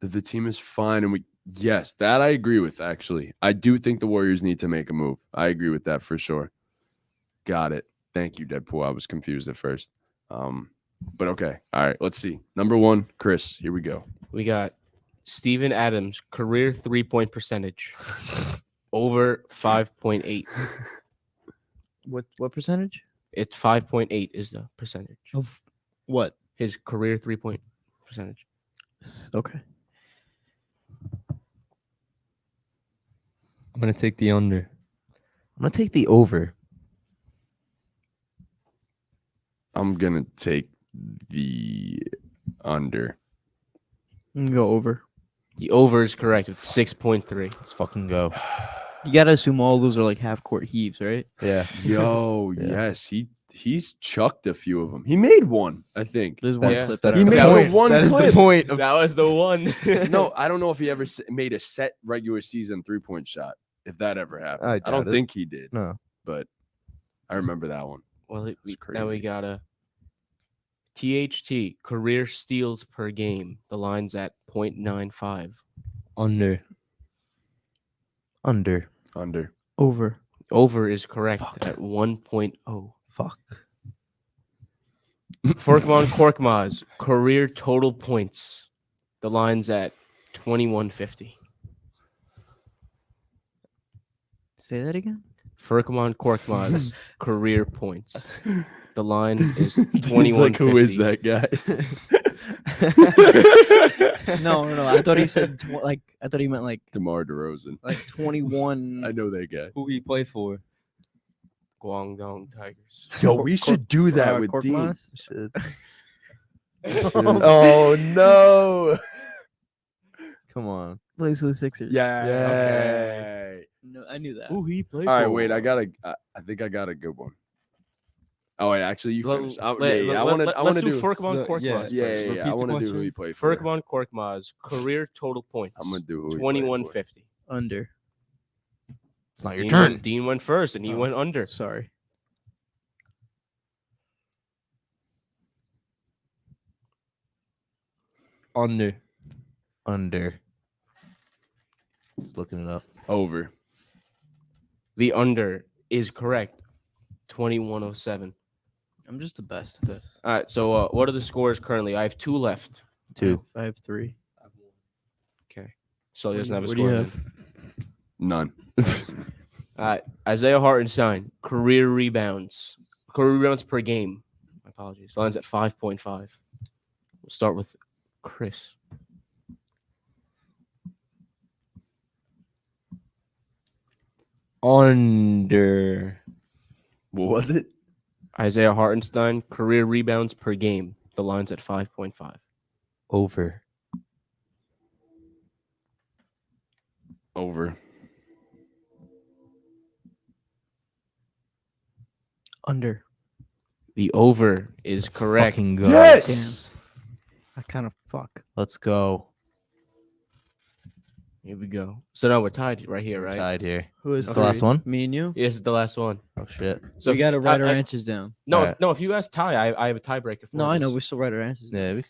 the team is fine, and yes, that I agree with. Actually, I do think the Warriors need to make a move. I agree with that for sure. Got it. Thank you, Deadpool. I was confused at first. But okay. All right. Let's see. Number 1, Chris. Here we go. We got Steven Adams career 3-point percentage over 5.8. What percentage It's 5.8 is the percentage. of what? His career 3-point percentage. Okay. I'm gonna take the under. I'm gonna take the over. I'm gonna take the under. I'm gonna go over. The over is correct with 6.3. Let's fucking go. You gotta assume all those are like half court heaves, right? Yeah. Yo, Yeah. yes, he's chucked a few of them. He made one, I think. There's one Yeah. clip That's that He the made that the point. one That is the clip. point. Of, That was the one. No, I don't know if he ever made a set regular season 3-point shot. If that ever happened, I I don't doubt it. think he did, no. but I remember that one. Well, It's now we crazy. got a THT career steals per game. The line's at 0.95. Under. Under. Under. over. Over is correct Fuck. at 1.0. Fuck. Forkmon Korkmaz career total points. The line's at 2150. Say that again. Furkmon Korkmaz career points. The line is Dude's 2150. like, who is that guy? No. I thought he said I thought he meant like DeMar DeRozan. 21. I know that guy. Who he play for? Guangdong Tigers. Yo, Cor- we should do that with Dean. Korkmaz? Should. Oh no! Come on. Plays for the Sixers. Yeah. Yay. No, I knew that. Who he play All right, wait. I think I got a good one. Oh wait, actually, you Let- finish. let- I let- want let's to do do. Furkmon Korkmaz. yeah, first. Yeah. Repeat I the want to do who question. he played for. Furkmon Korkmaz career total points. I'm gonna do who he played for. 2150. Under. It's not your Dean turn. Went, Dean went first and he Oh. went under. Sorry. Under. Under. Just looking it up. Over. The under is correct. 2107. I'm just the best at this. All right. So what are the scores currently? I have 2 left. 2. I have 3. Okay. So he What doesn't have a do you score. have? then. None. All right. Isaiah Hartenstein career rebounds. Career rebounds per game. My apologies. Line's at 5.5. We'll start with Chris. Under. What was it? Isaiah Hartenstein career rebounds per game. The line's at 5.5. Over. Over. Under. The over is Let's correct. fucking go. Yes. I kind of fuck. Let's go. Here we go. So now we're tied right here, We're right? tied here. Who is This the last one? Me and you. This is the last one. Oh shit. So We if got to you- write our I- answers down. No, Alright. if you guys tie, I have a tiebreaker. For No, I know. this. We still write our answers down. Yeah.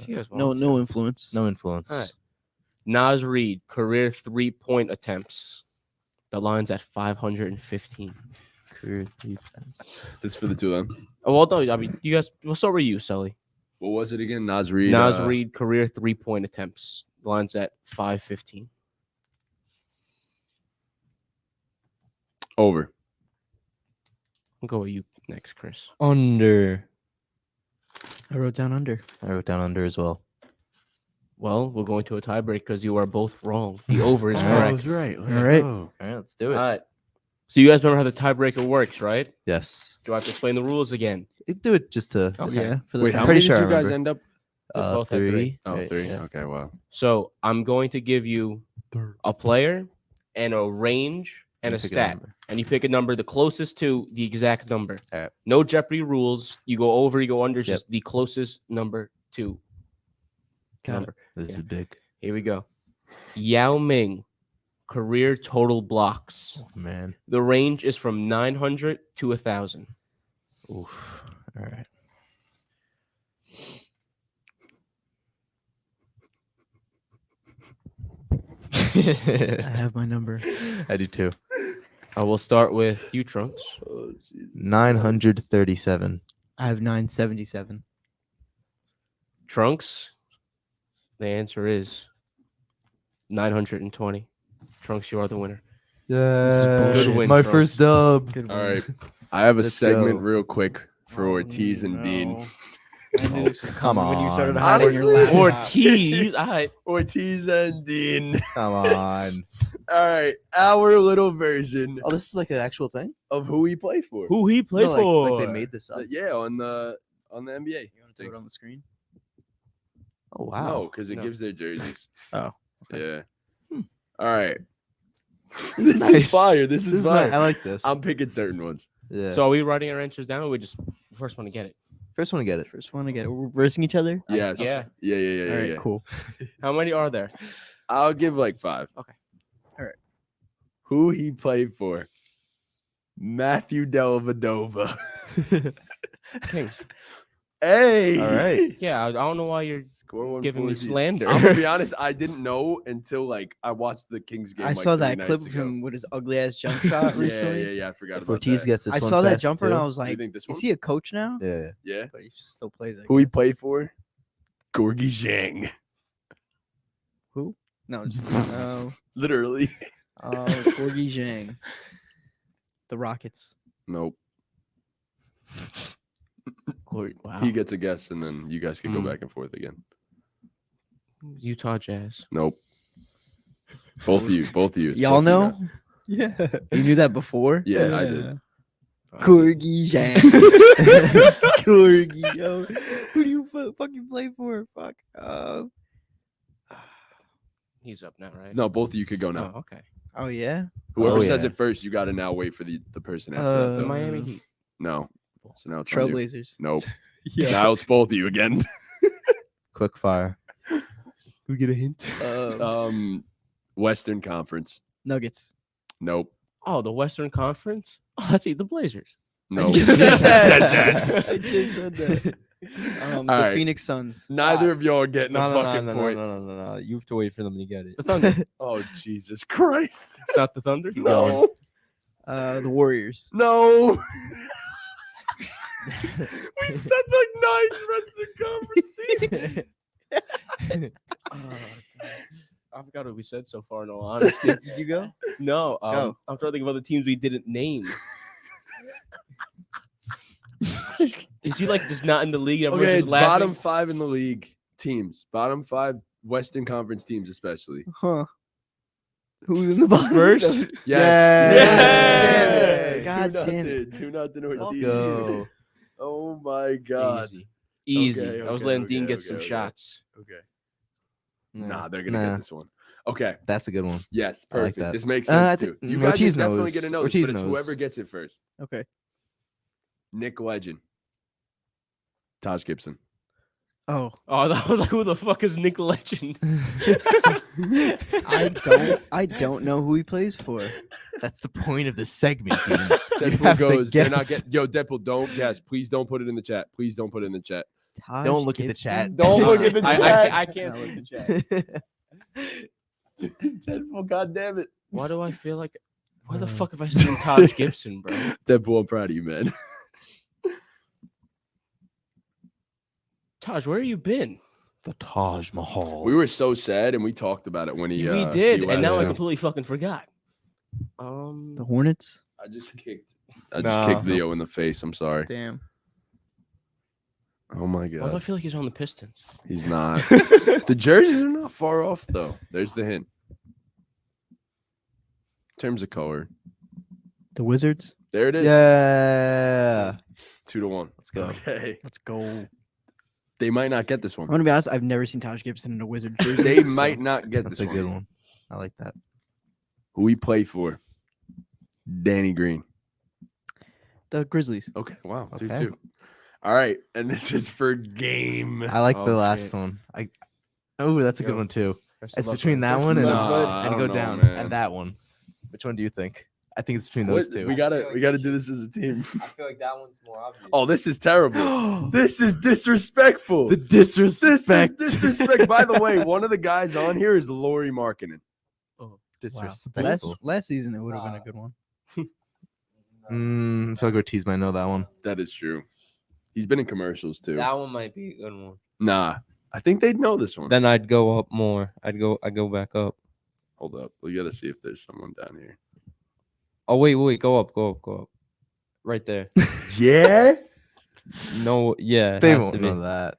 If you guys No, want. no influence. No influence. All right. Nas Reed, career 3-point attempts. The line's at 515. Career defense. This is for the two of them. Oh, well, no, I mean, you guys, we'll start with you, Sully. What was it again? Nas Reed. Nas Reed, career 3-point attempts. The line's at 515. Over. I'll go with you next, Chris. Under. I wrote down under. I wrote down under as well. Well, we're going to a tiebreak because you are both wrong. The over is All right. correct. right. All right. All right, let's do it. All right. So you guys remember how the tiebreaker works, right? Yes. Do I have to explain the rules again? Do it just to Okay. Yeah. For the Wait, how Pretty many sure I did you guys remember. end up? both had 3. Oh, right, 3. yeah. Okay, wow. So I'm going to give you a player and a range and You a pick stat. number. And you pick a number the closest to the exact number. All right. No Jeopardy rules. You go over, you go under, it's Yep. just the closest number to Got it. number. This Yeah. is big. Here we go. Yao Ming, career total blocks. Oh, man. The range is from 900 to 1,000. Oof. All right. I have my number. I do too. I will start with you, Trunks. 937. I have 977. Trunks, the answer is 920. Trunks, you are the winner. Yeah. bullshit. Good win, My Trunks. first dub. Good All one. right. I have a Let's segment go. real quick for Ortiz and Dean. I knew this was Come coming when you started on. hiding your Honestly? laptop. Ortiz, all right. Ortiz and Dean. Come on. All right. Our little version Oh, this is like an actual thing? of who we play for. Who he played No, for? like they made this up. Yeah, on the NBA. You want to throw it on the screen? Oh, wow. No, because it No. gives their jerseys. Oh, Yeah. Hmm. All right. This This is is nice. fire. This is nice. I fire. like this. I'm picking certain ones. yeah. So are we writing our answers down or we just first want to get it? First one to get it. first one to get it. We're versing each other. Yes. Yeah. Yeah. All right, yeah. cool. How many are there? I'll give like 5. Okay. All right. Who he played for? Matthew Dellavedova. Kings. Hey. All right. Yeah, I don't know why you're Score one giving me for Ortiz. slander. I'm gonna be honest. I didn't know until like I watched the Kings game. I like, saw 3 that clip nights of ago. him with his ugly ass jump shot recently. Yeah. I forgot If about Ortiz that. gets this I one saw that fast, jumper and too. I was Do you like, think this is one? he a coach now? Yeah. Yeah. But he still plays. I Who he guess. played for? Gorgie Zhang. No, just Literally. Gorgie Zhang. The Rockets. Nope. Wow. He gets a guess, and then you guys can go Hmm. back and forth again. Utah Jazz. Nope. Both of you. Both of you. It's Y'all both of you know? guys. Yeah. You knew that before? Yeah, I did. Gorgie Zhang. Gorgie, yo. Who do you fucking play for? Fuck. He's up now, right? No, both of you could go now. Oh, okay. Oh, yeah? Whoever Oh, says yeah. it first, you got to now wait for the person after that. The though. Miami Heat. No. So now it's on you. Trailblazers. Nope. Now it's both of you again. Quick fire. We get a hint. Western Conference. Nuggets. Nope. Oh, the Western Conference? Oh, that's the Blazers. No. I just said Said that. I just said that. All The right. Phoenix Suns. Neither of y'all are getting No, a no, fucking point. no. You have to wait for them to get it. The Thunder. Oh, Jesus Christ. It's not the Thunder? No. The Warriors. No. We said like 9 Western Conference teams. I forgot what we said so far, in all honesty. Did you go? No, Go. I'm trying to think of other teams we didn't name. Is he like just not in the league? Everyone's Okay, just it's laughing? bottom 5 in the league teams. Bottom 5 Western Conference teams, especially. Huh. Who's in the bottom? Spurs? Yes. Yeah. God 2-0. damn it. 2-0 Let's Ortiz. go. Oh my God. Easy. Okay, I was okay, letting okay, Dean get okay, some okay. shots. Okay. Nah, Nah, they're gonna nah. get this one. Okay. That's a good one. Yes, I like perfect. that. This makes I sense think too. You guys Ortiz are definitely knows. gonna know this, Ortiz but it's knows. whoever gets it first. Okay. Nick Legend. Taj Gibson. Oh, Oh, I was like, who the fuck is Nick Legend? I don't know who he plays for. That's the point of the segment. Dean. You Deadpool have to goes. They're not guess. Yo, Deadpool, don't guess. Please don't put it in the chat. Please don't put it in the chat. Taj Don't look at the Gibson? chat. Don't look at the chat. I can't see the chat. Deadpool, God damn it. Why do I feel like? Why the fuck have I seen Taj Gibson, bro? Deadpool, I'm proud of you, man. Taj, where have you been? The Taj Mahal. We were so sad, and we talked about it when he. We did, he and now left, I too. completely fucking forgot. The Hornets. I just kicked Nah. Leo in the face. I'm sorry. Damn. Oh my Why do I god, feel like he's on the Pistons? he's not. The jerseys are not far off though. There's the hint. In terms of color, The Wizards. there it is. Yeah. 2-1. Let's go. Okay. Let's go. They might not get this I'm one. gonna be honest. I've never seen Taj Gibson in a Wizard jersey. They so- might not get That's this a good one. I like that. Who we play for? Danny Green. The Grizzlies. Okay. Wow. Okay. 2-2. All right, and this is for game. I like the Oh, last shit. one. Oh, that's a good Yo. one too. Best of It's luck, between bro. that one and, Nah, I and don't go know, down man. and that one. Which one do you think? I think it's between those two. We gotta do this as a team. I feel like that one's more obvious. Oh, this is terrible. This is disrespectful. The This is disrespect. disrespect. By the way, one of the guys on here is Laurie Markkinen. Disrespectful. Last season it would have been a good one. I feel like Ortiz might know that one. That is true. He's been in commercials too. That one might be a good one. Nah, I think they'd know this one. Then I'd go up more. I'd go back up. Hold up, we gotta see if there's someone down here. Oh wait, go up. Right there. Yeah, No, yeah. it They has won't to be. know that.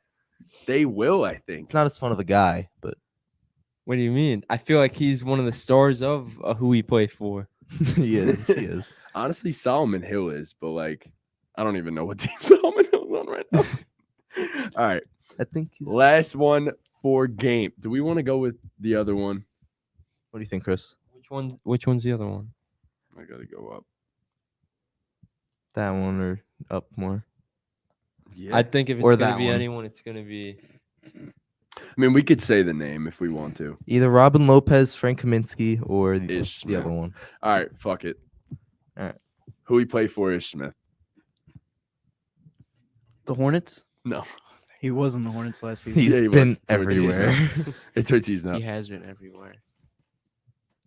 they will. I think. It's not as fun of a guy, but What do you mean? I feel like he's one of the stars of who he played for. he is. He is. Honestly, Solomon Hill is, but like, I don't even know what team Solomon Hill's on right now. All right, I think he's. last one for game. Do we want to go with the other one? What do you think, Chris? Which one's the other one? I gotta go up. That one or up more? Yeah. I think if it's Or gonna that be one. anyone, it's gonna be I mean, we could say the name if we want to. Either Robin Lopez, Frank Kaminsky, or the Ish other Smith. one. All right, fuck it. All right. Who we play for is Smith. The Hornets. No, He was in the Hornets last season. He's Yeah, he been was. It's Ortiz everywhere. it's Ortiz now. He has been everywhere.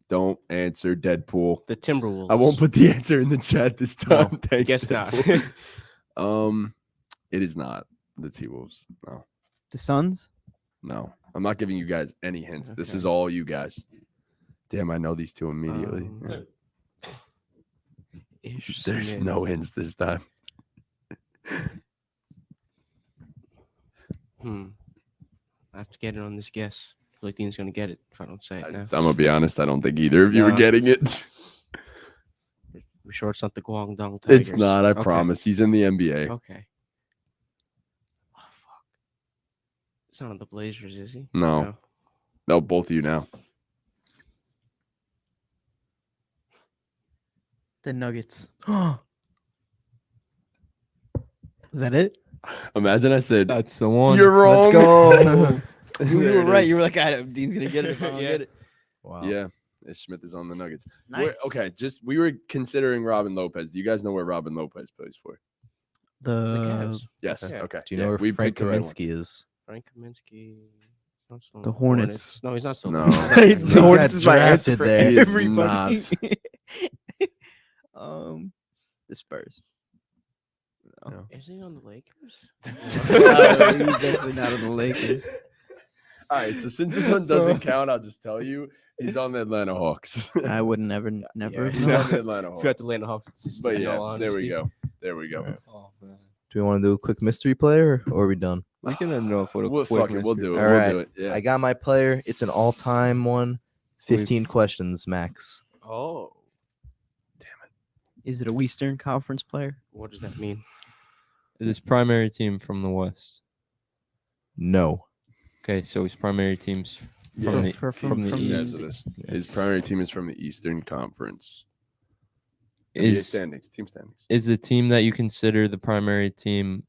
Don't answer Deadpool. The Timberwolves. I won't put the answer in the chat this time. Thanks, Guess not. Deadpool. It is not the T-Wolves. No, The Suns. no. I'm not giving you guys any hints. This Okay. is all you guys. Damn, I know these two immediately. Ish There's Smith. no hints this time. I have to get it on this guess. I feel like Dean's gonna get it if I don't say it now. I'm gonna be honest. I don't think either of you are No. getting it. We sure it's not the Guangdong Tigers. It's not. I Okay. promise. He's in the NBA. Okay. Oh fuck. It's not on the Blazers, is he? No. No, both of you now. The Nuggets. Was that it? Imagine I said that's the one. you're wrong. Let's go. you There were it right. is. You were like, Dean's gonna get it if I don't Yeah. get it. Wow. Yeah, Smith is on the Nuggets. Nice. Where- okay, just we were considering Robin Lopez. Do you guys know where Robin Lopez plays for? The The Cavs. Yes. Okay. Okay. Do you know where we Frank picked the right one. Kaminsky is? Frank Kaminsky. Not still The in Hornets. No, he's not still. No. He's not- It's He the Hornets got is my answer drafted for there. He is everybody. The Spurs. Is he on the Lakers? He's definitely not on the Lakers. All right. So since this one doesn't count, I'll just tell you he's on the Atlanta Hawks. I would never. Yeah, he's know. on the Atlanta Hawks. Forgot the Atlanta Hawks. existed, But in yeah, all there we honesty. go. There we go. Alright. Oh, man. Do we want to do a quick mystery player or are we done? We can end off with a We'll quick fuck it. We'll mystery. do it. All We'll right. do it. Yeah. I got my player. It's an all-time one. 15 questions max. Oh, Is it a Western Conference player? what does that mean? Is his primary team from the West? No. Okay, so his primary team's Yeah. from the From the the Yeah, East. to this. His primary team is from the Eastern Conference. NBA Is standings, team standings. is the team that you consider the primary team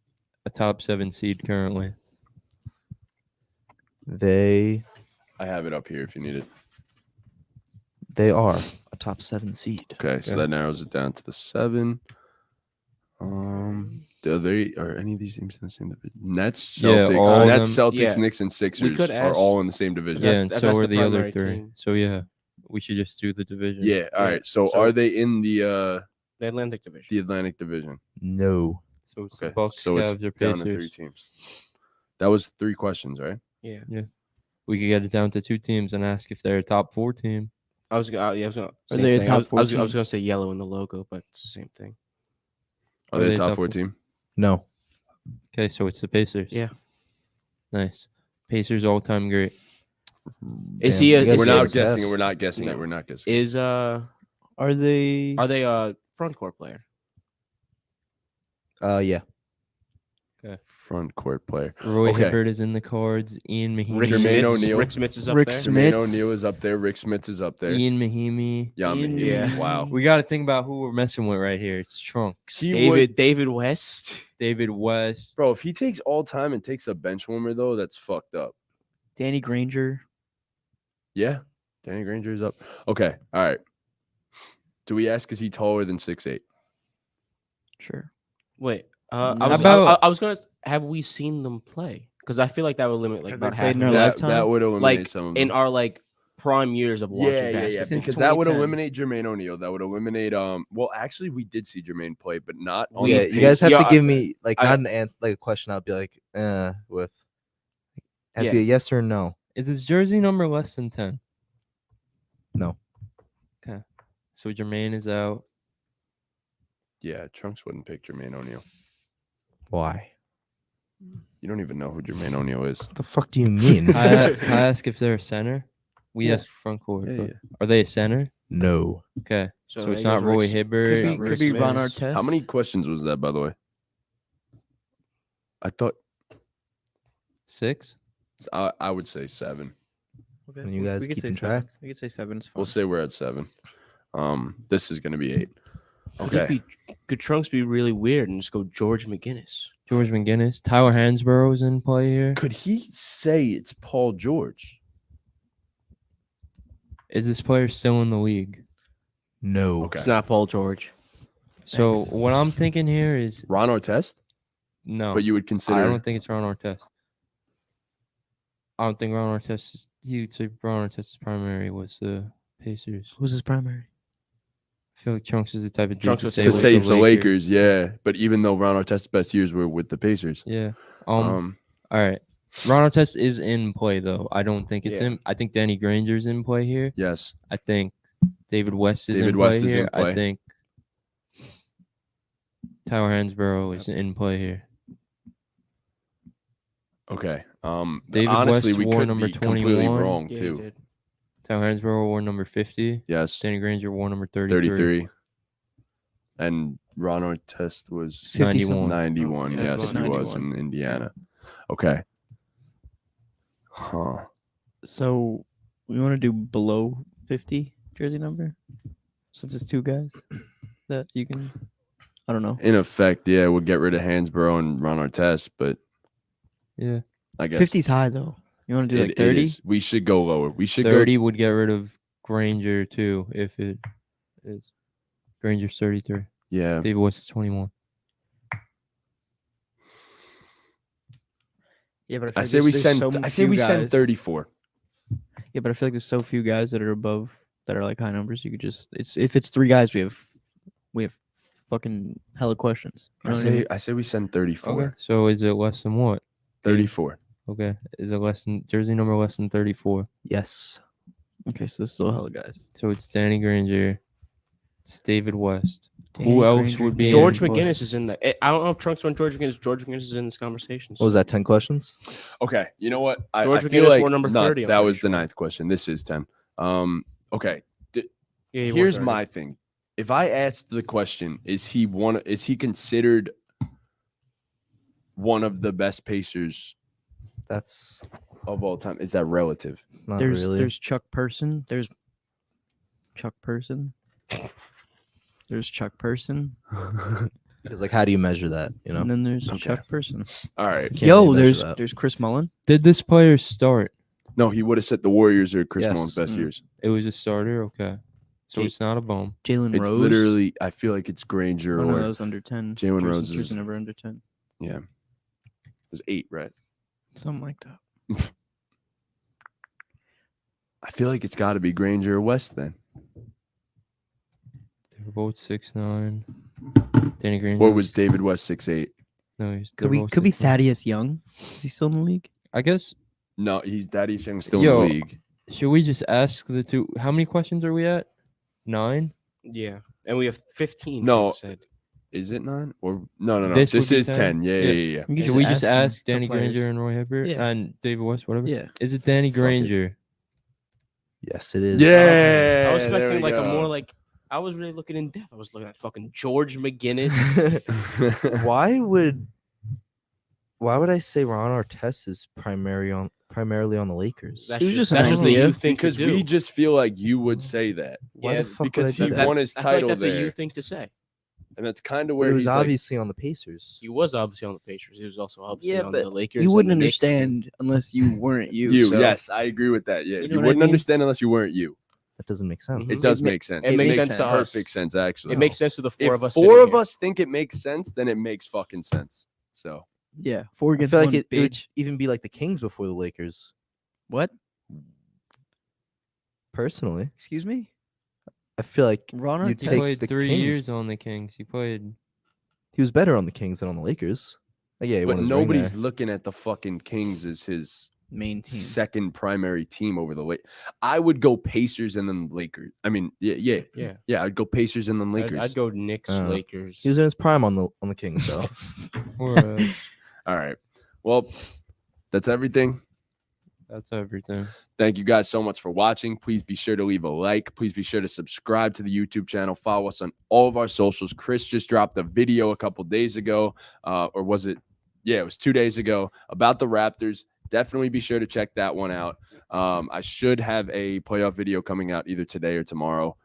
a top 7 seed currently? They I have it up here if you need it. are a top 7 seed. Okay, so Okay. that narrows it down to the 7. Are any of these teams in the same division? Nets, Yeah, Celtics, all of Nets, them. Celtics, Yeah. Knicks, and Sixers could are ask- all in the same division. Yeah, That's- and that's so the are the other primary 3. team. So yeah, we should just do the division. Yeah. All Yeah, right. So, so- are they in the The Atlantic Division. Atlantic Division? No. So it's Okay. the Bucks, So it's Cavs, or down to 3 Pacers. teams. That was 3 questions, right? Yeah. We could get it down to 2 teams and ask if they're a top 4 team. I was gonna. Are same they a thing. top I was 14? gonna say yellow in the logo, but it's the same thing. Are they a top 4 team? No. Okay, so it's the Pacers. Yeah. Nice. Pacers all-time great. Is Damn, he a- you guys is We're he gave not us guessing it. yes. We're not guessing it. No. We're not guessing. Is Are they? they a front court player? Yeah. Front court player. Roy Okay. Hibbert is in the cards. Ian Mahimi. Rick Jermaine Smits. O'Neal. Rick Smits is up Rick there. Smits. Jermaine O'Neal is up there. Rick Smits is up there. Ian Mahimi. Yeah, Ian- Yeah. Wow. We got to think about who we're messing with right here. It's Trunks. David West. David West. Bro, if he takes all time and takes a bench warmer though, that's fucked up. Danny Granger. Yeah. Danny Granger is up. Okay. All right. Do we ask is he taller than 6'8"? Sure. Wait. How I was about- I was gonna. Have we seen them play? Because I feel like that would limit like Have they about played half in of our them. lifetime? That would eliminate Like some of in them. our like prime years of watching Yeah, basketball. Since because that would 2010. eliminate Jermaine O'Neal. That would eliminate well actually we did see Jermaine play, but not on Yeah, the you guys pace. have Yeah, to give me like I- not like a question. I'll be like, with. Has to be a yes or no. Is his jersey number less than 10? No. Okay. So Jermaine is out. Yeah, Trunks wouldn't pick Jermaine O'Neal. Why? You don't even know who Jermaine O'Neal is. What the fuck do you mean? I ask if they're a center. We Yeah. ask front court. Yeah, but yeah. Are they a center? No. Okay. So there it's goes not Roy Rick- Hibbert. Could Rick be Ron Smits. Artest. How many questions was that, by the way? I thought 6? I would say 7. Okay. And you guys could keeping say track? 7. We could say 7. It's fine. We'll say we're at 7. This is gonna be 8. Could it Okay. be- Could Trunks be really weird and just go George McGinnis? George McGinnis. Tyler Hansborough is in play here. Could he say it's Paul George? Is this player still in the league? No. Okay. It's not Paul George. So Thanks. what I'm thinking here is Ron Artest? no. But you would I consider don't think it's Ron Artest. I don't think Ron Artest. He would say Ron Artest's primary was the Pacers. Who's his primary? I feel like Trunks is the type of dude Trunks to would say to it was say it's the Lakers, yeah. But even though Ron Artest's best years were with the Pacers. Yeah. Um, All right. Ron Artest is in play though. I don't think it's Yeah. him. I think Danny Granger's in play here. yes. I think David West is David in West play is in here. play. I think Tyler Hansborough is in play here. Okay. David honestly, West we wore could number be completely 21. wrong Yeah, he too. did. Tyler Hansborough wore number 50. Yes. Danny Granger wore number 33. 33. And Ron Artest was 91. 91. Yeah, Yes, he was 91. in Indiana. Okay. Huh. So we want to do below 50 jersey number, since it's 2 guys that you can. I don't know. In effect, yeah, we'll get rid of Hansborough and Ron Artest, but Yeah. I guess 50's high though. You want to do like it 30? is. We should go lower. We should 30 would get rid of Granger too if it is. Granger's 33. go. Yeah. David West is 21. Yeah, but I say we send. I say we send 34. Yeah, but I feel like there's so few guys that are above that are like high numbers. You could just if it's 3 guys, we have fucking hella questions. You know what I mean? I say we send 34. Okay. So is it less than what? 34. Okay. Is it less than jersey number less than 34? Yes. Okay, so it's still hella guys. So it's Danny Granger. It's David West. Danny Who else Granger, would be George in play? McGinnis is in that. I don't know if Trunks went George McGinnis. George McGinnis is in this conversation. What was that? 10 questions? Okay. You know what? I George feel McGinnis like wore number no, 30, I'm that pretty was the sure. 9th question. This is 10. Okay. Yeah, he wore Here's 30. my thing. If I asked the question, is he considered one of the best Pacers That's of all time? Is that relative? not There's really. there's Chuck Person. There's Chuck Person. There's Chuck Person. Because like, how do you measure that? And then there's Okay. Chuck Person. All right. Can't Yo, really measure that. there's Chris Mullen. Did this player start No, he would have said the Warriors are Chris Yes. Mullins' best Mm. years. It was a starter. Okay, so Hey. it's not a bum. Jalen It's Rose. literally, I feel like it's Granger Oh, no, that or was under 10. Jalen Rose Jersey is- never under 10. it was 8, right? Something like that. I feel like it's got to be Granger or West then. They were both 6'9". Danny Green. Or was David West 6'8"? No, he's Could be Thaddeus Young? Is he still in the league? I guess. No, Daddy's still Yo. in the league. Should we just ask the two? How many questions are we at? 9. Yeah, and we have 15. No. like I said. Is it 9? Or no. This This would be is 10. 10? Yeah. Yeah. You Should we just them, ask the Danny players. Granger and Roy Hibbert Yeah. and David West, whatever? Yeah. Is it Danny Fuck it. Granger? Yes, it is. Yeah. I was there expecting we like a go. more like. I was really looking in depth. I was looking at fucking George McGinnis. Why would I say Ron Artest is primarily on the Lakers? That's It was just that's an just the idea. you think because to do. we just feel like you would say that. Why yeah, the fuck because would I he do that? won his I feel like title that's there. a you thing to say. And that's kind of But where he was he's like, obviously on the Pacers. He was obviously on the Pacers. He was also obviously Yeah, on but the Lakers. You and wouldn't the Knicks. understand unless you weren't you. you. so- Yes, I agree with that. Yeah, You you, know what I wouldn't mean? understand unless you weren't you. That doesn't make sense. Mhm. It does It ma- make sense. it makes sense to us. perfect sense, actually. It makes sense to the four if of us. four sitting of here. us think it makes sense, then it makes fucking sense. So Yeah. 4 I against feel like 1, it would bitch. even be like the Kings before the Lakers. What? Personally, Excuse me? I feel like Ron You He Artest? take played the 3 Kings. years on the Kings. He played. he was better on the Kings than on the Lakers. Like, yeah, he but won his ring nobody's there. looking at the fucking Kings as his Main team. second primary team over the Lakers. I would go Pacers and then Lakers. I mean, yeah. I'd go Pacers and then Lakers. I'd go Knicks, Lakers. He was in his prime on the Kings, though. Or, All right. Well, that's everything. that's everything. Thank you guys so much for watching. Please be sure to leave a like. Please be sure to subscribe to the YouTube channel. Follow us on all of our socials. Chris just dropped a video a couple days ago, or was it? Yeah, it was 2 days ago about the Raptors. Definitely be sure to check that one out. I should have a playoff video coming out either today or tomorrow.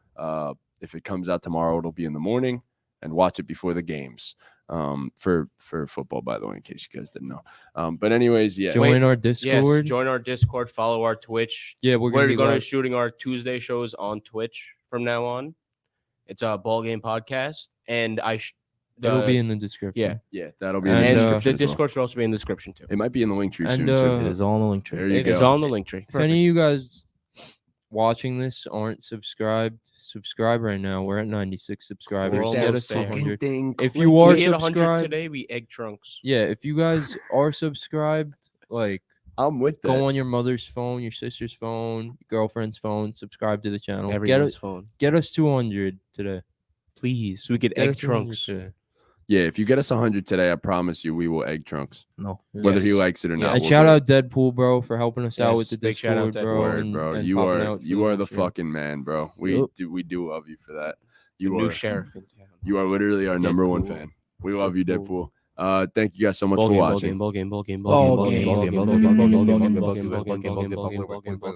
If it comes out tomorrow, it'll be in the morning, and watch it before the games. For football, by the way, in case you guys didn't know. But anyways, yeah. Join our Yes, Discord. join our Discord. Follow our Twitch. Yeah, we're gonna be going to be live. shooting our Tuesday shows on Twitch from now on. It's a ball game podcast, and It'll be in the description. Yeah, that'll be in And, the and description. the as well. Discord should also be in the description too. It might be in the link tree And, soon uh, too. It is all in the link tree. There you It's go. all in the link tree. If any of you guys watching this aren't subscribed, subscribe right now. We're at 96 subscribers. almost Get us to there. 100. Thing If you are We hit 100 subscribed, today. We egg trunks. yeah. If you guys are subscribed, like I'm with that. go on your mother's phone, your sister's phone, your girlfriend's phone, subscribe to the channel. Everyone's phone. Get us 200 today. Please, so we could Get egg us 200 trunks. today. Yeah, if you get us 100 today, I promise you we will egg trunks. No. Whether he Yes. likes it or Yeah, not. and we'll shout do it. out Deadpool, bro, for helping us out with Yes, the big shout out Discord, Deadpool. bro. Word, and, bro. and You popping are out for you are the stream. fucking man, bro. We Yup. do love you for that. The You new are sheriff in town. you are literally our number one Deadpool. fan. We love you, Deadpool. Deadpool. Thank you guys so much Ball for game, watching. ball game, ball game, Ball ball game, game, ball ball game, game, ball game, ball game, ball game, ball game, ball game, ball game, ball game, ball game, ball game, ball game, ball game, ball game.